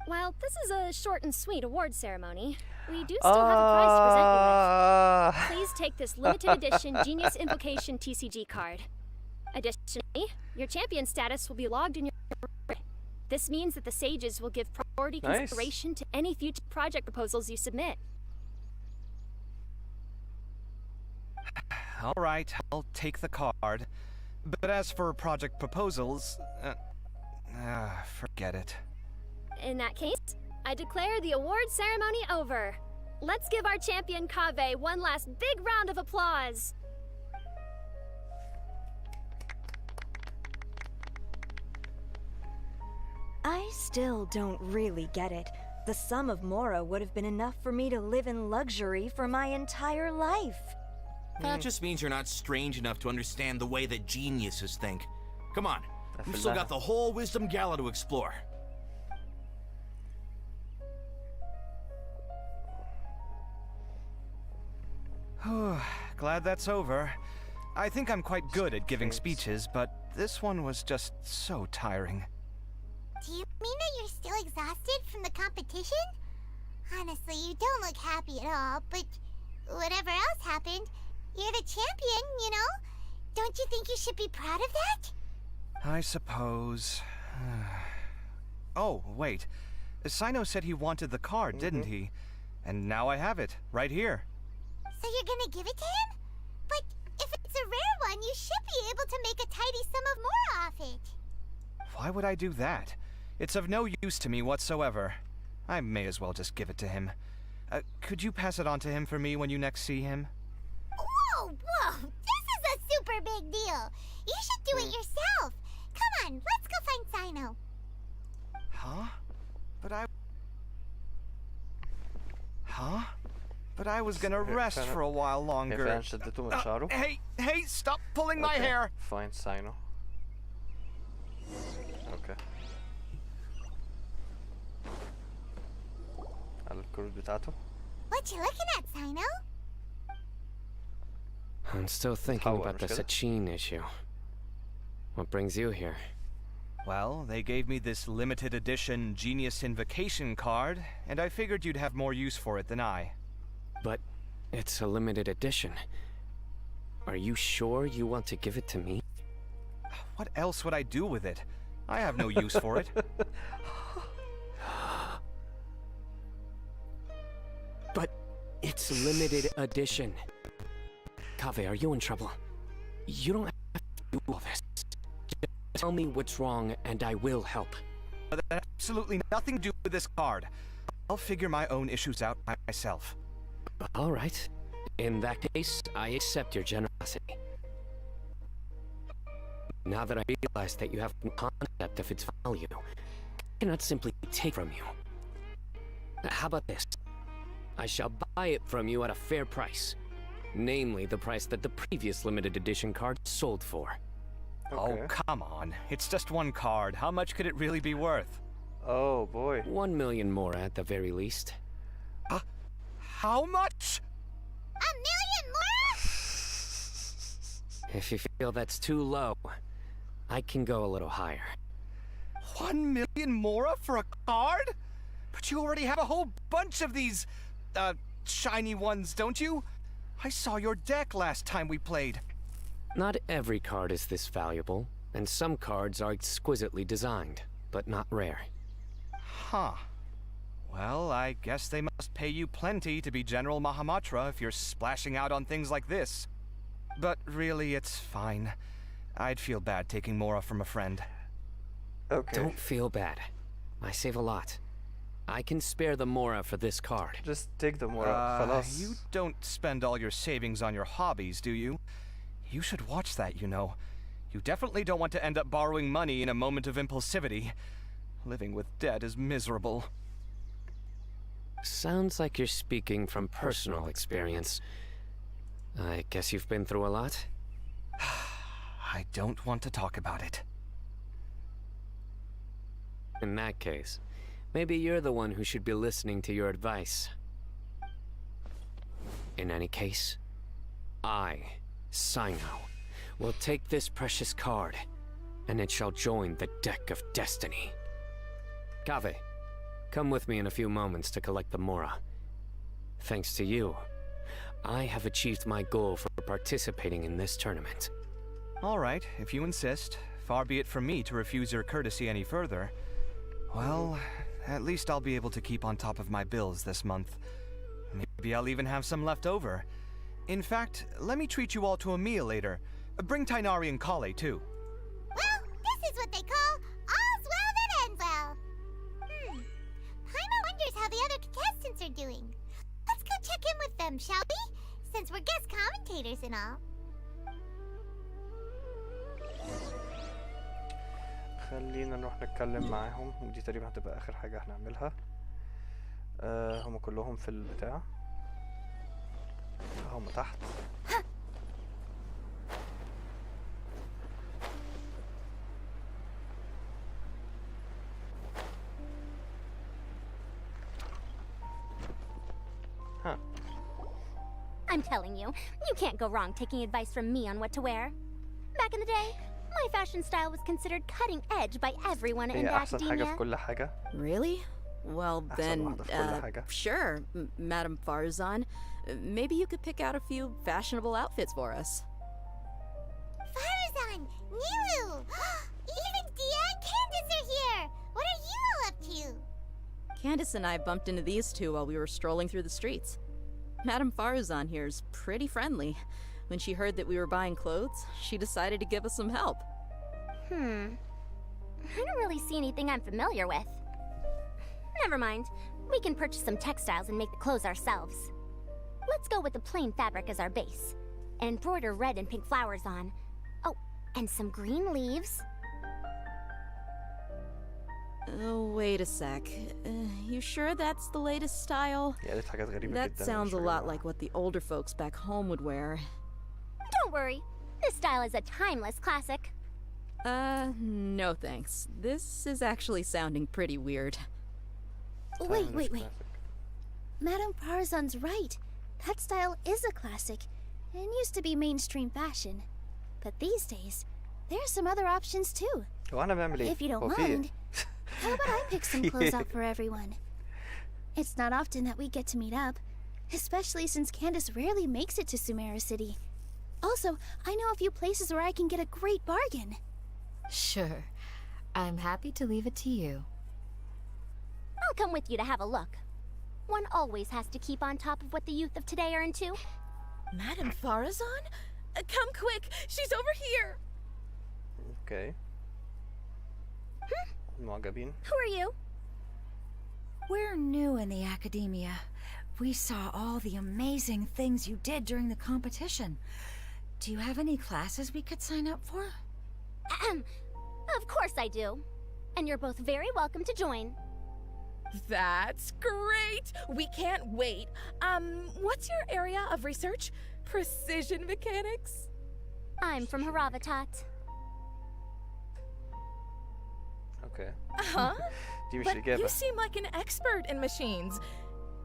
While this is a short and sweet award ceremony, we do still have a prize to present you with. Please take this limited edition Genius Invocation TCG card. Additionally, your champion status will be logged in your record. This means that the sages will give priority consideration to any future project proposals you submit. All right, I'll take the card. But as for project proposals, forget it. In that case, I declare the award ceremony over. Let's give our champion Kaveh one last big round of applause. I still don't really get it. The sum of Mora would have been enough for me to live in luxury for my entire life. That just means you're not strange enough to understand the way that geniuses think. Come on, we've still got the whole Wisdom Gala to explore. Glad that's over. I think I'm quite good at giving speeches, but this one was just so tiring. Do you mean that you're still exhausted from the competition? Honestly, you don't look happy at all, but whatever else happened, you're the champion, you know? Don't you think you should be proud of that? I suppose. Oh, wait. Sino said he wanted the card, didn't he? And now I have it, right here. So you're gonna give it to him? But if it's a rare and you should be able to make a tidy sum of more off it. Why would I do that? It's of no use to me whatsoever. I may as well just give it to him. Could you pass it on to him for me when you next see him? Whoa, whoa! This is a super big deal! You should do it yourself! Come on, let's go find Sino. Huh? But I was gonna rest for a while longer. Hey, stop pulling my hair! Find Sino. Okay. على الكروت بتاعته. What you looking at, Sino? I'm still thinking about the Sachin issue. What brings you here? Well, they gave me this limited edition Genius Invocation card, and I figured you'd have more use for it than I. But it's a limited edition. Are you sure you want to give it to me? What else would I do with it? I have no use for it. But it's limited edition. Kaveh, are you in trouble? You don't have to do all this. Just tell me what's wrong and I will help. That has absolutely nothing to do with this card. I'll figure my own issues out by myself. All right. In that case, I accept your generosity. Now that I realize that you have no concept of its value, I cannot simply take from you. How about this? I shall buy it from you at a fair price. Namely, the price that the previous limited edition card sold for. Okay. Oh, come on. It's just one card. How much could it really be worth? Oh, boy. 1 million more at the very least. How much? 1 million more? If you feel that's too low, I can go a little higher. 1 million more for a card? But you already have a whole bunch of these, shiny ones, don't you? I saw your deck last time we played. Not every card is this valuable, and some cards are exquisitely designed, but not rare. Huh. Well, I guess they must pay you plenty to be General Mahamatra if you're splashing out on things like this. But really, it's fine. I'd feel bad taking Mora from a friend. Okay. Don't feel bad. I save a lot. I can spare the Mora for this card. Just take the Mora. You don't spend all your savings on your hobbies, do you? You should watch that, you know. You definitely don't want to end up borrowing money in a moment of impulsivity. Living with debt is miserable. Sounds like you're speaking from personal experience. I guess you've been through a lot? I don't want to talk about it. In that case, maybe you're the one who should be listening to your advice. In any case, I, Sino, will take this precious card, and it shall join the deck of destiny. Kaveh, come with me in a few moments to collect the Mora. Thanks to you, I have achieved my goal for participating in this tournament. All right, if you insist. Far be it from me to refuse your courtesy any further. Well, at least I'll be able to keep on top of my bills this month. Maybe I'll even have some left over. In fact, let me treat you all to a meal later. Bring Tighnari and Kale, too. Well, this is what they call all's well that ends well. Paimon wonders how the other contestants are doing. Let's go check in with them, shall we? Since we're guest commentators and all. خلينا نروح نتكلم معاهم، ودي تقريبا هتبقى آخر حاجة هنعملها. هم كلهم في البتاع. هم تحت. I'm telling you, you can't go wrong taking advice from me on what to wear. Back in the day, my fashion style was considered cutting edge by everyone in academia. Really? Well then, sure, Madame Farzan. Maybe you could pick out a few fashionable outfits for us. Farzan! Nilu! Even Dia and Candace are here! What are you all up to? Candace and I bumped into these two while we were strolling through the streets. Madame Farzan here's pretty friendly. When she heard that we were buying clothes, she decided to give us some help. I don't really see anything I'm familiar with. Never mind. We can purchase some textiles and make the clothes ourselves. Let's go with the plain fabric as our base. And embroider red and pink flowers on. Oh, and some green leaves. Oh, wait a sec. You sure that's the latest style? That sounds a lot like what the older folks back home would wear. Don't worry. This style is a timeless classic. No thanks. This is actually sounding pretty weird. Wait. Madame Farazan's right. That style is a classic, and used to be mainstream fashion. But these days, there are some other options too. If you don't mind, how about I pick some clothes out for everyone? It's not often that we get to meet up, especially since Candace rarely makes it to Sumeru City. Also, I know a few places where I can get a great bargain. Sure. I'm happy to leave it to you. I'll come with you to have a look. One always has to keep on top of what the youth of today are into. Madame Farazan? Come quick! She's over here! Okay. Who are you? We're new in the academia. We saw all the amazing things you did during the competition. Do you have any classes we could sign up for? Of course I do. And you're both very welcome to join. That's great! We can't wait. What's your area of research? Precision mechanics? I'm from Haravatat. Okay. Huh? But you seem like an expert in machines.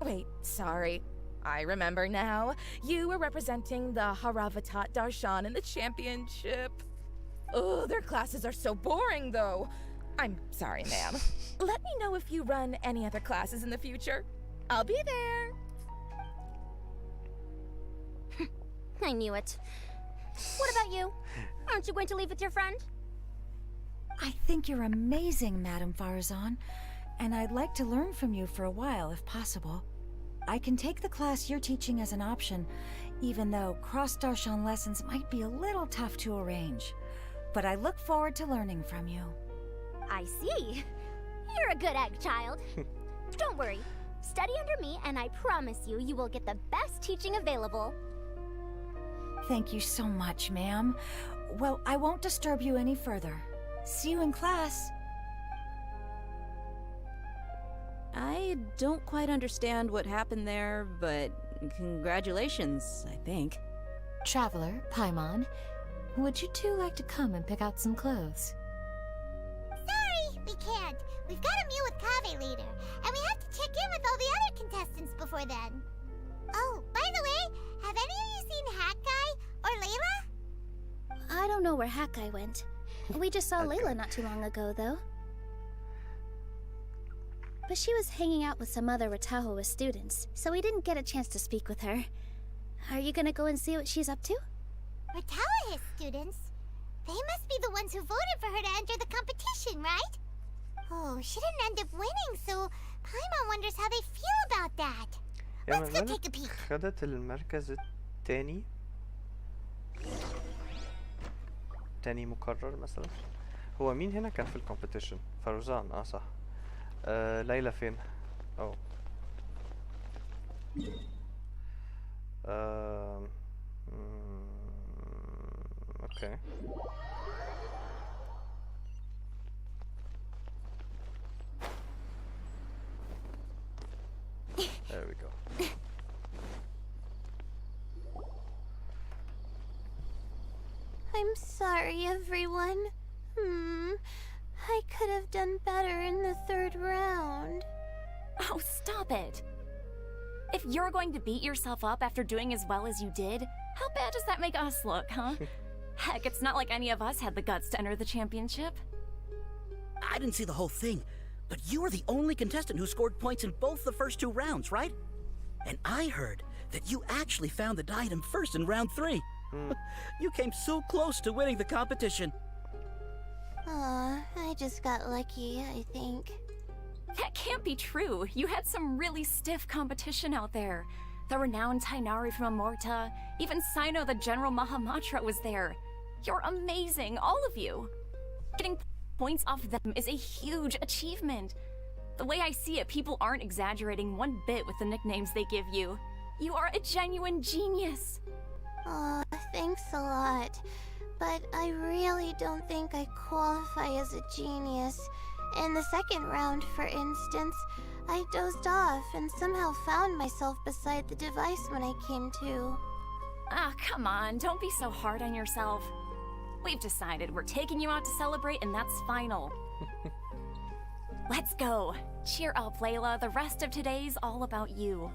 Wait, sorry. I remember now. You were representing the Haravatat Darshan in the championship. Oh, their classes are so boring, though. I'm sorry, ma'am. Let me know if you run any other classes in the future. I'll be there. I knew it. What about you? Aren't you going to leave with your friend? I think you're amazing, Madame Farazan, and I'd like to learn from you for a while, if possible. I can take the class you're teaching as an option, even though cross-Darshan lessons might be a little tough to arrange. But I look forward to learning from you. I see. You're a good egg, child. Don't worry. Study under me, and I promise you, you will get the best teaching available. Thank you so much, ma'am. Well, I won't disturb you any further. See you in class. I don't quite understand what happened there, but congratulations, I think. Traveler, Paimon, would you two like to come and pick out some clothes? Sorry, we can't. We've got a meal with Kaveh later, and we have to check in with all the other contestants before then. Oh, by the way, have any of you seen Hakai or Layla? I don't know where Hakai went. We just saw Layla not too long ago, though. But she was hanging out with some other Ratahoa students, so we didn't get a chance to speak with her. Are you gonna go and see what she's up to? Ratahoa students? They must be the ones who voted for her to enter the competition, right? Oh, she didn't end up winning, so Paimon wonders how they feel about that. Let's go take a peek. خدت المركز الثاني تاني مكرر مثلا. هو مين هنا كان في الكومبيتيشن؟ فروزان. صح. ليلى فين؟ اوه. اوكي. There we go. I'm sorry, everyone. I could have done better in the third round. Oh, stop it. If you're going to beat yourself up after doing as well as you did, how bad does that make us look, huh? Heck, it's not like any of us had the guts to enter the championship. I didn't see the whole thing, but you were the only contestant who scored points in both the first 2 rounds, right? And I heard that you actually found the diadem first in round 3. You came so close to winning the competition. Aw, I just got lucky, I think. That can't be true. You had some really stiff competition out there. The renowned Tainari from Amorta, even Sino the General Mahamatra was there. You're amazing, all of you. Getting points off them is a huge achievement. The way I see it, people aren't exaggerating one bit with the nicknames they give you. You are a genuine genius. Aw, thanks a lot. But I really don't think I qualify as a genius. In the second round, for instance, I dozed off and somehow found myself beside the device when I came to. Ah, come on, don't be so hard on yourself. We've decided we're taking you out to celebrate, and that's final. Let's go. Cheer up, Layla. The rest of today's all about you.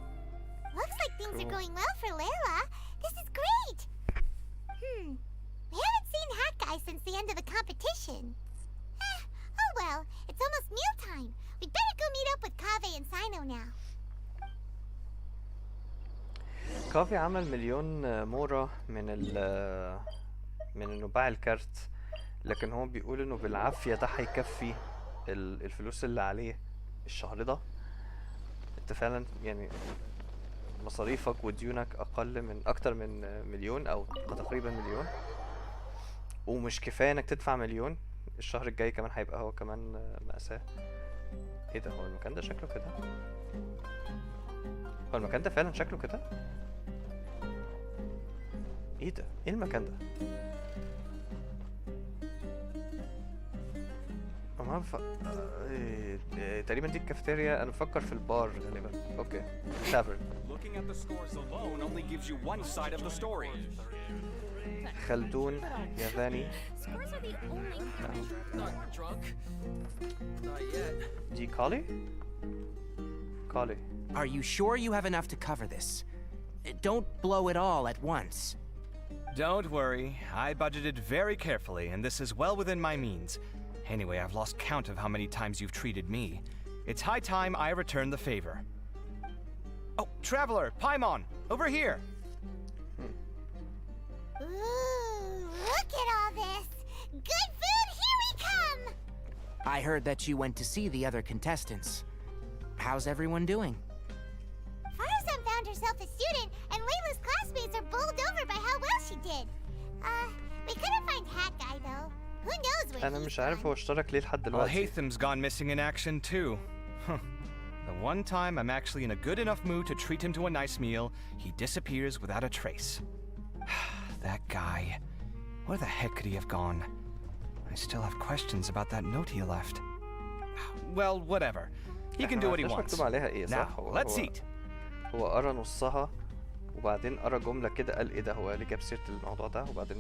Looks like things are going well for Layla. This is great. We haven't seen Hat Guy since the end of the competition. Oh well, it's almost mealtime. We'd better go meet up with Kaveh and Sino now. كافي عمل مليون مورا من انه باع الكارت، لكن هو بيقول انه بالعافية ده هيكفي الفلوس اللي عليه الشهر ده. انت فعلا يعني مصاريفك وديونك اكتر من مليون او تقريبا مليون، ومش كفاية انك تدفع مليون. الشهر الجاي كمان هيبقى هو كمان مأساة. ايه ده؟ هو المكان ده شكله كده؟ هو المكان ده فعلا شكله كده؟ ايه ده؟ ايه المكان ده؟ تقريبا دي الكافيتيريا. انا بفكر في البار غالبا. اوكي، تافرن. خلدون ياباني. دي كالي. Are you sure you have enough to cover this? Don't blow it all at once. Don't worry, I budgeted very carefully, and this is well within my means. Anyway, I've lost count of how many times you've treated me. It's high time I return the favor. Oh, Traveler, Paimon, over here! Ooh, look at all this! Good food, here we come! I heard that you went to see the other contestants. How's everyone doing? Farazan found herself a student, and Layla's classmates are bowled over by how well she did. We couldn't find Hat Guy, though. Who knows where أنا مش عارف هو اشترك ليه لحد Well, دلوقتي. Haytham's gone missing in action too. The one time I'm actually in a good enough mood to treat him to a nice meal, he disappears without a trace. That guy. Where the heck could he have gone? I still have questions about that note he left. Well, whatever. He can do what he wants. Now, let's eat. هو قرا نصها وبعدين قرا جملة كده، قال ايه ده؟ هو اللي جاب سيرة الموضوع ده وبعدين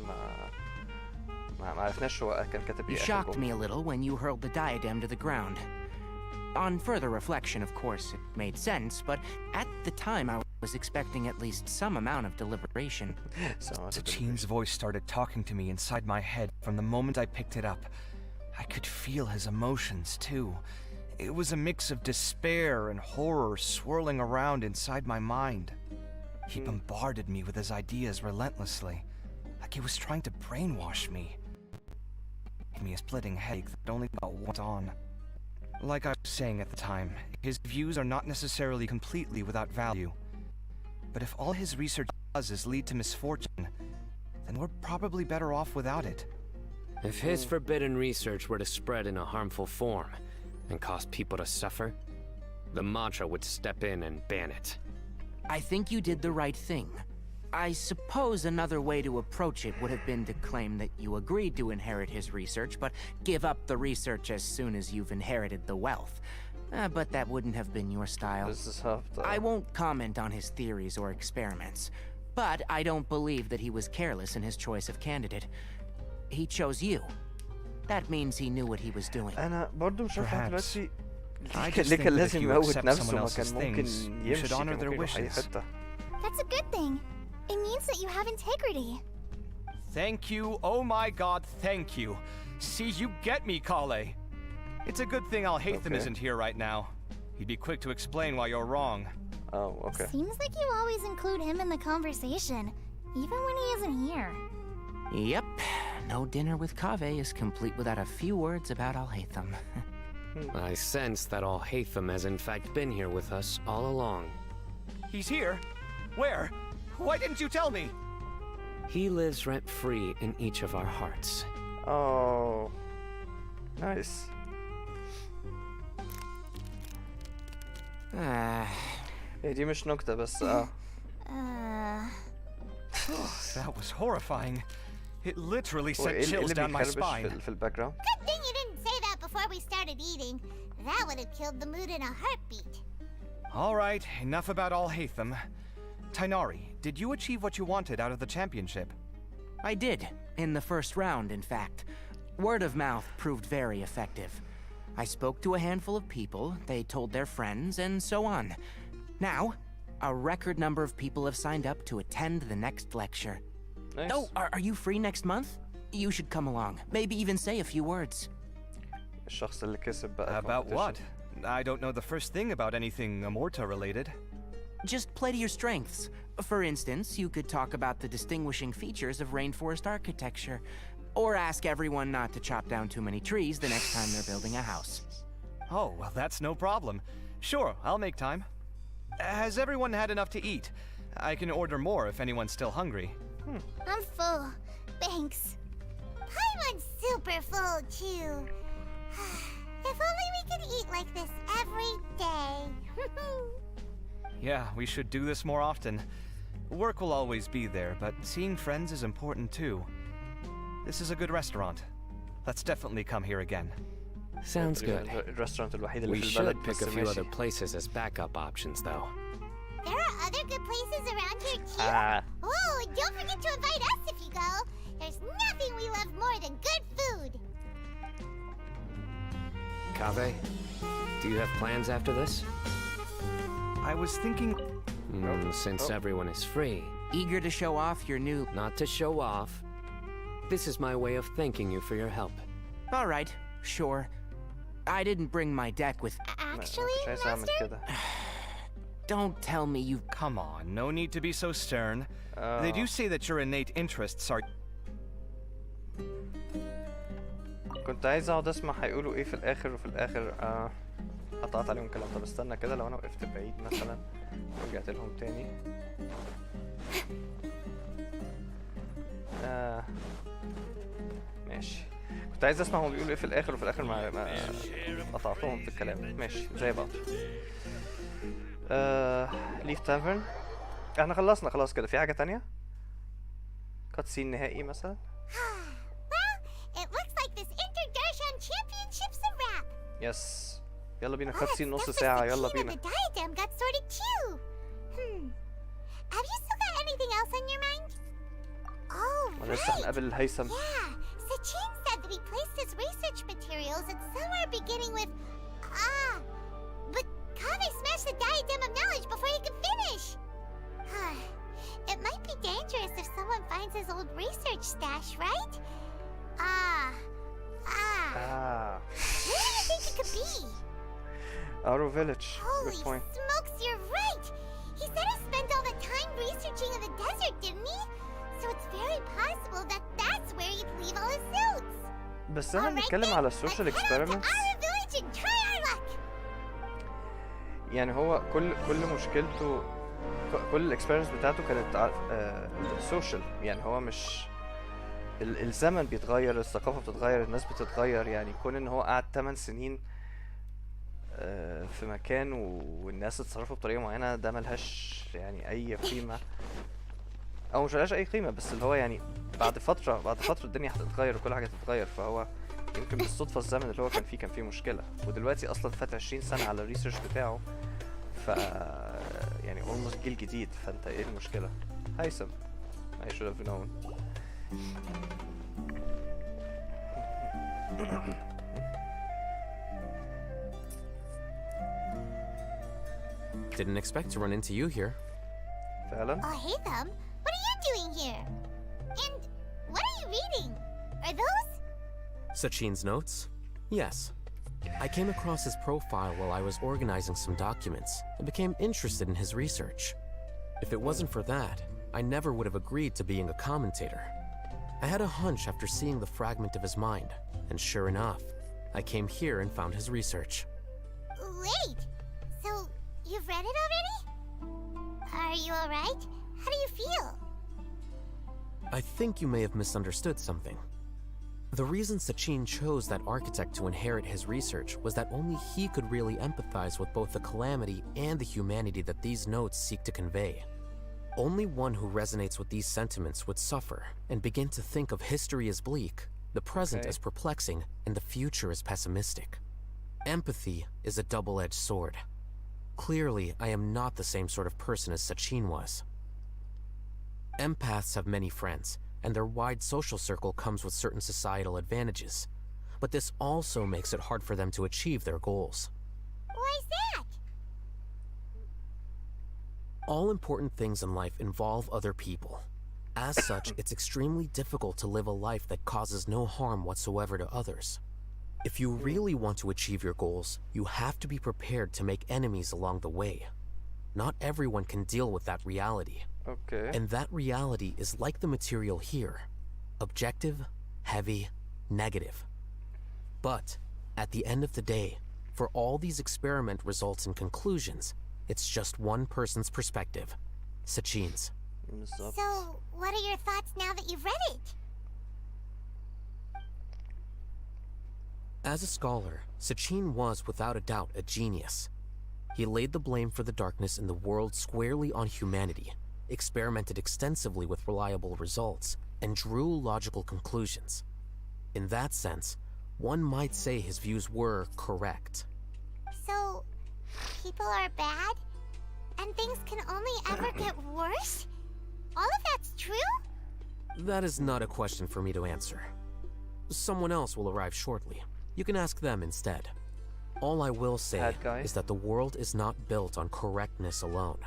ما عرفناش هو كان كاتب ايه. You shocked me a little when you hurled the diadem to the ground. On further reflection, of course, it made sense, but at the time I was expecting at least some amount of deliberation. Sachine's voice started talking to me inside my head from the moment I picked it up. I could feel his emotions, too. It was a mix of despair and horror swirling around inside my mind. He bombarded me with his ideas relentlessly, like he was trying to brainwash me. He gave me a splitting headache that only got worse on. Like I was saying at the time, his views are not necessarily completely without value. But if all his research does is lead to misfortune, then we're probably better off without it. If his forbidden research were to spread in a harmful form and cause people to suffer, the Matra would step in and ban it. I think you did the right thing. I suppose another way to approach it would have been to claim that you agreed to inherit his research, but give up the research as soon as you've inherited the wealth. But that wouldn't have been your style. I won't comment on his theories or experiments, but I don't believe that he was careless in his choice of candidate. He chose you. That means he knew what he was doing. أنا برضو مش عارف دلوقتي ليه كان لازم يموت نفسه، ما كان ممكن يمشي That's a good thing. It means that you have integrity. Thank you, oh my god, thank you. See, you get me, Kale. It's a good thing Al-Haytham isn't here right now. He'd be quick to explain why you're wrong. Oh, okay. Seems like you always include him in the conversation, even when he isn't here. Yep. No dinner with Kaveh is complete without a few words about Al-Haytham. I sense that Al-Haytham has in fact been here with us all along. He's here? Where? Why didn't you tell me? He lives rent-free in each of our hearts. Oh, nice. دي مش نكتة بس That was horrifying. It literally sent chills down my spine. في الباكجراوند. Good thing you didn't say that before we started eating. That would have killed the mood in a heartbeat. All right, enough about all Hatham. Tainari, did you achieve what you wanted out of the championship? I did, in the first round, in fact. Word of mouth proved very effective. I spoke to a handful of people, they told their friends, and so on. Now, a record number of people have signed up to attend the next lecture. Nice. Oh, are you free next month? You should come along, maybe even say a few words. الشخص اللي كسب بقى About what? I don't know the first thing about anything Amorta related. Just play to your strengths. For instance, you could talk about the distinguishing features of rainforest architecture, or ask everyone not to chop down too many trees the next time they're building a house. Oh, well, that's no problem. Sure, I'll make time. Has everyone had enough to eat? I can order more if anyone's still hungry. I'm full. Thanks. Paimon's super full, too. If only we could eat like this every day. Yeah, we should do this more often. Work will always be there, but seeing friends is important too. This is a good restaurant. Let's definitely come here again. Sounds good. We should pick a few other places as backup options, though. There are other good places around here, too. Oh, and don't forget to invite us if you go. There's nothing we love more than good food. Kaveh, do you have plans after this? I was thinking... Since everyone is free. Eager to show off your new... Not to show off. This is my way of thanking you for your help. All right, sure. I didn't bring my deck with... Actually, Master? Don't tell me you... Come on, no need to be so stern. They do say that your innate interests are... كنت عايز اقعد اسمع هيقولوا ايه في الاخر وفي الاخر قطعت عليهم كلام. طب استنى كده، لو انا وقفت بعيد مثلا ورجعت لهم تاني. ماشي. كنت عايز اسمع هم بيقولوا ايه في الاخر وفي الاخر ما قطعتهم في الكلام. ماشي زي بعض. ليف تافرن. احنا خلصنا خلاص كده. في حاجة تانية؟ كاتسين نهائي مثلا؟ It looks like this Inter-Darshan Championship's a wrap. Yes. يلا بينا كاتسين نص ساعة. يلا بينا. The diadem got sorted too. Have you still got anything else on your mind? Oh, right. لسه هنقابل هيثم. Yeah. Sachin said that he placed his research materials at somewhere beginning with but Kaveh smashed the diadem of knowledge before he could finish. It might be dangerous if someone finds his old research stash, right? Where do you think it could be? Aro Village. Holy Good point. smokes, you're right! He said he spent all the time researching in the desert, didn't he? So it's very possible that that's where he'd leave all his suits. بس انا بنتكلم على السوشيال اكسبيرمنتس. يعني هو كل مشكلته، كل الاكسبيرمنتس بتاعته كانت سوشيال. يعني هو مش الزمن بيتغير، الثقافة بتتغير، الناس بتتغير. يعني كون ان هو قعد 8 سنين في مكان والناس اتصرفوا بطريقة معينة، ده ملهاش يعني اي قيمة، او مش ملهاش اي قيمة. بس اللي هو يعني بعد فترة الدنيا هتتغير وكل حاجة هتتغير. فهو يمكن بالصدفة الزمن اللي هو كان فيه مشكلة، ودلوقتي اصلا فات 20 سنة على الريسيرش بتاعه. ف يعني almost جيل جديد. فانت ايه المشكلة؟ هيثم I should have known. Didn't expect to run into you here. فعلا. Oh, hey them. What are you doing here? And what are you reading? Are those? Sachin's notes? Yes. I came across his profile while I was organizing some documents and became interested in his research. If it wasn't for that, I never would have agreed to being a commentator. I had a hunch after seeing the fragment of his mind, and sure enough, I came here and found his research. Wait, so you've read it already? Are you alright? How do you feel? I think you may have misunderstood something. The reason Sachin chose that architect to inherit his research was that only he could really empathize with both the calamity and the humanity that these notes seek to convey. Only one who resonates with these sentiments would suffer and begin to think of history as bleak, the present as perplexing, and the future as pessimistic. Empathy is a double-edged sword. Clearly, I am not the same sort of person as Sachin was. Empaths have many friends, and their wide social circle comes with certain societal advantages. But this also makes it hard for them to achieve their goals. Why's that? All important things in life involve other people. As such, it's extremely difficult to live a life that causes no harm whatsoever to others. If you really want to achieve your goals, you have to be prepared to make enemies along the way. Not everyone can deal with that reality. And that reality is like the material here. Objective, heavy, negative. But, at the end of the day, for all these experiment results and conclusions, it's just one person's perspective. Sachin's. So, what are your thoughts now that you've read it? As a scholar, Sachin was without a doubt a genius. He laid the blame for the darkness in the world squarely on humanity, experimented extensively with reliable results, and drew logical conclusions. In that sense, one might say his views were correct. So, people are bad? And things can only ever get worse? All of that's true? That is not a question for me to answer. Someone else will arrive shortly. You can ask them instead. All I will say is that the world is not built on correctness alone.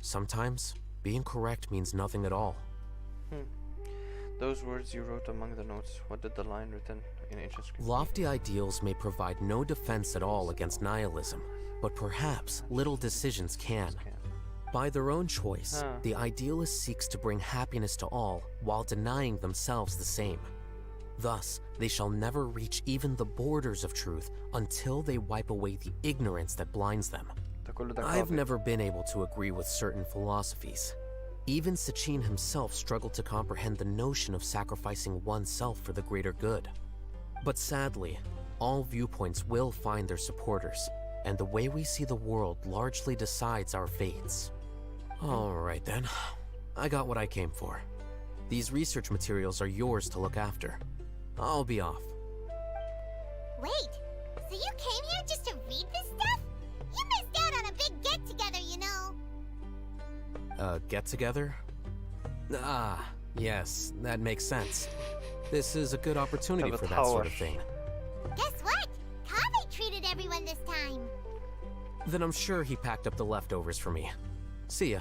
Sometimes, being correct means nothing at all. Those words you wrote among the notes, what did the line written in ancient script? Lofty ideals may provide no defense at all against nihilism, but perhaps little decisions can. By their own choice, the idealist seeks to bring happiness to all while denying themselves the same. Thus, they shall never reach even the borders of truth until they wipe away the ignorance that blinds them. I've never been able to agree with certain philosophies. Even Sachin himself struggled to comprehend the notion of sacrificing oneself for the greater good. But sadly, all viewpoints will find their supporters, and the way we see the world largely decides our fates. Alright then, I got what I came for. These research materials are yours to look after. I'll be off. Wait, so you came here just to read this stuff? You missed out on a big get-together, you know. A get-together? Ah, yes, that makes sense. This is a good opportunity for that sort of thing. Guess what? Kaveh treated everyone this time. Then I'm sure he packed up the leftovers for me. See ya.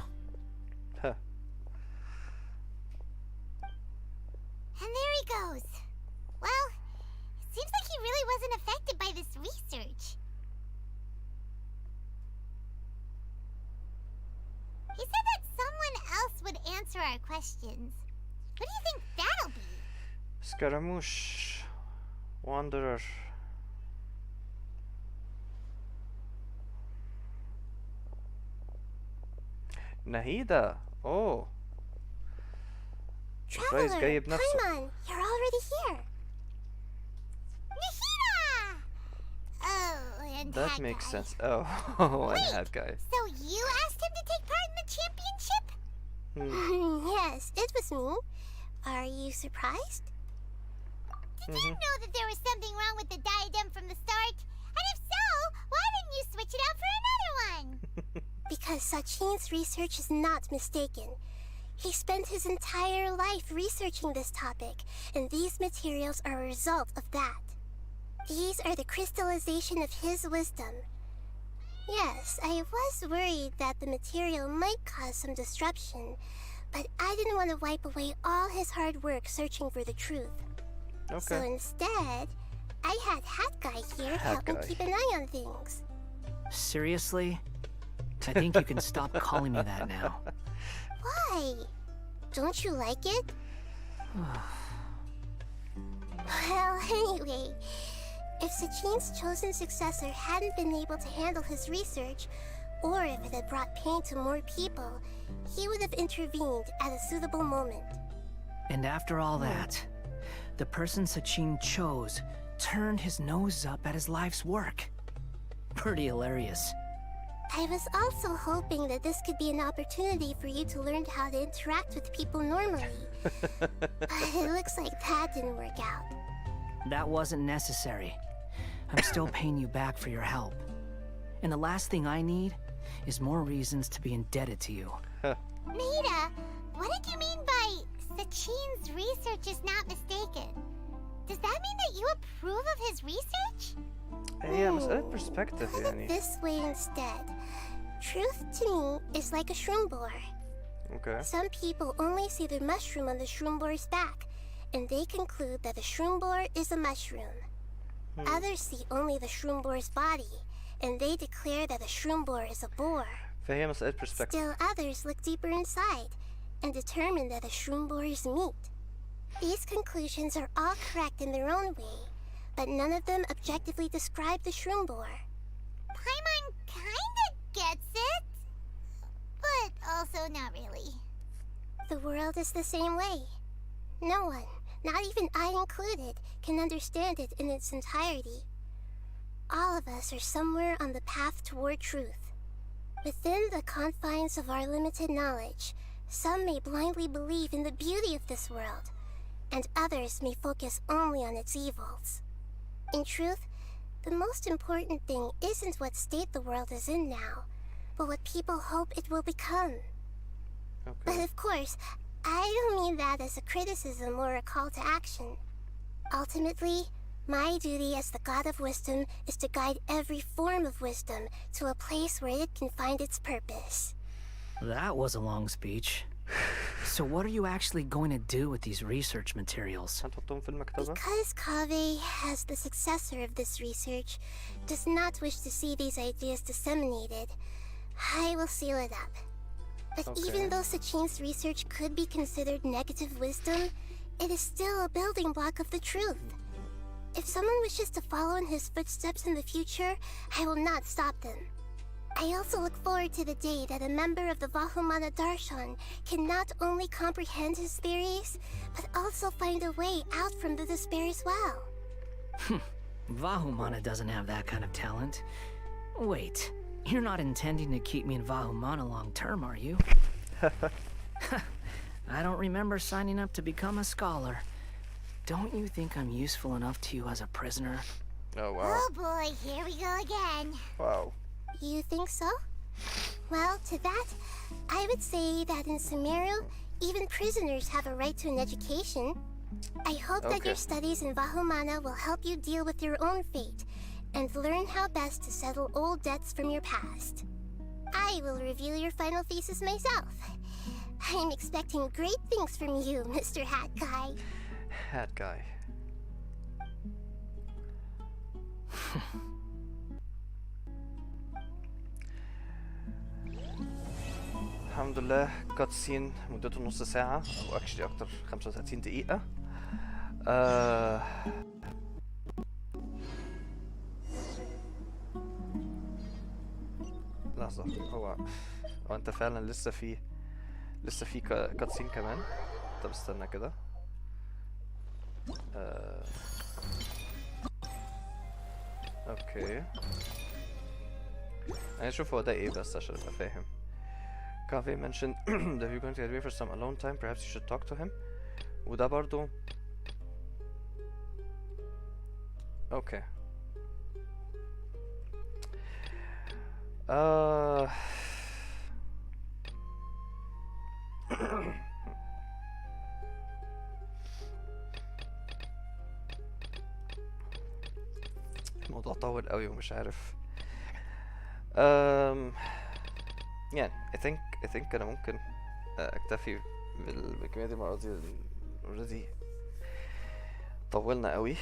And there he goes. Well, it seems like he really wasn't affected by this research. He said that someone else would answer our questions. What do you think that'll be? Scaramouche. Wanderer. Nahida. Oh. Traveler, come on. You're already here. Nahida! Oh, and that makes sense. Oh, and that guy. So you asked him to take part in the championship? Yes, it was me. Are you surprised? Did you know that there was something wrong with the diadem from the start? And if so, why didn't you switch it out for another one? Because Sachin's research is not mistaken. He spent his entire life researching this topic, and these materials are a result of that. These are the crystallization of his wisdom. Yes, I was worried that the material might cause some disruption, but I didn't want to wipe away all his hard work searching for the truth. Okay. So instead, I had Hat Guy here to help me keep an eye on things. Seriously? I think you can stop calling me that now. Why? Don't you like it? Well, anyway, if Sachin's chosen successor hadn't been able to handle his research, or if it had brought pain to more people, he would have intervened at a suitable moment. And after all that, the person Sachin chose turned his nose up at his life's work. Pretty hilarious. I was also hoping that this could be an opportunity for you to learn how to interact with people normally. But it looks like that didn't work out. That wasn't necessary. I'm still paying you back for your help. And the last thing I need is more reasons to be indebted to you. Maida, what did you mean by Sachin's research is not mistaken? Does that mean that you approve of his research? Yeah, مسألة perspective يعني. This way instead. Truth to me is like a shroom boar. Okay. Some people only see the mushroom on the shroom boar's back, and they conclude that the shroom boar is a mushroom. Others see only the shroom boar's body, and they declare that the shroom boar is a boar. فهي مسألة perspective. Still others look deeper inside, and determine that the shroom boar is meat. These conclusions are all correct in their own way, but none of them objectively describe the shroom boar. Paimon kinda gets it, but also not really. The world is the same way. No one, not even I included, can understand it in its entirety. All of us are somewhere on the path toward truth. Within the confines of our limited knowledge, some may blindly believe in the beauty of this world, and others may focus only on its evils. In truth, the most important thing isn't what state the world is in now, but what people hope it will become. Okay. But of course, I don't mean that as a criticism or a call to action. Ultimately, my duty as the God of Wisdom is to guide every form of wisdom to a place where it can find its purpose. That was a long speech. So what are you actually going to do with these research materials? Because Kaveh, as the successor of this research, does not wish to see these ideas disseminated, I will seal it up. But even though Sachin's research could be considered negative wisdom, it is still a building block of the truth. If someone wishes to follow in his footsteps in the future, I will not stop them. I also look forward to the day that a member of the Vahumana Darshan can not only comprehend his theories, but also find a way out from the despair as well. Vahumana doesn't have that kind of talent. Wait, you're not intending to keep me in Vahumana long term, are you? I don't remember signing up to become a scholar. Don't you think I'm useful enough to you as a prisoner? Oh, wow. Oh boy, here we go again. Wow. You think so? Well, to that, I would say that in Sumeru, even prisoners have a right to an education. I hope that your studies in Vahumana will help you deal with your own fate, and learn how best to settle old debts from your past. I will review your final thesis myself. I'm expecting great things from you, Mr. Hat Guy. Hat Guy. الحمد لله كاتسين مدته نص ساعة أو اكشلي أكتر 35 دقيقة. لحظة، هو أنت فعلا لسه في كاتسين كمان؟ طب استنى كده. اوكي انا اشوف هو ده ايه بس عشان ابقى فاهم. Kaveh mentioned that you're going to get away for some alone time, perhaps you should talk to him. وده برضو اوكي. الموضوع طول قوي ومش عارف. يعني I think أنا ممكن أكتفي بالكمية دي المرة دي. already طولنا قوي.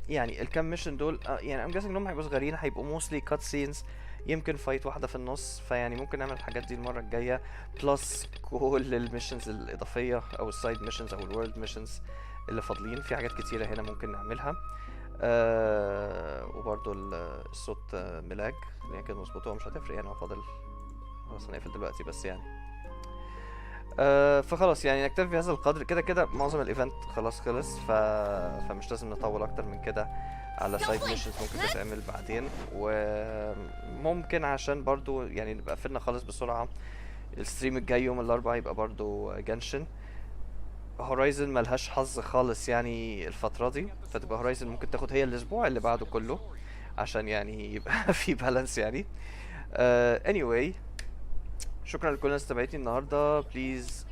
يعني الكام ميشن دول يعني I'm guessing إنهم هيبقوا صغيرين، هيبقوا mostly cut scenes، يمكن فايت واحدة في النص، فيعني ممكن نعمل الحاجات دي المرة الجاية بلس كل الميشنز الإضافية أو السايد ميشنز أو الورلد ميشنز اللي فاضلين. في حاجات كتيرة هنا ممكن نعملها. وبرضو الصوت ملاج يعني كده مظبوط، هو مش هتفرق يعني، هو فاضل خلاص هنقفل دلوقتي بس يعني. فخلاص يعني نكتفي بهذا القدر، كده كده معظم الايفنت خلاص خلص، فمش لازم نطول اكتر من كده على سايد ميشنز ممكن تتعمل بعدين. وممكن عشان برضو يعني نبقى قفلنا خالص بسرعة، الستريم الجاي يوم الاربعاء يبقى برضو جنشن. هورايزن ملهاش حظ خالص يعني الفترة دي، فتبقى هورايزن ممكن تاخد هي الاسبوع اللي بعده كله عشان يعني يبقى في بالانس يعني. anyway شكرا لكل الناس تابعتني النهارده. بليز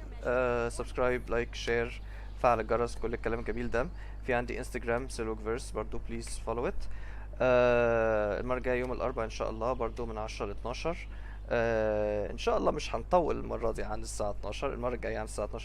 سبسكرايب لايك شير فعل الجرس كل الكلام الجميل ده. في عندي انستجرام سيلوكفيرس برضو بليز فولو ات. المره الجايه يوم الاربعاء ان شاء الله برضو من 10 ل 12. ان شاء الله مش هنطول المره دي عن الساعه 12، المره الجايه عن الساعه 12